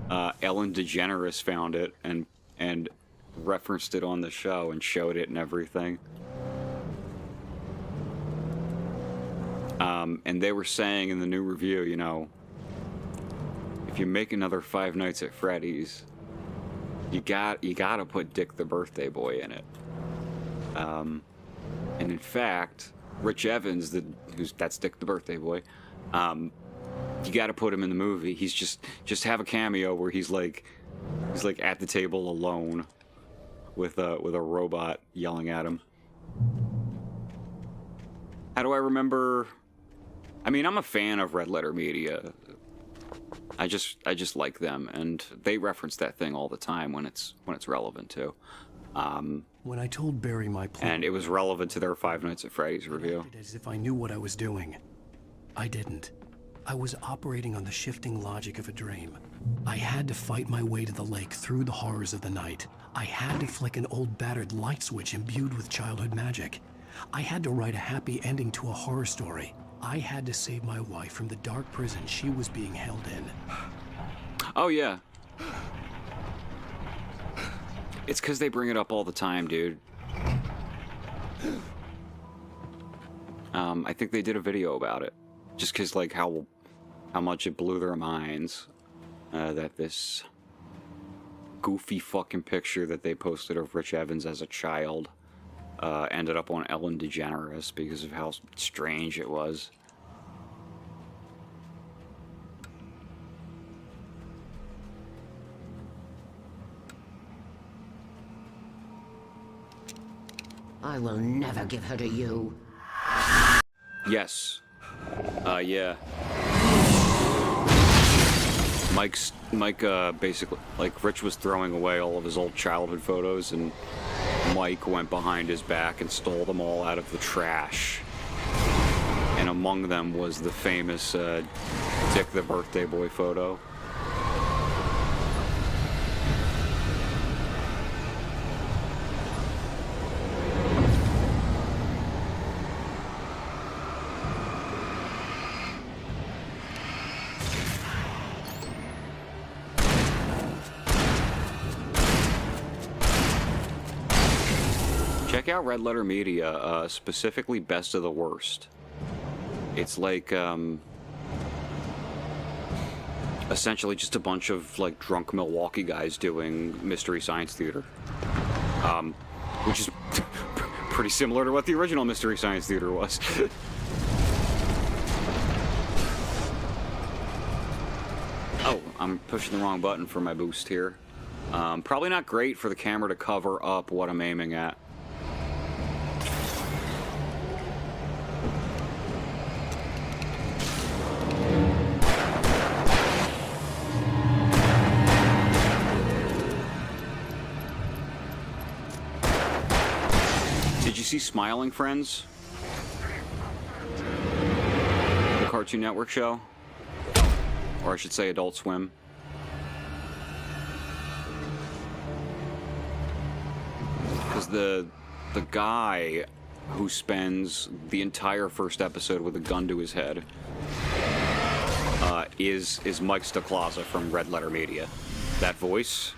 Ellen DeGeneres found it and referenced it on the show and showed it and everything. And they were saying in the new review, you know, if you make another Five Nights at Freddy's, you gotta put Dick the Birthday Boy in it. And in fact, Rich Evans, that's Dick the Birthday Boy, you gotta put him in the movie. He's just have a cameo where he's like at the table alone with a robot yelling at him. How do I remember? I mean, I'm a fan of Red Letter Media. I just like them, and they reference that thing all the time when it's relevant too. When I told Barry my plan, and it was relevant to their Five Nights at Freddy's review. as if I knew what I was doing. I didn't. I was operating on the shifting logic of a dream. I had to fight my way to the lake through the horrors of the night. I had to flick an old battered light switch imbued with childhood magic. I had to write a happy ending to a horror story. I had to save my wife from the dark prison she was being held in. Oh yeah. It's because they bring it up all the time, dude. I think they did a video about it. Just because, like, how much it blew their minds that this goofy fucking picture that they posted of Rich Evans as a child ended up on Ellen DeGeneres because of how strange it was. I will never give her to you. Yes. Yeah. Mike basically, like, Rich was throwing away all of his old childhood photos, and Mike went behind his back and stole them all out of the trash. And among them was the famous Dick the Birthday Boy photo. Check out Red Letter Media, specifically Best of the Worst. It's like, essentially just a bunch of, like, drunk Milwaukee guys doing Mystery Science Theater. Which is pretty similar to what the original Mystery Science Theater was. Oh, I'm pushing the wrong button for my boost here. Probably not great for the camera to cover up what I'm aiming at. Did you see Smiling Friends? The Cartoon Network show? Or I should say Adult Swim. Because the guy who spends the entire first episode with a gun to his head is Mike Stacklaza from Red Letter Media. That voice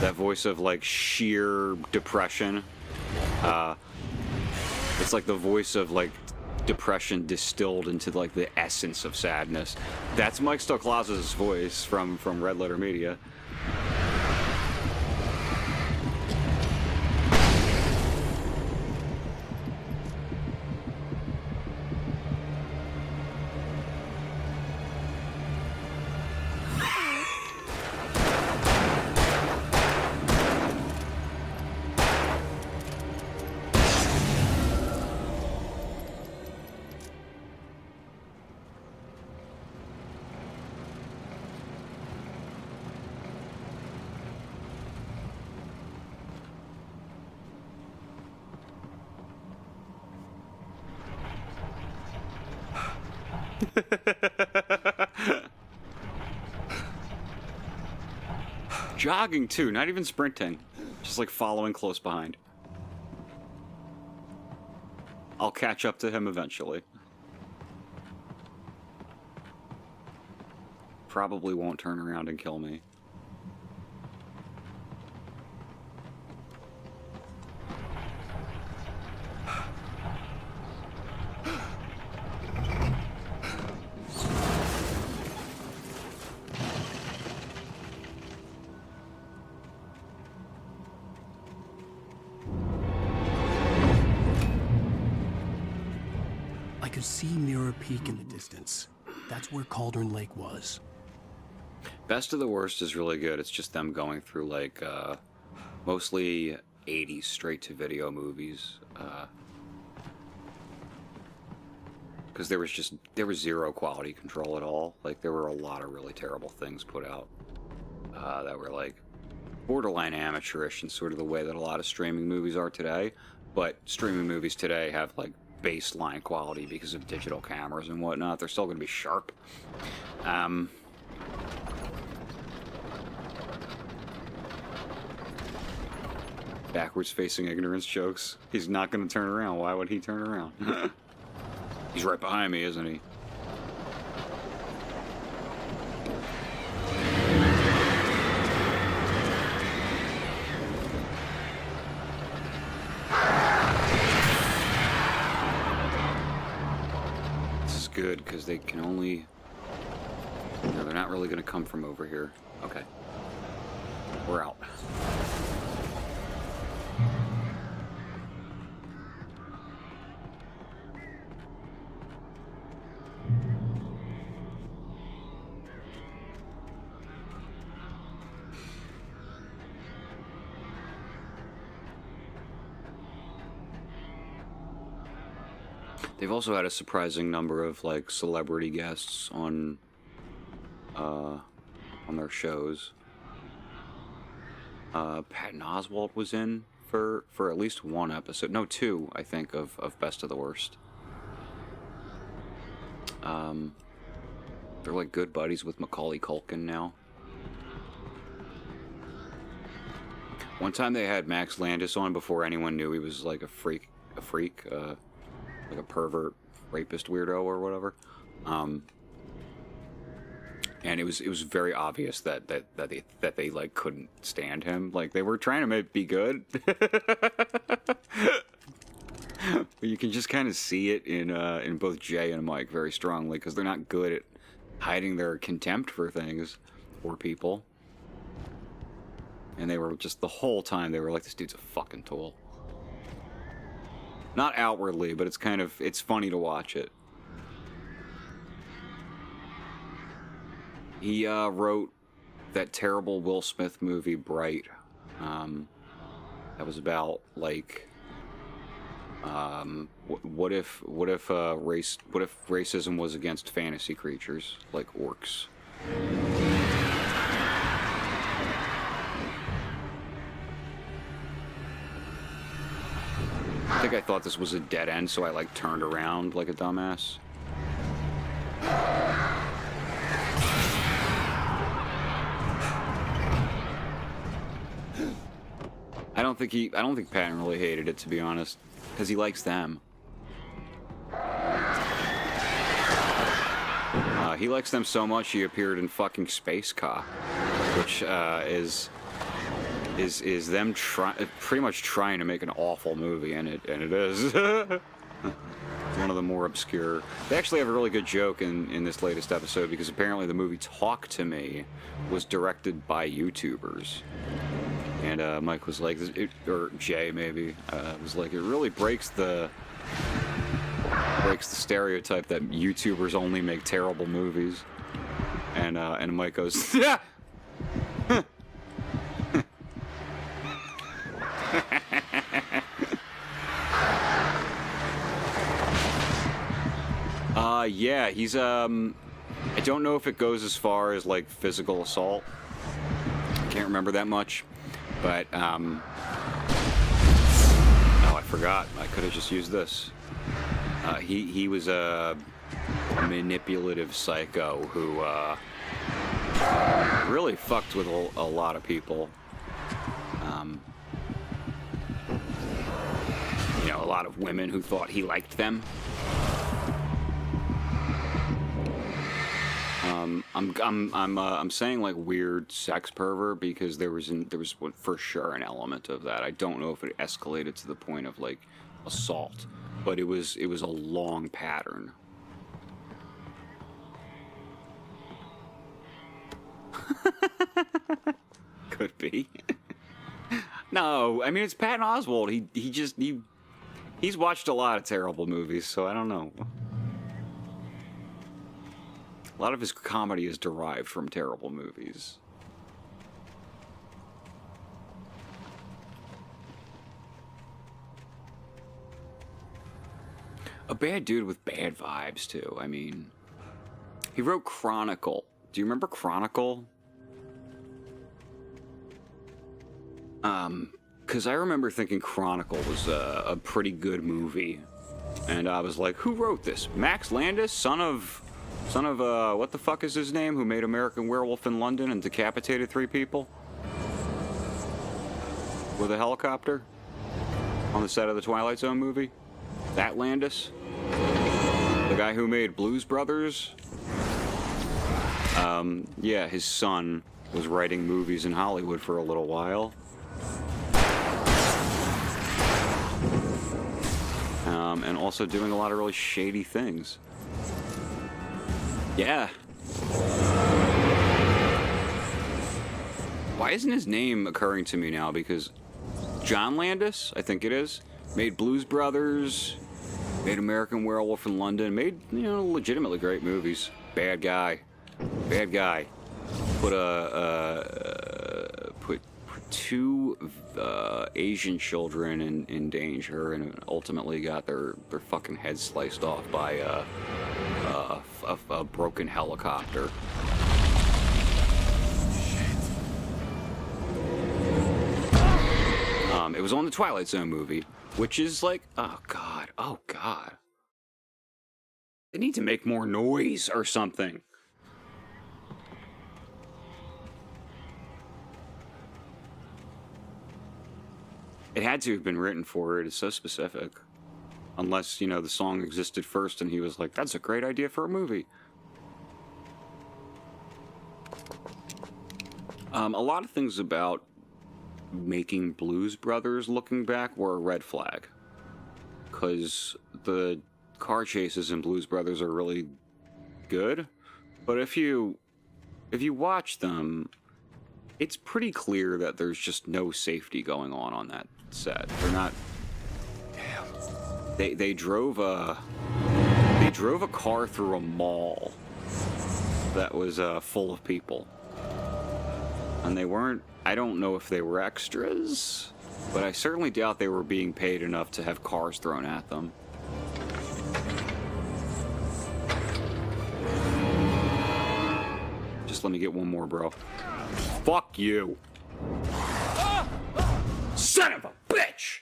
of, like, sheer depression. It's like the voice of, like, depression distilled into, like, the essence of sadness. That's Mike Stacklaza's voice from Red Letter Media. Jogging too, not even sprinting. Just, like, following close behind. I'll catch up to him eventually. Probably won't turn around and kill me. I could see Mirror Peak in the distance. That's where Cauldron Lake was. Best of the Worst is really good. It's just them going through, like, mostly 80s straight-to-video movies. because there was zero quality control at all. Like, there were a lot of really terrible things put out that were like borderline amateurish in sort of the way that a lot of streaming movies are today. But streaming movies today have like baseline quality because of digital cameras and whatnot. They're still going to be sharp. Backwards facing ignorance jokes. He's not going to turn around. Why would he turn around? He's right behind me, isn't he? This is good because they can only... No, they're not really going to come from over here. Okay. We're out. They've also had a surprising number of like celebrity guests on their shows. Patton Oswalt was in for at least one episode, no, two, I think, of Best of the Worst. They're like good buddies with Macaulay Culkin now. One time they had Max Landis on before anyone knew he was like a freak, like a pervert, rapist weirdo or whatever. And it was very obvious that they like couldn't stand him. Like they were trying to be good. But you can just kind of see it in both Jay and Mike very strongly, because they're not good at hiding their contempt for things or people. And they were just, the whole time, they were like, this dude's a fucking tool. Not outwardly, but it's funny to watch it. He wrote that terrible Will Smith movie, Bright. That was about, like, what if racism was against fantasy creatures like orcs? I think I thought this was a dead end, so I like turned around like a dumbass. I don't think Patton really hated it, to be honest, because he likes them. He likes them so much he appeared in fucking Space Cop, which is them pretty much trying to make an awful movie, and it is. One of the more obscure. They actually have a really good joke in this latest episode, because apparently the movie Talk to Me was directed by YouTubers. And Mike was like, or Jay maybe, was like, it really breaks the stereotype that YouTubers only make terrible movies. And Mike goes, yeah. Yeah, he's I don't know if it goes as far as like physical assault. Can't remember that much. But, oh, I forgot. I could have just used this. He was a manipulative psycho who, really fucked with a lot of people. You know, a lot of women who thought he liked them. I'm saying like weird sex pervert because there was for sure an element of that. I don't know if it escalated to the point of like assault, but it was a long pattern. Could be. No, I mean it's Patton Oswalt. He's watched a lot of terrible movies, so I don't know. A lot of his comedy is derived from terrible movies. bad dude with bad vibes, too. I mean, he wrote Chronicle. Do you remember Chronicle? Because I remember thinking Chronicle was a pretty good movie. And I was like, who wrote this? Max Landis, son of, what the fuck is his name? Who made American Werewolf in London and decapitated 3 people? With a helicopter? On the set of the Twilight Zone movie? That Landis? The guy who made Blues Brothers? Yeah, his son was writing movies in Hollywood for a little while. And also doing a lot of really shady things. Yeah. Why isn't his name occurring to me now? Because John Landis, I think it is, made Blues Brothers, made American Werewolf in London, made, you know, legitimately great movies. Bad guy. Bad guy. Put put 2 Asian children in danger, and ultimately got their fucking heads sliced off by a broken helicopter. It was on the Twilight Zone movie, which is like, oh god. They need to make more noise or something. It had to have been written for it. It's so specific. Unless, you know, the song existed first and he was like, that's a great idea for a movie. A lot of things about making Blues Brothers, looking back, were a red flag. Because the car chases in Blues Brothers are really good. But if you watch them, it's pretty clear that there's just no safety going on that set. They're not. They drove a car through a mall that was full of people, and they weren't. I don't know if they were extras, but I certainly doubt they were being paid enough to have cars thrown at them. Just let me get one more, bro. Fuck you. Son of a bitch!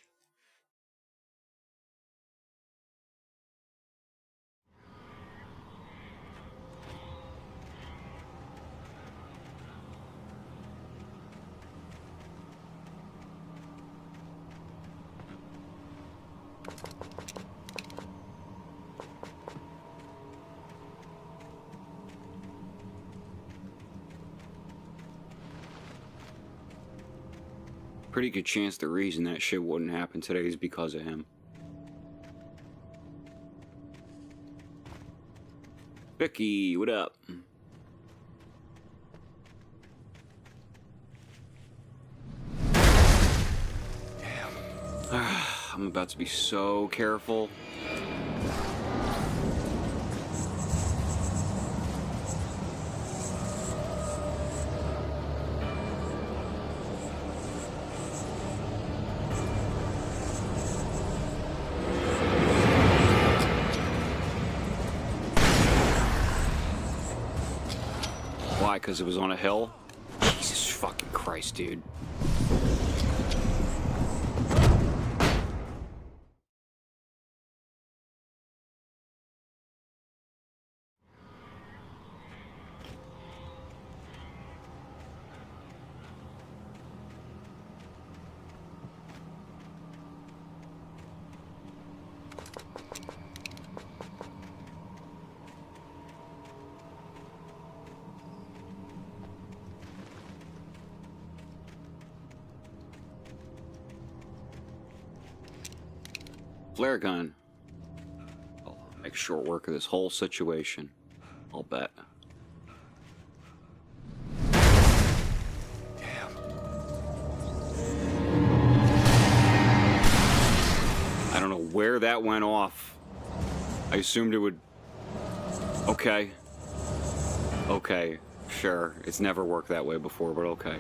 Pretty good chance the reason that shit wouldn't happen today is because of him. Vicky, what up? I'm about to be so careful. Why? Because it was on a hill? Jesus fucking Christ, dude. Flare gun. I'll make short work of this whole situation. I'll bet. Damn. I don't know where that went off. I assumed it would... Okay. Okay. Sure. It's never worked that way before, but okay.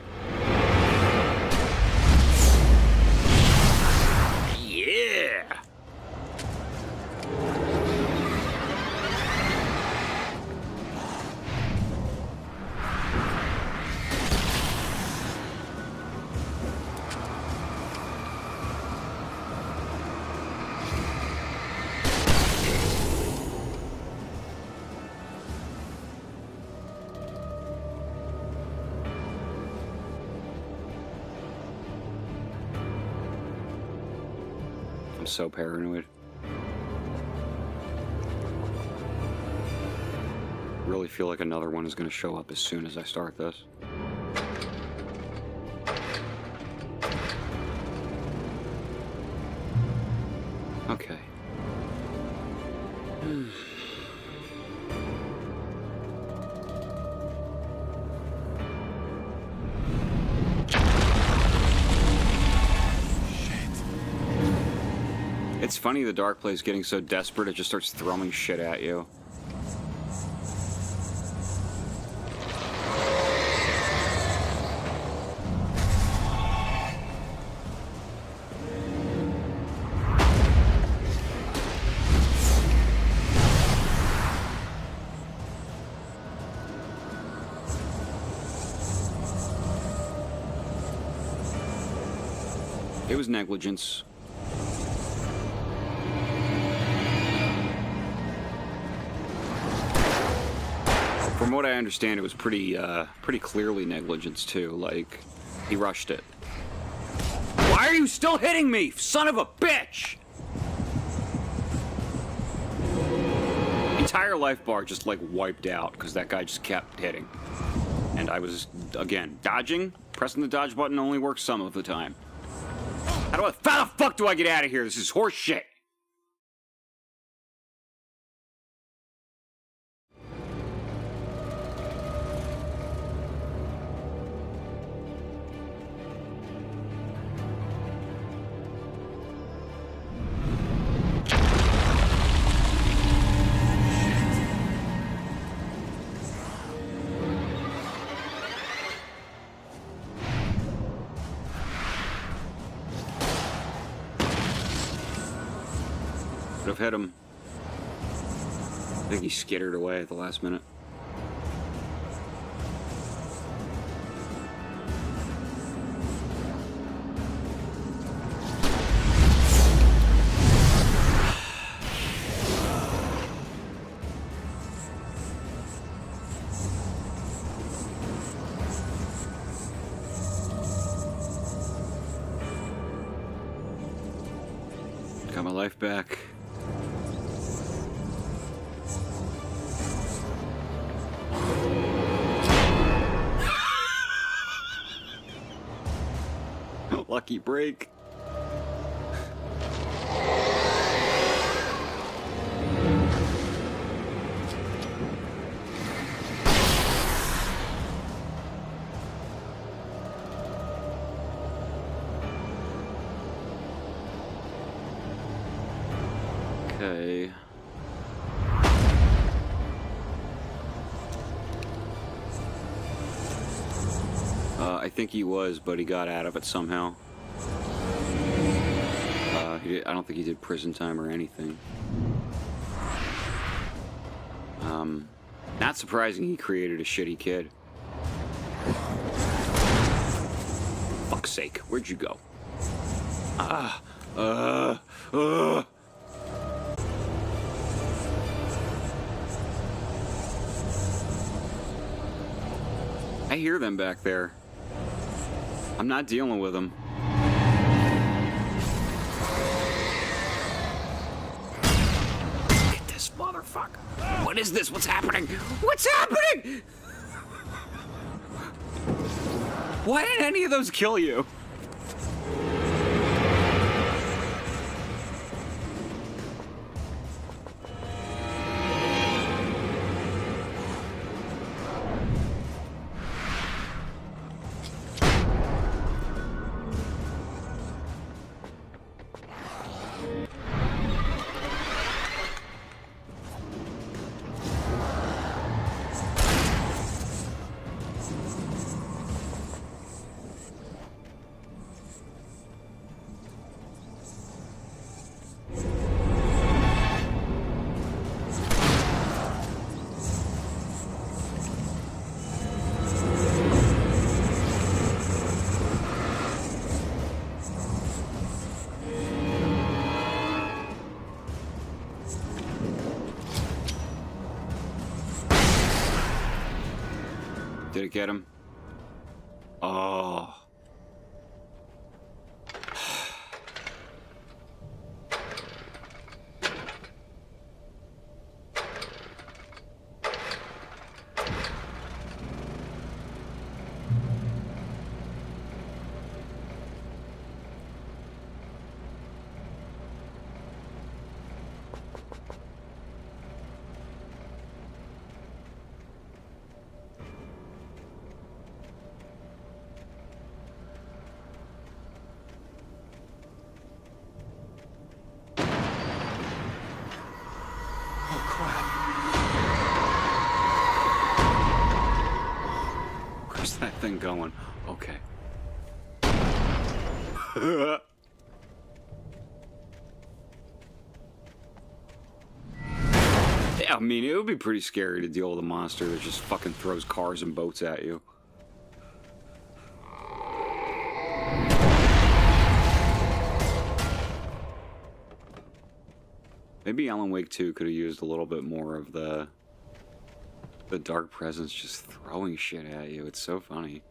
Yeah! so paranoid. Really feel like another one is going to show up as soon as I start this. Okay. It's funny the Dark Place getting so desperate it just starts throwing shit at you. It was negligence. From what I understand, it was pretty clearly negligence too. Like, he rushed it. Why are you still hitting me, son of a bitch? Entire life bar just like wiped out because that guy just kept hitting. And I was, again, dodging. Pressing the dodge button only works some of the time. How the fuck do I get out of here? This is horse shit. Could have hit him. I think he skittered away at the last minute. Got my life back. Lucky break. Okay. I think he was, but he got out of it somehow. I don't think he did prison time or anything. Not surprising he created a shitty kid. Fuck's sake, where'd you go? I hear them back there. I'm not dealing with them. Get this motherfucker. What is this? What's happening? What's happening? Why didn't any of those kill you? Did it get him? Oh. thing going. Okay. Yeah, I mean, it would be pretty scary to deal with a monster that just fucking throws cars and boats at you. Maybe Alan Wake 2 could have used a little bit more of the dark presence just throwing shit at you. It's so funny.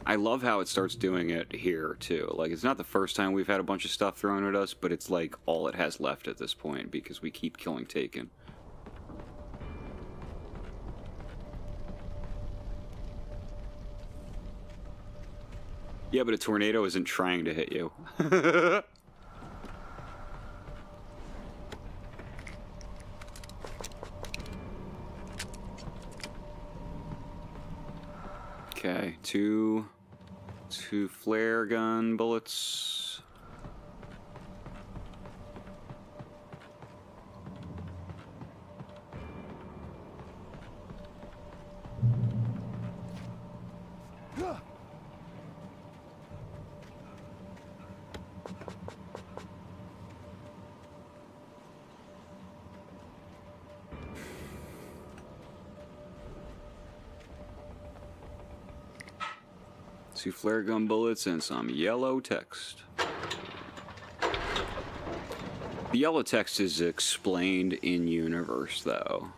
I love how it starts doing it here, too. Like, it's not the first time we've had a bunch of stuff thrown at us, but it's like all it has left at this point because we keep killing Taken. Yeah, but a tornado isn't trying to hit you. Okay, two flare gun bullets. Two flare gun bullets and some yellow text. The yellow text is explained in universe, though.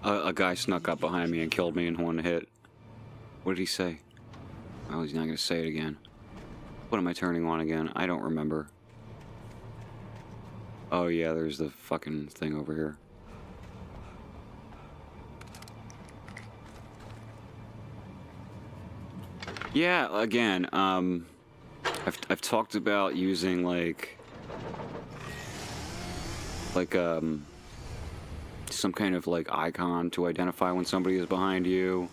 A guy snuck up behind me and killed me in one hit. What did he say? Oh, he's not going to say it again. What am I turning on again? I don't remember. Oh yeah, there's the fucking thing over here. Yeah, again, I've talked about using some kind of like icon to identify when somebody is behind you.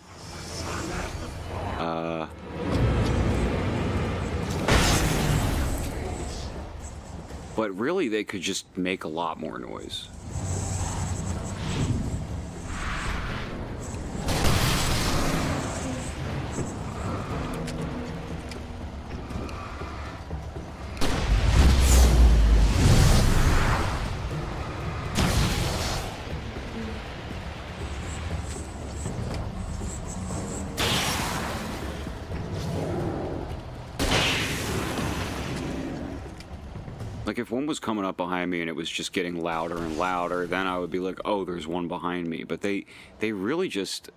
But really, they could just make a lot more noise. Like, if one was coming up behind me and it was just getting louder and louder, then I would be like, oh, there's one behind me. But they really just...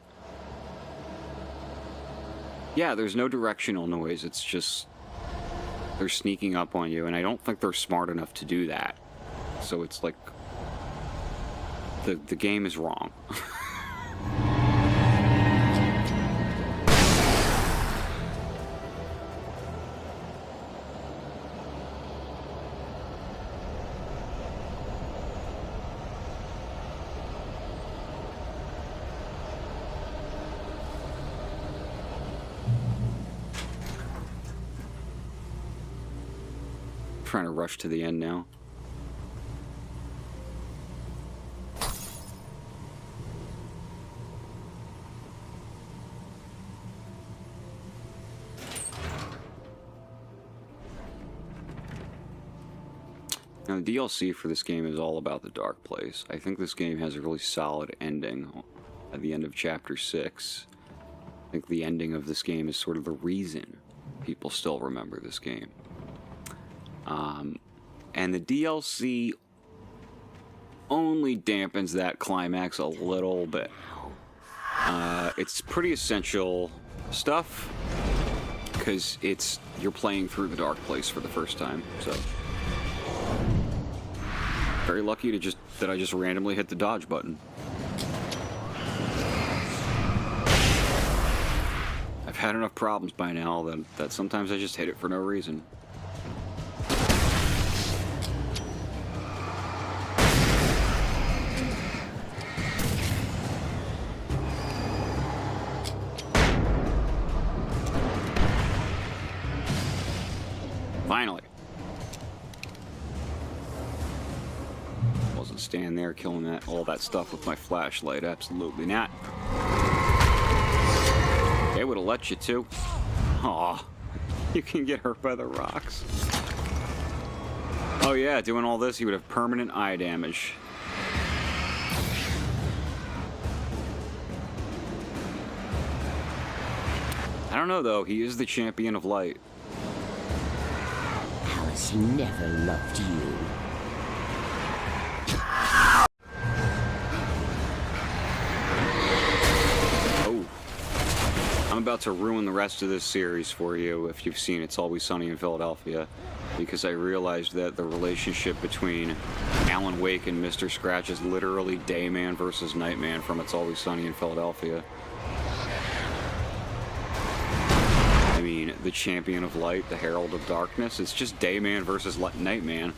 Yeah, there's no directional noise. It's just... They're sneaking up on you, and I don't think they're smart enough to do that. So it's like... The game is wrong. Trying to rush to the end now. Now, the DLC for this game is all about the Dark Place. I think this game has a really solid ending at the end of Chapter 6. I think the ending of this game is sort of the reason people still remember this game. And the DLC only dampens that climax a little bit. It's pretty essential stuff, because you're playing through the Dark Place for the first time, so... Very lucky that I just randomly hit the dodge button. I've had enough problems by now that sometimes I just hit it for no reason. Finally. Wasn't standing there killing all that stuff with my flashlight. Absolutely not. They would have let you too. Aw, you can get hurt by the rocks. Oh yeah, doing all this, you would have permanent eye damage. I don't know though, he is the champion of light. Alice never loved you. Oh. I'm about to ruin the rest of this series for you if you've seen It's Always Sunny in Philadelphia, because I realized that the relationship between Alan Wake and Mr. Scratch is literally Dayman versus Nightman from It's Always Sunny in Philadelphia. I mean, the champion of light, the herald of darkness, it's just Dayman versus Nightman.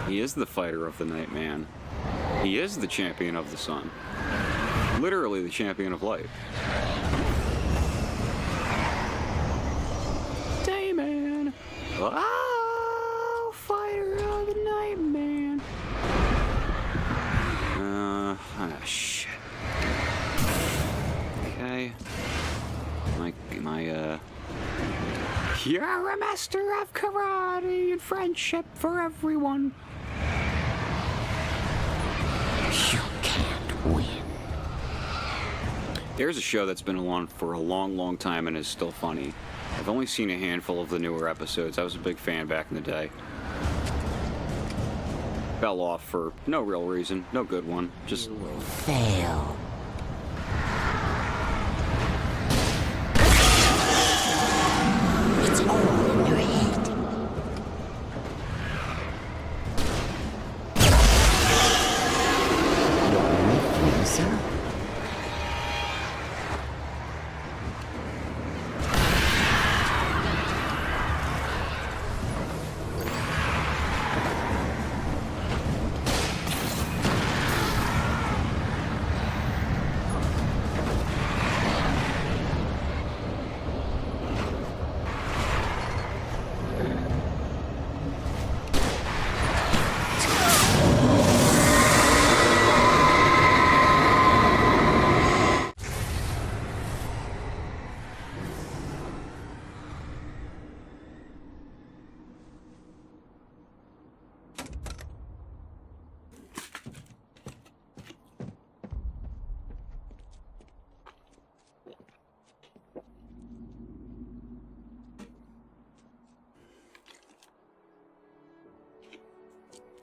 He is the fighter of the Nightman. He is the champion of the sun. Literally the champion of light. Dayman! Oh, fighter of the Nightman! Shit. Okay. You're a master of karate and friendship for everyone. You can't win. There's a show that's been on for a long, long time and is still funny. I've only seen a handful of the newer episodes. I was a big fan back in the day. Fell off for no real reason. No good one. Just... You will fail. It's all in your head. Your refusal?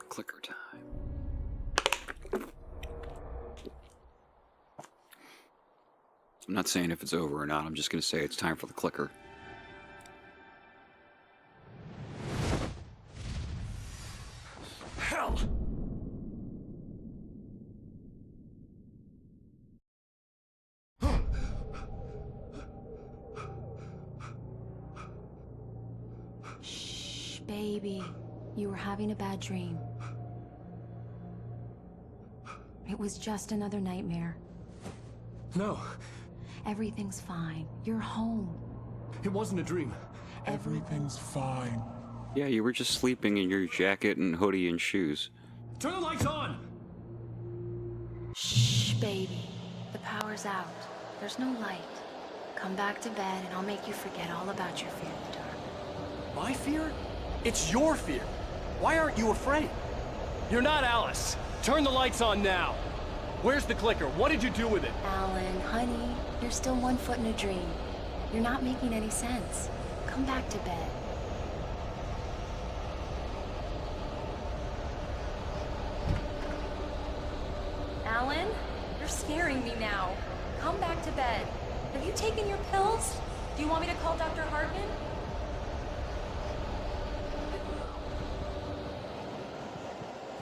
Clicker time. I'm not saying if it's over or not. I'm just going to say it's time for the clicker. Hell! Shh, baby. You were having a bad dream. It was just another nightmare. No. Everything's fine. You're home. It wasn't a dream. Everything's fine. Yeah, you were just sleeping in your jacket and hoodie and shoes. Turn the lights on! Shh, baby. The power's out. There's no light. Come back to bed and I'll make you forget all about your fear in the dark. My fear? It's your fear. Why aren't you afraid? You're not Alice. Turn the lights on now. Where's the clicker? What did you do with it? Alan, honey, you're still 1 foot in a dream. You're not making any sense. Come back to bed. Alan, you're scaring me now. Come back to bed. Have you taken your pills? Do you want me to call Dr. Hartman?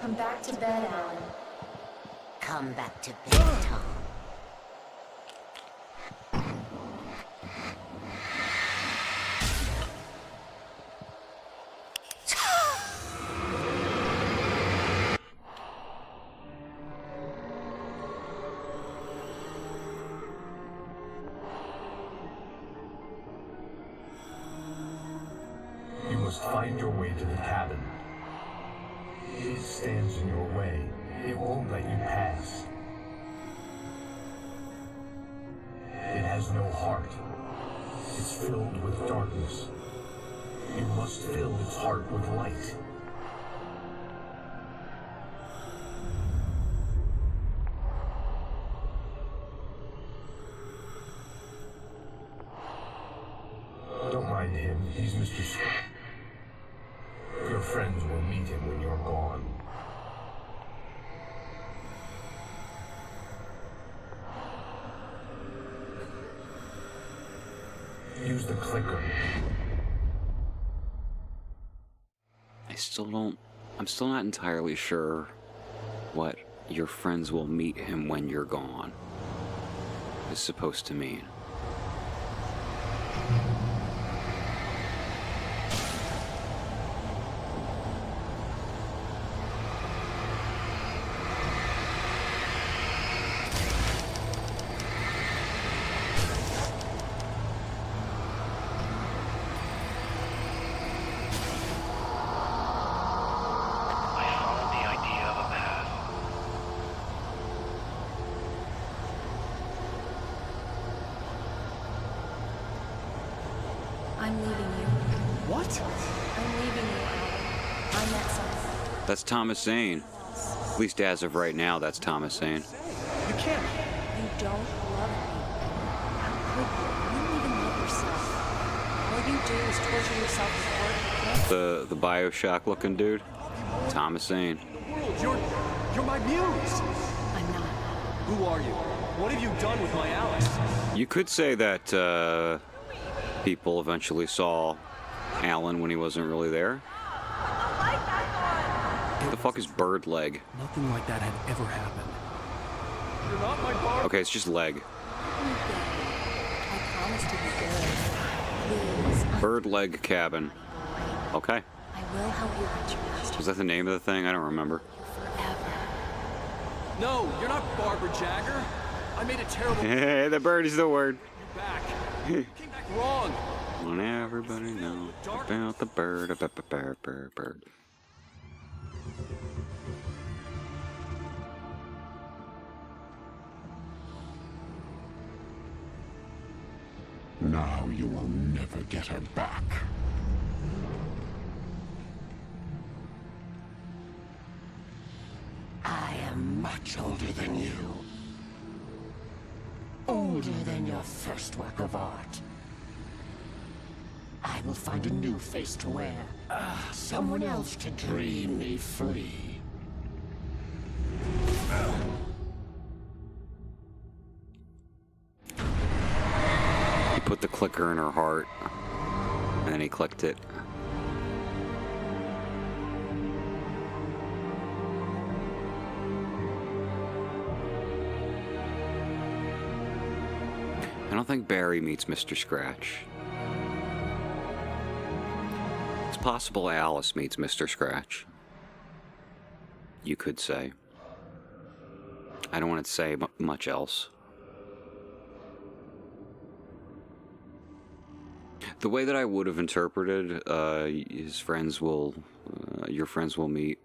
Come back to bed, Alan. Come back to bed, Tom. You must find your way to the cabin. It stands in your way. It won't let you pass. It has no heart. It's filled with darkness. You must fill its heart with light. Don't mind him. He's Mr. Your friends will meet him when you're gone. Use the clicker. I'm still not entirely sure what your friends will meet him when you're gone is supposed to mean. I'm leaving you. What? I'm leaving you, Alan. I met someone. That's Thomas Zane. At least as of right now, that's Thomas Zane. You can't. You don't love me. How could you? You don't even love yourself. All you do is torture yourself with work. The Bioshock looking dude? Thomas Zane. You're my muse. I'm not. Who are you? What have you done with my Alice? You could say that people eventually saw Alan when he wasn't really there. What the fuck is bird leg? Nothing like that had ever happened. You're not my bar. Okay, it's just leg. I promise to be good. Please. Bird leg cabin. Okay. I will help you reach your master. Was that the name of the thing? I don't remember. Forever. No, you're not Barbara Jagger. I made a terrible. Hey, the bird is the word. You're back. You came back wrong. Want everybody know about the bird, bird. Now you will never get her back. I am much older than you. Older than your first work of art. I will find a new face to wear. Someone else to dream me free. He put the clicker in her heart, and then he clicked it. I don't think Barry meets Mr. Scratch. It's possible Alice meets Mr. Scratch. You could say. I don't want to say much else. The way that I would have interpreted your friends will meet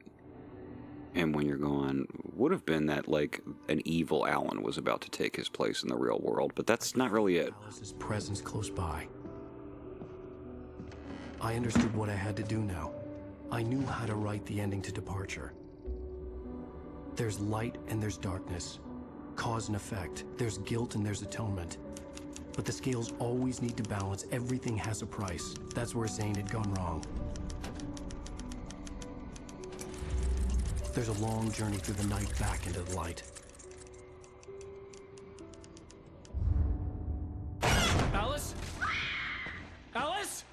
him when you're gone would have been that, like, an evil Alan was about to take his place in the real world, but that's not really it. Alice's presence close by. I understood what I had to do now. I knew how to write the ending to Departure. There's light and there's darkness. Cause and effect. There's guilt and there's atonement. But the scales always need to balance. Everything has a price. That's where Zane had gone wrong. There's a long journey through the night back into the light. Alice? Alice?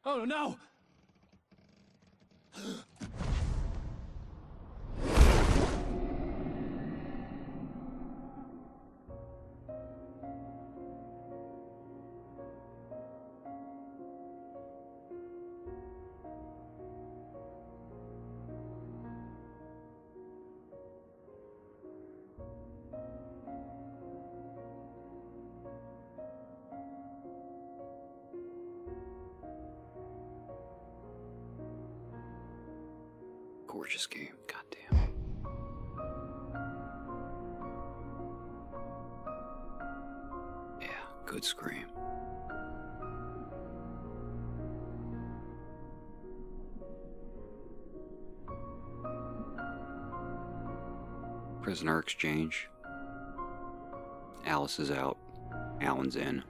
Oh no! Gorgeous game, goddamn. Yeah, good Scream. Prisoner exchange. Alice is out. Alan's in.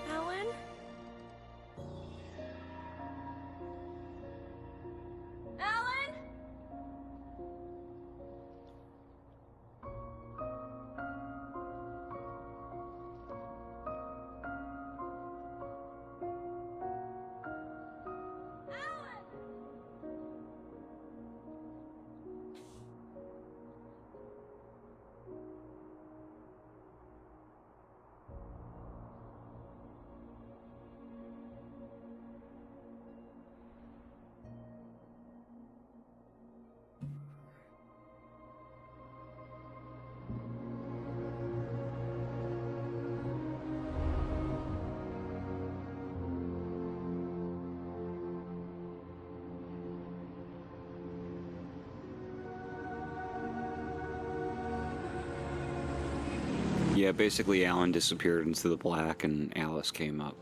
Alan? Alan? Yeah, basically Alan disappeared into the black and Alice came up.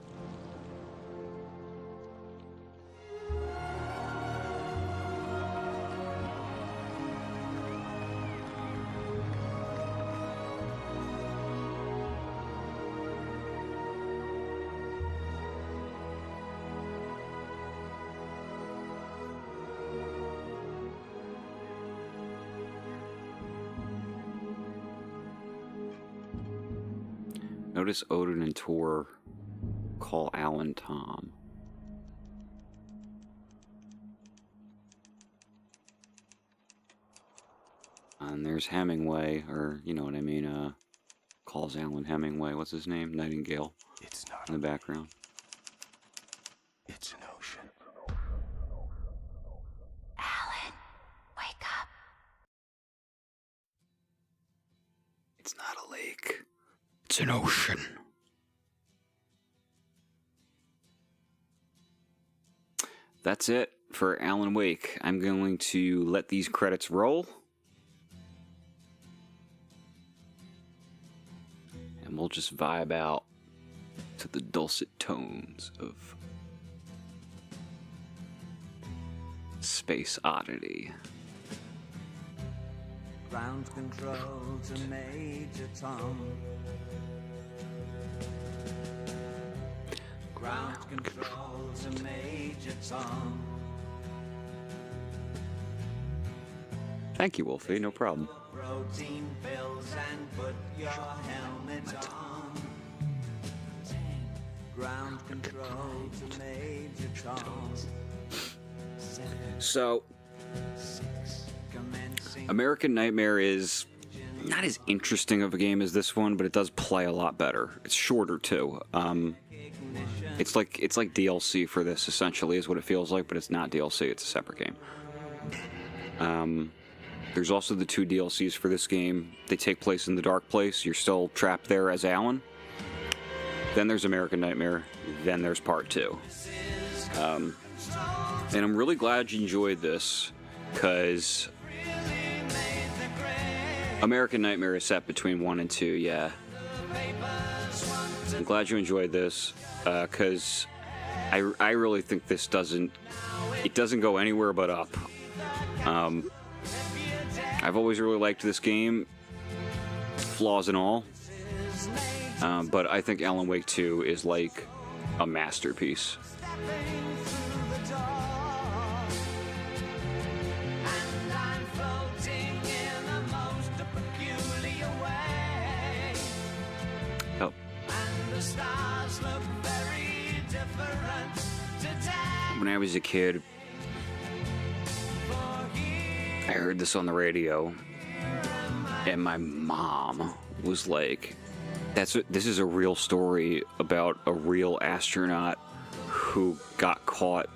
Notice Odin and Tor call Alan Tom. And there's Hemingway, or you know what I mean, calls Alan Hemingway. What's his name? Nightingale. It's not in the background. It's an ocean. Alan, wake up. It's not a lake. It's an ocean. That's it for Alan Wake. I'm going to let these credits roll. And we'll just vibe out to the dulcet tones of Space Oddity. Ground control to Major Tom. Ground control to Major Tom. Thank you, Wolfie. No problem. Protein pills and put your helmet on. Ground control to Major Tom. So, American Nightmare is not as interesting of a game as this one, but it does play a lot better. It's shorter too. It's like DLC for this, essentially, is what it feels like, but it's not DLC. It's a separate game. There's also the 2 DLCs for this game. They take place in the Dark Place. You're still trapped there as Alan. Then there's American Nightmare. Then there's Part 2. And I'm really glad you enjoyed this, because American Nightmare is set between 1 and 2, yeah. I'm glad you enjoyed this, because I really think this doesn't go anywhere but up. I've always really liked this game, flaws and all, but I think Alan Wake 2 is like a masterpiece. Oh. When I was a kid, I heard this on the radio, and my mom was like, this is a real story about a real astronaut who got caught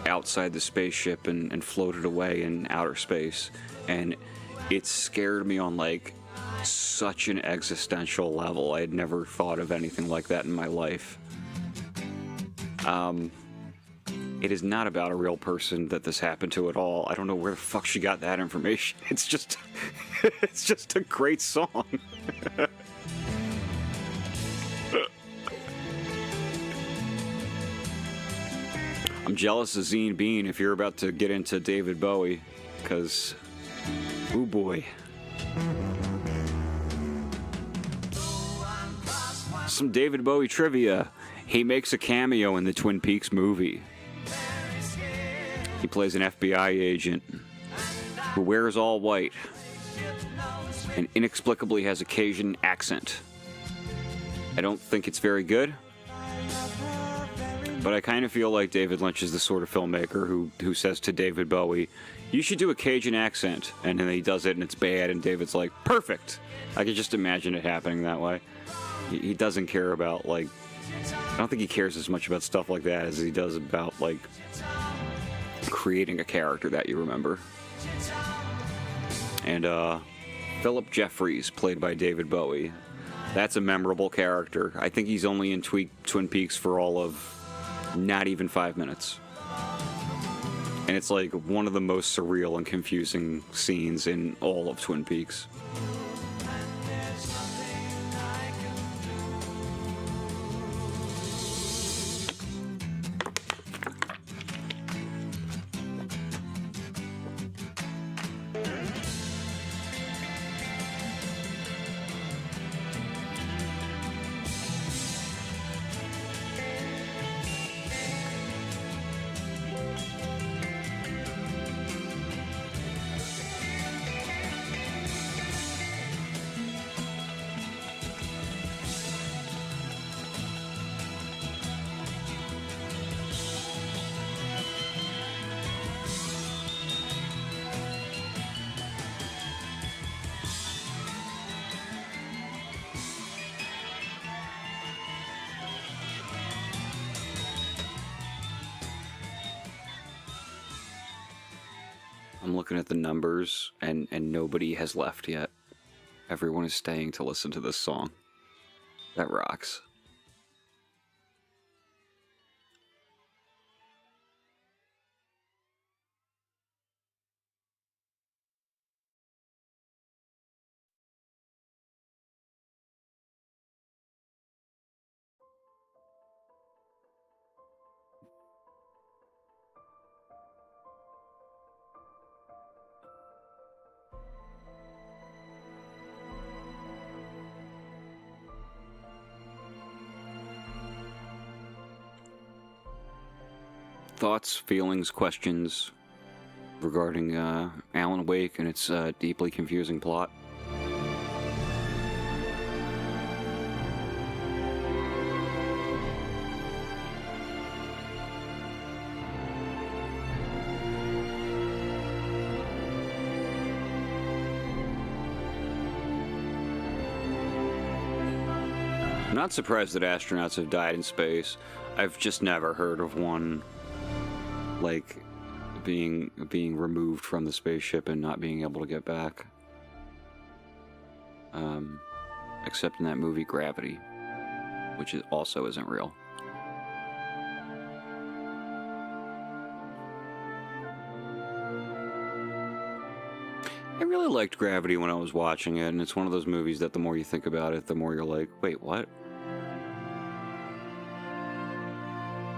outside the spaceship and floated away in outer space. And it scared me on like such an existential level. I had never thought of anything like that in my life. It is not about a real person that this happened to at all. I don't know where the fuck she got that information. It's just a great song. I'm jealous of Zine Bean if you're about to get into David Bowie, because, ooh boy. Some David Bowie trivia. He makes a cameo in the Twin Peaks movie. He plays an FBI agent who wears all white and inexplicably has a Cajun accent. I don't think it's very good, but I kind of feel like David Lynch is the sort of filmmaker who says to David Bowie, you should do a Cajun accent, and then he does it and it's bad, and David's like, perfect! I could just imagine it happening that way. He doesn't care about, like, I don't think he cares as much about stuff like that as he does about, like, creating a character that you remember. And Philip Jeffries, played by David Bowie, that's a memorable character. I think he's only in Twin Peaks for all of not even 5 minutes. And it's like one of the most surreal and confusing scenes in all of Twin Peaks. I'm looking at the numbers, and nobody has left yet. Everyone is staying to listen to this song. That rocks. Thoughts, feelings, questions regarding Alan Wake and its deeply confusing plot? not surprised that astronauts have died in space. I've just never heard of one, like, being removed from the spaceship and not being able to get back. Except in that movie Gravity, which also isn't real. I really liked Gravity when I was watching it, and it's one of those movies that the more you think about it, the more you're like, wait, what?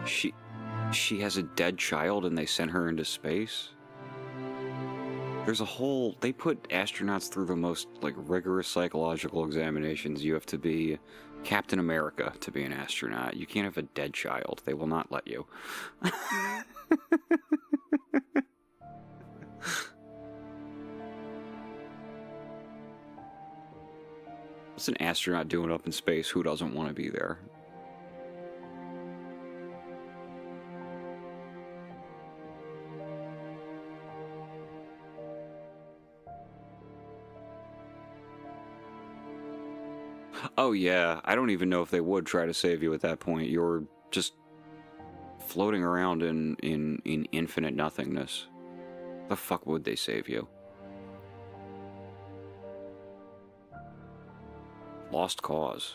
She has a dead child and they sent her into space? There's a whole... They put astronauts through the most, like, rigorous psychological examinations. You have to be Captain America to be an astronaut. You can't have a dead child. They will not let you. What's an astronaut doing up in space? Who doesn't want to be there? Oh yeah, I don't even know if they would try to save you at that point. You're just floating around in infinite nothingness. The fuck would they save you? Lost cause.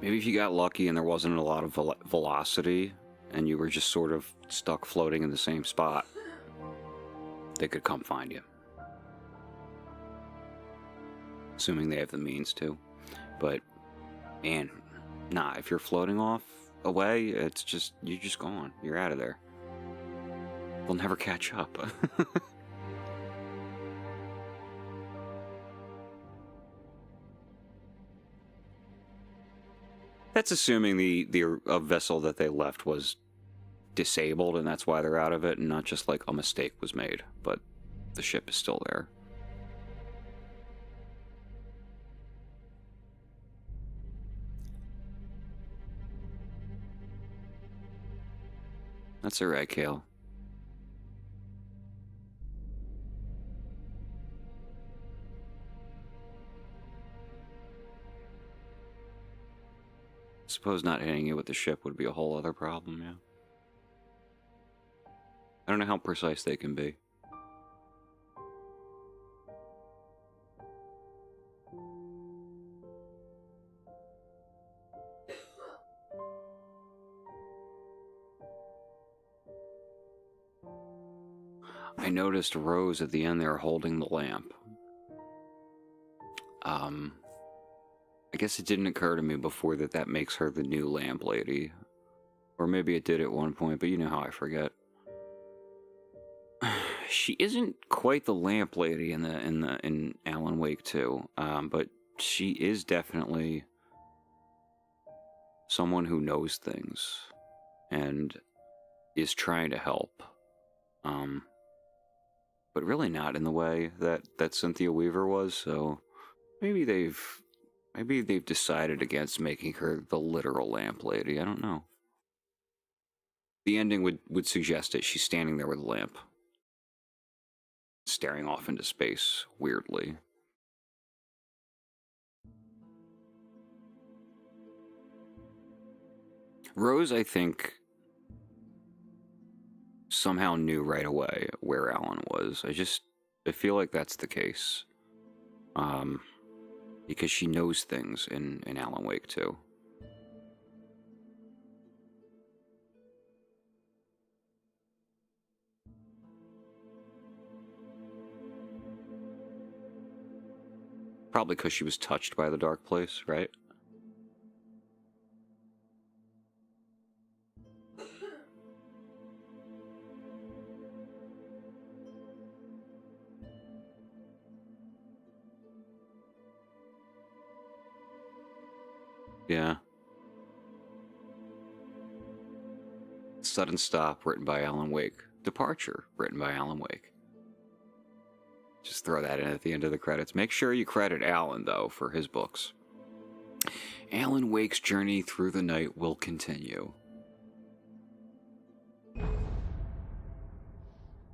Maybe if you got lucky and there wasn't a lot of velocity and you were just sort of stuck floating in the same spot, they could come find you. Assuming they have the means to. But, man, nah, if you're floating off away, it's just, you're just gone. You're out of there. They'll never catch up. That's assuming the vessel that they left was disabled and that's why they're out of it, and not just like a mistake was made, but the ship is still there. That's alright, Kale. Suppose not hitting you with the ship would be a whole other problem, yeah. I don't know how precise they can be. I noticed Rose at the end there holding the lamp. I guess it didn't occur to me before that that makes her the new lamp lady. Or maybe it did at one point, but you know how I forget. She isn't quite the lamp lady in Alan Wake 2, but she is definitely someone who knows things and is trying to help. But really not in the way that Cynthia Weaver was, so maybe they've decided against making her the literal lamp lady. I don't know. The ending would suggest it. She's standing there with a lamp, staring off into space weirdly. Rose, I think, somehow knew right away where Alan was. I feel like that's the case. Because she knows things in Alan Wake 2. Probably because she was touched by the dark place, right? Yeah. Sudden Stop, written by Alan Wake. Departure, written by Alan Wake. Just throw that in at the end of the credits. Make sure you credit Alan, though, for his books. Alan Wake's journey through the night will continue.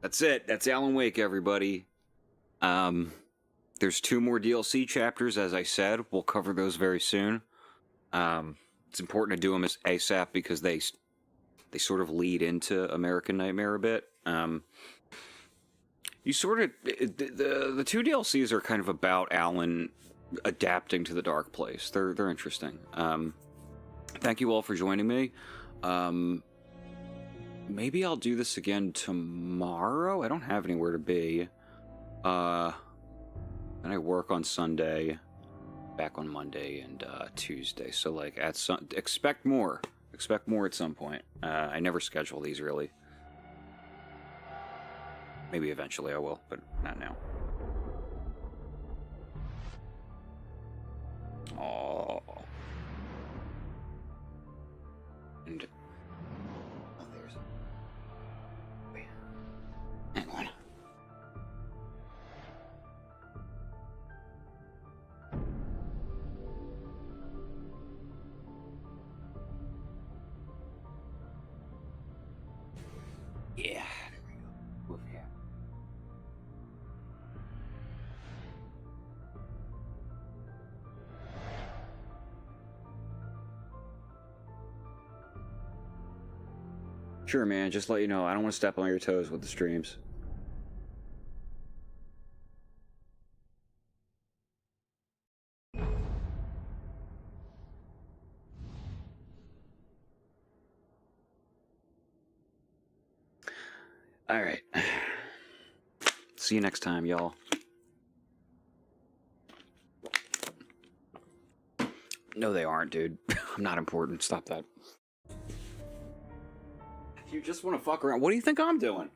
That's it. That's Alan Wake, everybody. There's 2 more DLC chapters, as I said. We'll cover those very soon. It's important to do them as ASAP because they sort of lead into American Nightmare a bit. You sort of the 2 DLCs are kind of about Alan adapting to the dark place. They're interesting. Thank you all for joining me. Maybe I'll do this again tomorrow. I don't have anywhere to be. And I work on Sunday, back on Monday and Tuesday. So like expect more. Expect more at some point. I never schedule these really. Maybe eventually I will, but not now. Oh. And there's. Wait. Hang on. Yeah. Move here. Sure, man. Just let you know, I don't want to step on your toes with the streams. All right. See you next time, y'all. No, they aren't, dude. I'm not important. Stop that. You just want to fuck around. What do you think I'm doing?